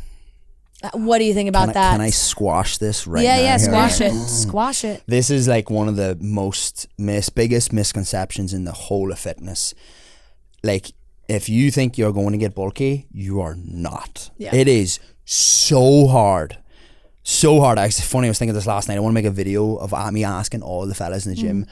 What do you think about that? Can I squash this right now? Yeah, squash it. Squash it. This is like one of the biggest misconceptions in the whole of fitness. Like, if you think you're going to get bulky, you are not. Yeah. It is so hard. So hard. It's funny, I was thinking this last night. I want to make a video of me asking all the fellas in the gym,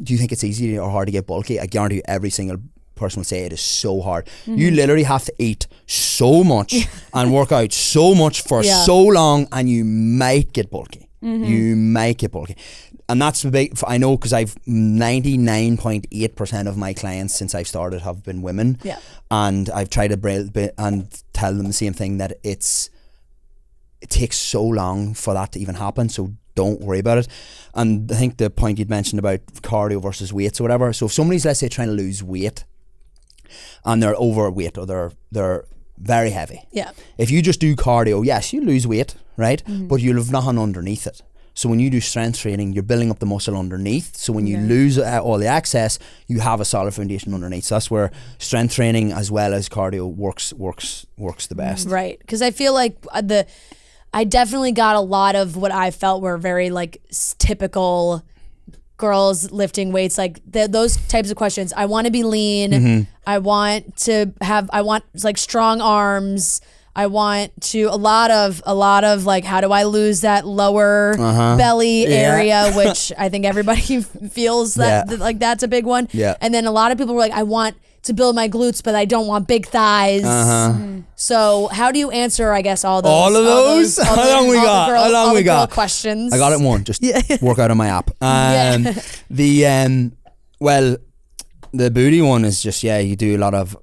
do you think it's easy or hard to get bulky? I guarantee you every single person will say it is so hard. You literally have to eat so much and work out so much for so long, and you might get bulky. You might get bulky. And that's the big, I know, because I've 99.8% of my clients since I've started have been women. Yeah. And I've tried to and tell them the same thing, that it takes so long for that to even happen, so don't worry about it. And I think the point you'd mentioned about cardio versus weights or whatever, so if somebody's, let's say, trying to lose weight and they're overweight or they're very heavy, if you just do cardio, yes, you lose weight, right? But you'll have nothing underneath it. So when you do strength training, you're building up the muscle underneath. So when you lose all the excess, you have a solid foundation underneath. So that's where strength training as well as cardio works the best. Right, because I feel like I definitely got a lot of what I felt were very like typical girls lifting weights, like those types of questions. I want to be lean. I want like strong arms. I want to a lot of like, how do I lose that lower belly area, which I think everybody feels that like that's a big one. Yeah. And then a lot of people were like, I want to build my glutes, but I don't want big thighs. So how do you answer, I guess, all those? All of those? How long we got? How long we got? Questions. I got it in one. Just work out on my app. Well, the booty one is just, you do a lot of,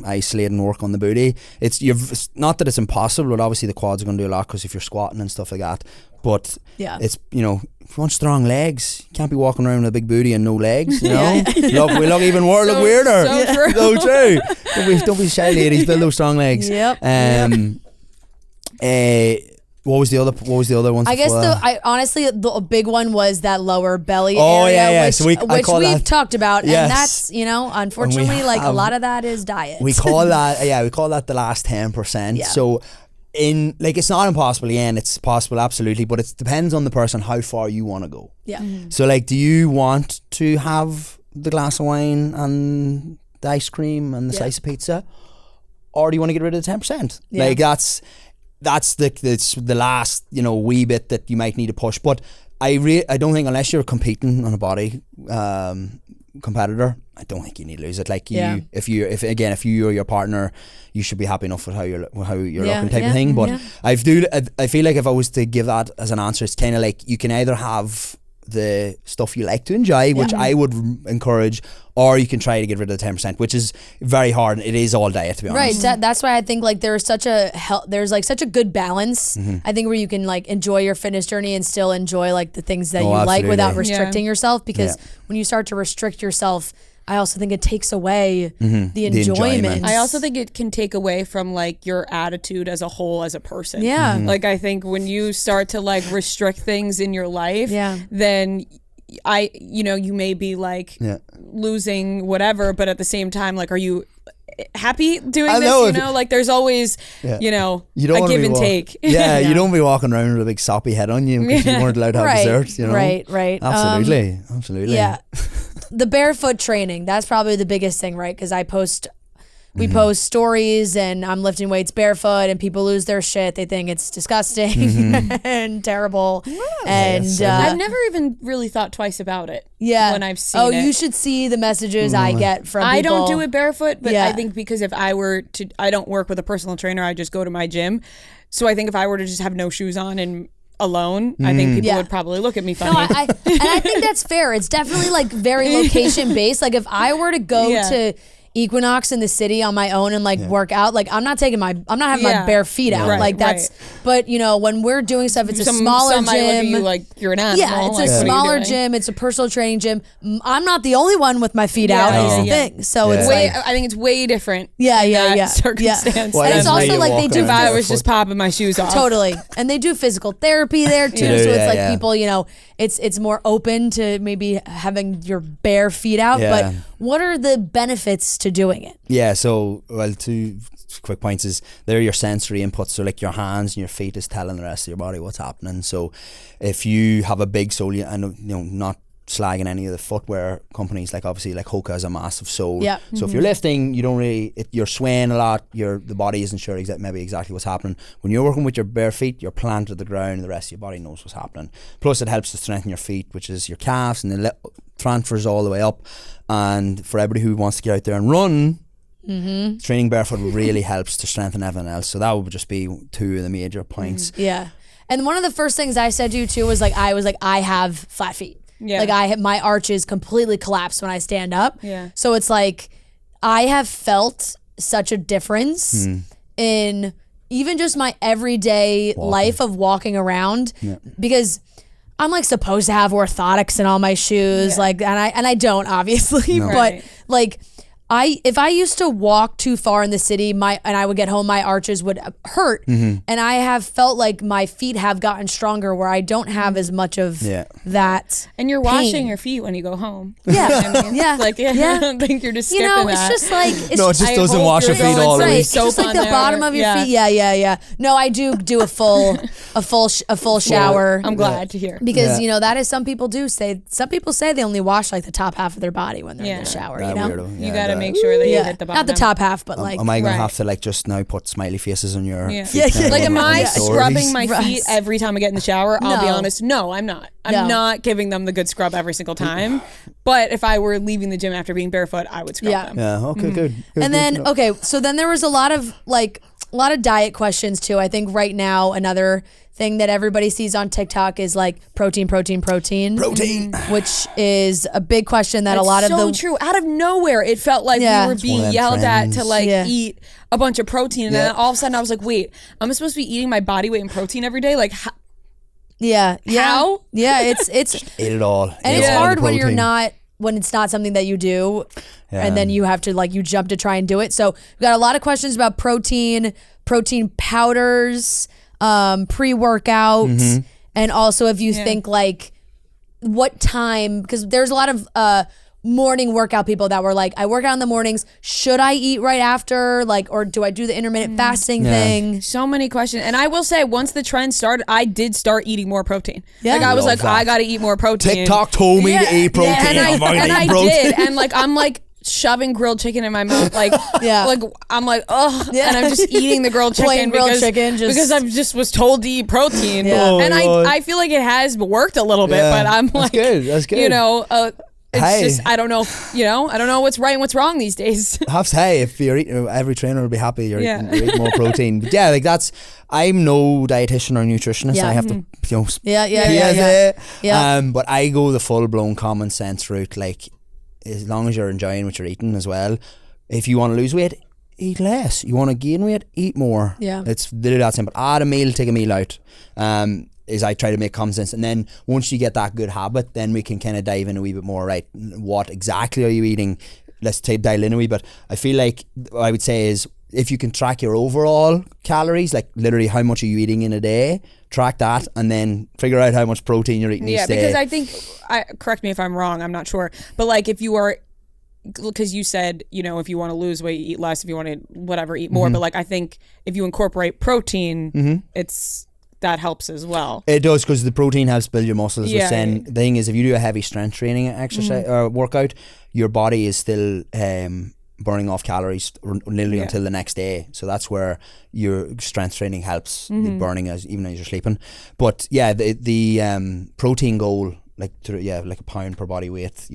isolating work on the booty. It's not that it's impossible, but obviously the quads are going to do a lot because if you're squatting and stuff like that. But it's, if you want strong legs, you can't be walking around with a big booty and no legs, we look even more, look weirder. So true. Don't be shy, ladies, build those strong legs. What was the other one? I guess honestly the big one was that lower belly area. Which we've talked about, yes. and that's unfortunately a lot of that is diet. We call that the last 10%. So it's not impossible. Again, it's possible absolutely, but it depends on the person how far you want to go. So do you want to have the glass of wine and the ice cream and the slice of pizza, or do you want to get rid of the 10%? That's the last wee bit that you might need to push. But I don't think, unless you're competing on a body competitor, I don't think you need to lose it. If you or your partner, you should be happy enough with how you're looking type of thing. But I feel like if I was to give that as an answer, it's kind of like you can either have the stuff you like to enjoy, which I would encourage, or you can try to get rid of the 10%, which is very hard. It is all diet, to be honest. Right. That's why I think there's such a good balance. I think where you can enjoy your fitness journey and still enjoy the things that you like without restricting yourself. Because when you start to restrict yourself, I also think it takes away the enjoyment. I also think it can take away from your attitude as a whole as a person. Yeah. I think when you start to restrict things in your life, then you may be losing whatever, but at the same time, are you happy doing this? There's always, a give and take. You don't be walking around with a big soppy head on you because you weren't allowed to have dessert, Right. Absolutely. Yeah. The barefoot training, that's probably the biggest thing, right? Because we post stories and I'm lifting weights barefoot and people lose their shit. They think it's disgusting and terrible. And I've never even really thought twice about it when I've seen it. You should see the messages I get from people. I don't do it barefoot, but I think because if I were to, I don't work with a personal trainer, I just go to my gym. So I think if I were to just have no shoes on and alone, I think people would probably look at me funny. And I think that's fair. It's definitely very location based. If I were to go to Equinox in the city on my own and work out, I'm not having my bare feet out. But when we're doing stuff, it's a smaller gym. Might look at you like you're an animal. Yeah, it's a smaller gym. It's a personal training gym. I'm not the only one with my feet out. Is the thing. So it's I think it's way different. Circumstance. Well, and it's also they do. If I was just popping my shoes off, totally. And they do physical therapy there too. So it's people. It's more open to maybe having your bare feet out. But what are the benefits to doing it? Yeah, so two quick points is they're your sensory inputs. So your hands and your feet is telling the rest of your body what's happening. So if you have a big sole, and not slagging any of the footwear companies, obviously Hoka is a massive sole. Yeah. So if you're lifting, you don't really, you're swaying a lot. The body isn't sure exactly what's happening. When you're working with your bare feet, you're planted to the ground, and the rest of your body knows what's happening. Plus, it helps to strengthen your feet, which is your calves, and it transfers all the way up. And for everybody who wants to get out there and run, training barefoot really helps to strengthen everything else. So that would just be two of the major points. Yeah. And one of the first things I said to you too was I have flat feet. Yeah. My arches completely collapse when I stand up. Yeah. So it's I have felt such a difference in even just my everyday life of walking around because I'm supposed to have orthotics in all my shoes, and I don't obviously, but if I used to walk too far in the city, and I would get home, my arches would hurt, and I have felt my feet have gotten stronger where I don't have as much of that. And you're pain. washing your feet when you go home. Yeah, I don't think you're just skipping it's that. just it just doesn't wash your feet all the way. It's just the bottom of your feet. Yeah. No, I do a full shower. I'm glad to hear because that is some people say they only wash the top half of their body when they're in the shower. You gotta make sure that you hit the bottom. Not the top half, but like. Am I gonna Right. have to like just now put smiley faces on your? Yeah. feet now Like, on- am on I the stories? scrubbing my feet every time I get in the shower? I'll be No. honest. No, I'm not. I'm No. not giving them the good scrub every single time. But if I were leaving the gym after being barefoot, I would scrub Yeah. them. Yeah. Okay. Good. And then okay, so then there was a lot of diet questions too. I think right now another thing that everybody sees on TikTok is like protein, which is a big question that a lot of so the true. Out of nowhere, it felt like Yeah. we were It's one of being them yelled at to trends. like Yeah. eat a bunch of protein, and then all of a sudden I was like, "Wait, I'm supposed to be eating my body weight in protein every day? Like, yeah. How? Yeah, it's Eat it all. and Eat it's all the hard when you're protein. not when it's not something that you do, Yeah. and then you have to like you jump to try and do it. So we got a lot of questions about protein powders, pre-workouts, Mm-hmm. and also if you think like what time, because there's a lot of morning workout people that were like, I work out in the mornings, should I eat right after, like, or do I do the intermittent fasting thing? so many questions. And I will say, once the trend started, I did start eating more protein. Yeah. Like I was Love like, that. I got to eat more protein. TikTok told me to eat protein. and I'm gonna I eat protein. did, and like I'm like shoving grilled chicken in my mouth, like like I'm like and I'm just eating the grilled chicken Plain grilled chicken, because I just was told to eat protein, Yeah. and Oh, I feel like it has worked a little bit, Yeah. but I'm That's like, good. That's good. you know, it's Hey. just I don't know, I don't know what's right and what's wrong these days. Hey, if you're eating, every trainer will be happy you're, Yeah. eating, you're eating more protein. But yeah, like I'm no dietitian or nutritionist. Yeah. I have to, Yeah. But I go the full blown common sense route. Like, as long as you're enjoying what you're eating as well. If you want to lose weight, eat less. You want to gain weight, eat more. Yeah. It's literally that simple. Add a meal, take a meal out. Is I try to make common sense, and then once you get that good habit, then we can kind of dive in a wee bit more. Right, what exactly are you eating? Let's dial in a wee bit. I feel like what I would say is if you can track your overall calories, like literally how much are you eating in a day, track that, and then figure out how much protein you're eating each day. Because I think, correct me if I'm wrong, I'm not sure, but like if you are, because you said, if you want to lose weight, eat less. If you want to whatever, eat more. But like I think if you incorporate protein, that helps as well. It does, because the protein helps build your muscles. Yeah. Which then the thing is, if you do a heavy strength training exercise or workout, your body is still burning off calories literally until the next day. So that's where your strength training helps the burning even as you're sleeping. But yeah, the protein goal, like a pound per body weight,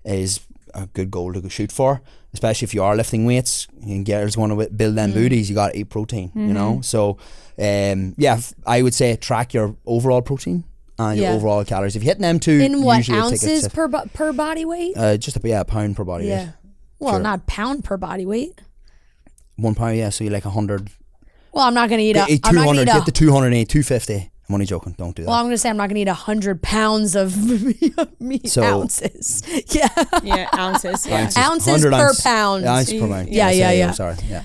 is a good goal to shoot for, especially if you are lifting weights and girls want to build them booties. You got to eat protein, so I would say track your overall protein and your overall calories. If you hit them two, In what, usually it'll take ounces a per body weight? just a pound per body weight. Well, Sure. not pound per body weight. 1 pound, so you like 100. Well, I'm not gonna eat Eat 200, get the 200, 250. I'm only joking, don't do that. Well, I'm gonna say I'm not gonna eat 100 pounds of meat. So- ounces. Yeah. Yeah, ounces. Yeah. Ounces 100 per ounce- pound. Ounces per pound. Yeah, yeah. Sorry, yeah.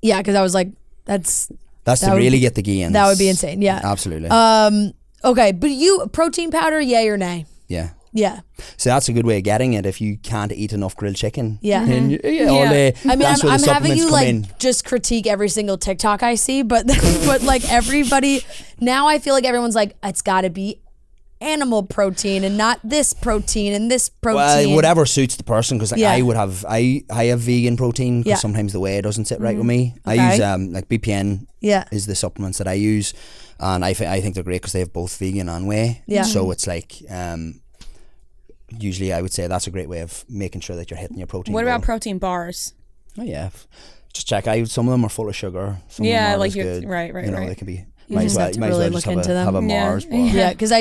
Yeah, because I was like, that's That's that to would really be- get the gains. that would be insane. Yeah. Absolutely. Okay, but you protein powder, yay or nay? yeah. Yeah. So that's a good way of getting it if you can't eat enough grilled chicken. Yeah. And all day, I mean, that's where I'm the having supplements you come like in. just critique every single TikTok I see, but but like everybody now, I feel like everyone's like, it's got to be animal protein and not this protein and this protein. Well, whatever suits the person, because like Yeah. I have vegan protein because Yeah. sometimes the whey doesn't sit right with me. I Okay. use like BPN Yeah. is the supplements that I use, and I think they're great because they have both vegan and whey. Yeah. So it's like usually I would say that's a great way of making sure that you're hitting your protein. What about goal. protein bars? Oh yeah, just check out. Some of them are full of sugar. Some Yeah, of them are like as you're- good. right, You know, right. they can be. You Might just as well, have to might as really well just look have into a, have a them. Yeah. Mars bar. Yeah, because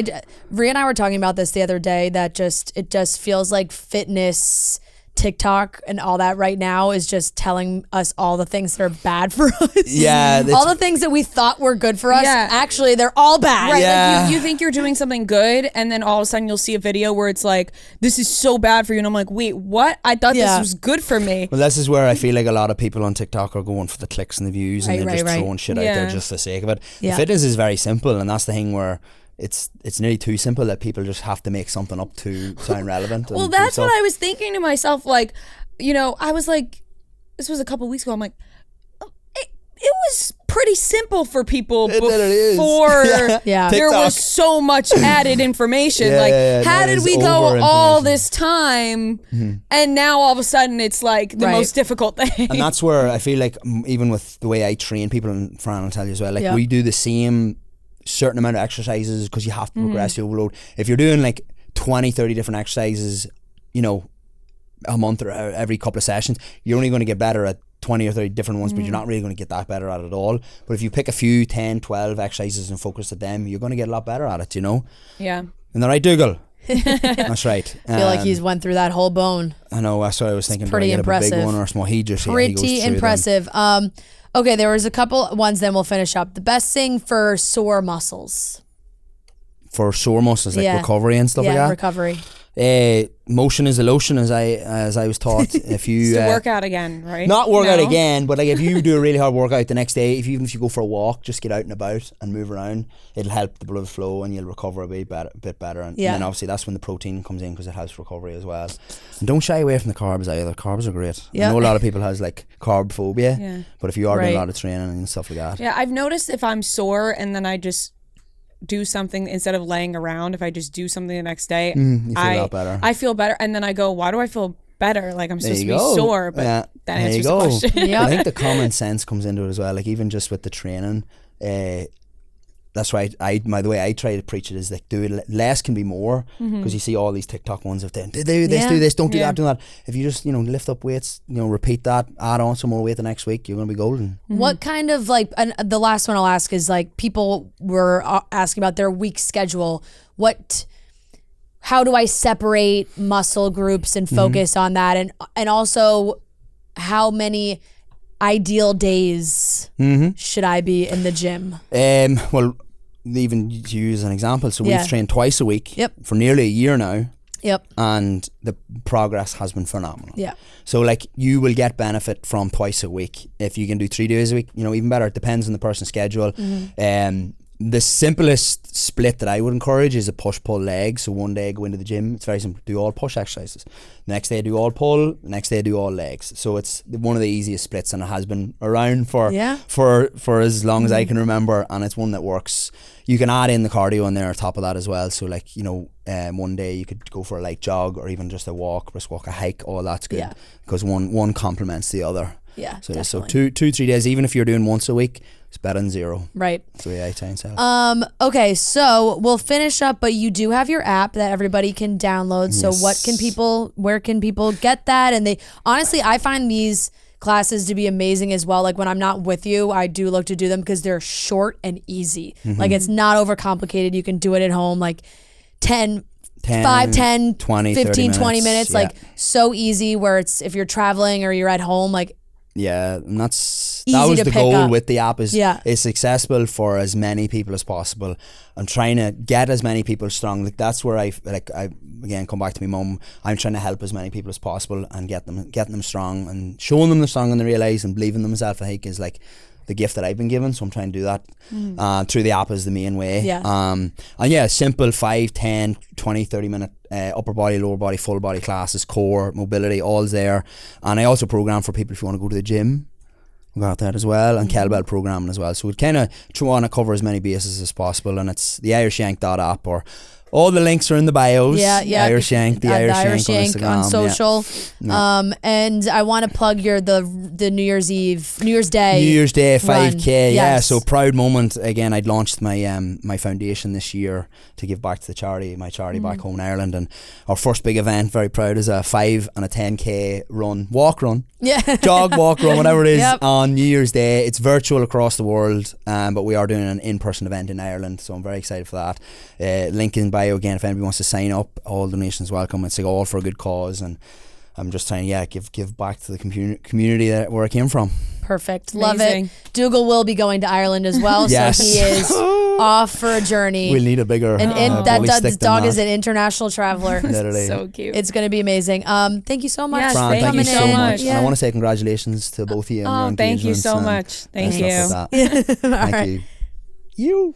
Ria and I were talking about this the other day, that it just feels like fitness TikTok and all that right now is just telling us all the things that are bad for us. Yeah, all the things that we thought were good for us, Yeah. actually they're all bad. Right, Yeah. like you think you're doing something good, and then all of a sudden you'll see a video where it's like, this is so bad for you, and I'm like, wait, what? I thought Yeah. this was good for me. Well, this is where I feel like a lot of people on TikTok are going for the clicks and the views, and Right, they're just right, right. throwing shit out there Yeah. just for the sake of it. Yeah. The fitness is very simple, and that's the thing where it's nearly too simple that people just have to make something up to sound relevant. Well, and do that's what stuff. I was thinking to myself. Like, I was like, this was a couple weeks ago. I'm like, it was pretty simple for people It literally is. before Yeah. there TikTok. was so much added information. How that did is we go over all information. this time and now all of a sudden it's like the Right. most difficult thing? And that's where I feel like even with the way I train people, and Fran will tell you as well, like we do the same certain amount of exercises because you have to progress the overload. If you're doing like 20, 30 different exercises, you know, a month or every couple of sessions, you're only going to get better at 20 or 30 different ones, but you're not really going to get that better at it all. But if you pick a few 10, 12 exercises and focus at them, you're going to get a lot better at it, you know? Yeah. And the right, Dougal? That's right. I feel like he's went through that whole bone. I know, that's what I was thinking. pretty do I get impressive. a big one or a small? He just Pretty he goes through them. impressive. Okay, there was a couple ones, then we'll finish up. The best thing for sore muscles. For sore muscles, like recovery and stuff like that. Recovery. Motion is a lotion, as I was taught. If you To work out again, right? not work out No? again, but like if you do a really hard workout the next day, even if you go for a walk, just get out and about and move around, it'll help the blood flow and you'll recover a bit better. And then obviously that's when the protein comes in because it helps recovery as well. And don't shy away from the carbs either. Carbs are great. I know a lot of people has like carb phobia, but if you are doing a lot of training and stuff like that, Yeah, I've noticed if I'm sore and then I just do something instead of laying around, if I just do something the next day, you feel a lot better. I feel better, and then I go, why do I feel better? Like I'm There supposed to you be go. sore, but that there answers you the go. question. I think the common sense comes into it as well. Like even just with the training, that's right. The way I try to preach it is like do it less can be more, because you see all these TikTok ones of them do this, don't do that, do that. If you just lift up weights, repeat that, add on some more weight the next week, you're gonna be golden. What kind of like, and the last one I'll ask is like people were asking about their week schedule. How do I separate muscle groups and focus on that, and also how many ideal days should I be in the gym? Well, even to use an example, so we've trained twice a week for nearly a year now. And the progress has been phenomenal. So like you will get benefit from twice a week. If you can do 3 days a week, even better. It depends on the person's schedule. The simplest split that I would encourage is a push-pull leg. So one day go into the gym, it's very simple, do all push exercises. The next day do all pull, the next day do all legs. So it's one of the easiest splits, and it has been around for as long as I can remember, and it's one that works. You can add in the cardio in there on top of that as well. So like, one day you could go for a light jog or even just a walk, a hike, all that's good because one complements the other. So 2-3 days, even if you're doing once a week, it's better than zero. Right. That's the way I try and sell. Okay, so we'll finish up, but you do have your app that everybody can download. So where can people get that? And honestly, I find these classes to be amazing as well. Like when I'm not with you, I do look to do them because they're short and easy. Like it's not overcomplicated. You can do it at home, like 10, 20, 15, 20 minutes. Like so easy where it's, if you're traveling or you're at home, like and that easy was to the pick goal up. with the app is it's accessible for as many people as possible. I'm trying to get as many people strong. Like that's where I again come back to my mum. I'm trying to help as many people as possible and getting them strong and showing them they're strong and they realise and believing in themselves. I think is like the gift that I've been given, so I'm trying to do that through the app is the main way. And simple 5, 10, 20, 30 minute upper body, lower body, full body classes, core, mobility, all's there. And I also program for people if you want to go to the gym. We got that as well, and kettlebell programming as well. So we kind of want to cover as many bases as possible, and it's the Irish Yank app, or all the links are in the bios. Irish Yank, the Irish Yank on social. And I want to plug the New Year's Day 5K. So proud moment again. I'd launched my foundation this year to give back to the charity, my charity back home in Ireland, and our first big event, very proud, is a 5 and a 10K walk run, jog, walk, run, whatever it is, on New Year's Day. It's virtual across the world, but we are doing an in-person event in Ireland, so I'm very excited for that. Link in bio again if anybody wants to sign up. All donations welcome. It's like all for a good cause, and I'm just trying to give back to the community where I came from. Perfect. Amazing. Love it. Dougal will be going to Ireland as well, so he is off for a journey. We'll need a bigger that dog is an international traveler. Literally. So cute. It's going to be amazing. Thank you so much. Yes, Fran, thank you so much. Yeah. And I want to say congratulations to both of you on your thank you engagements so and much. Thank stuff you. like that. Thank you.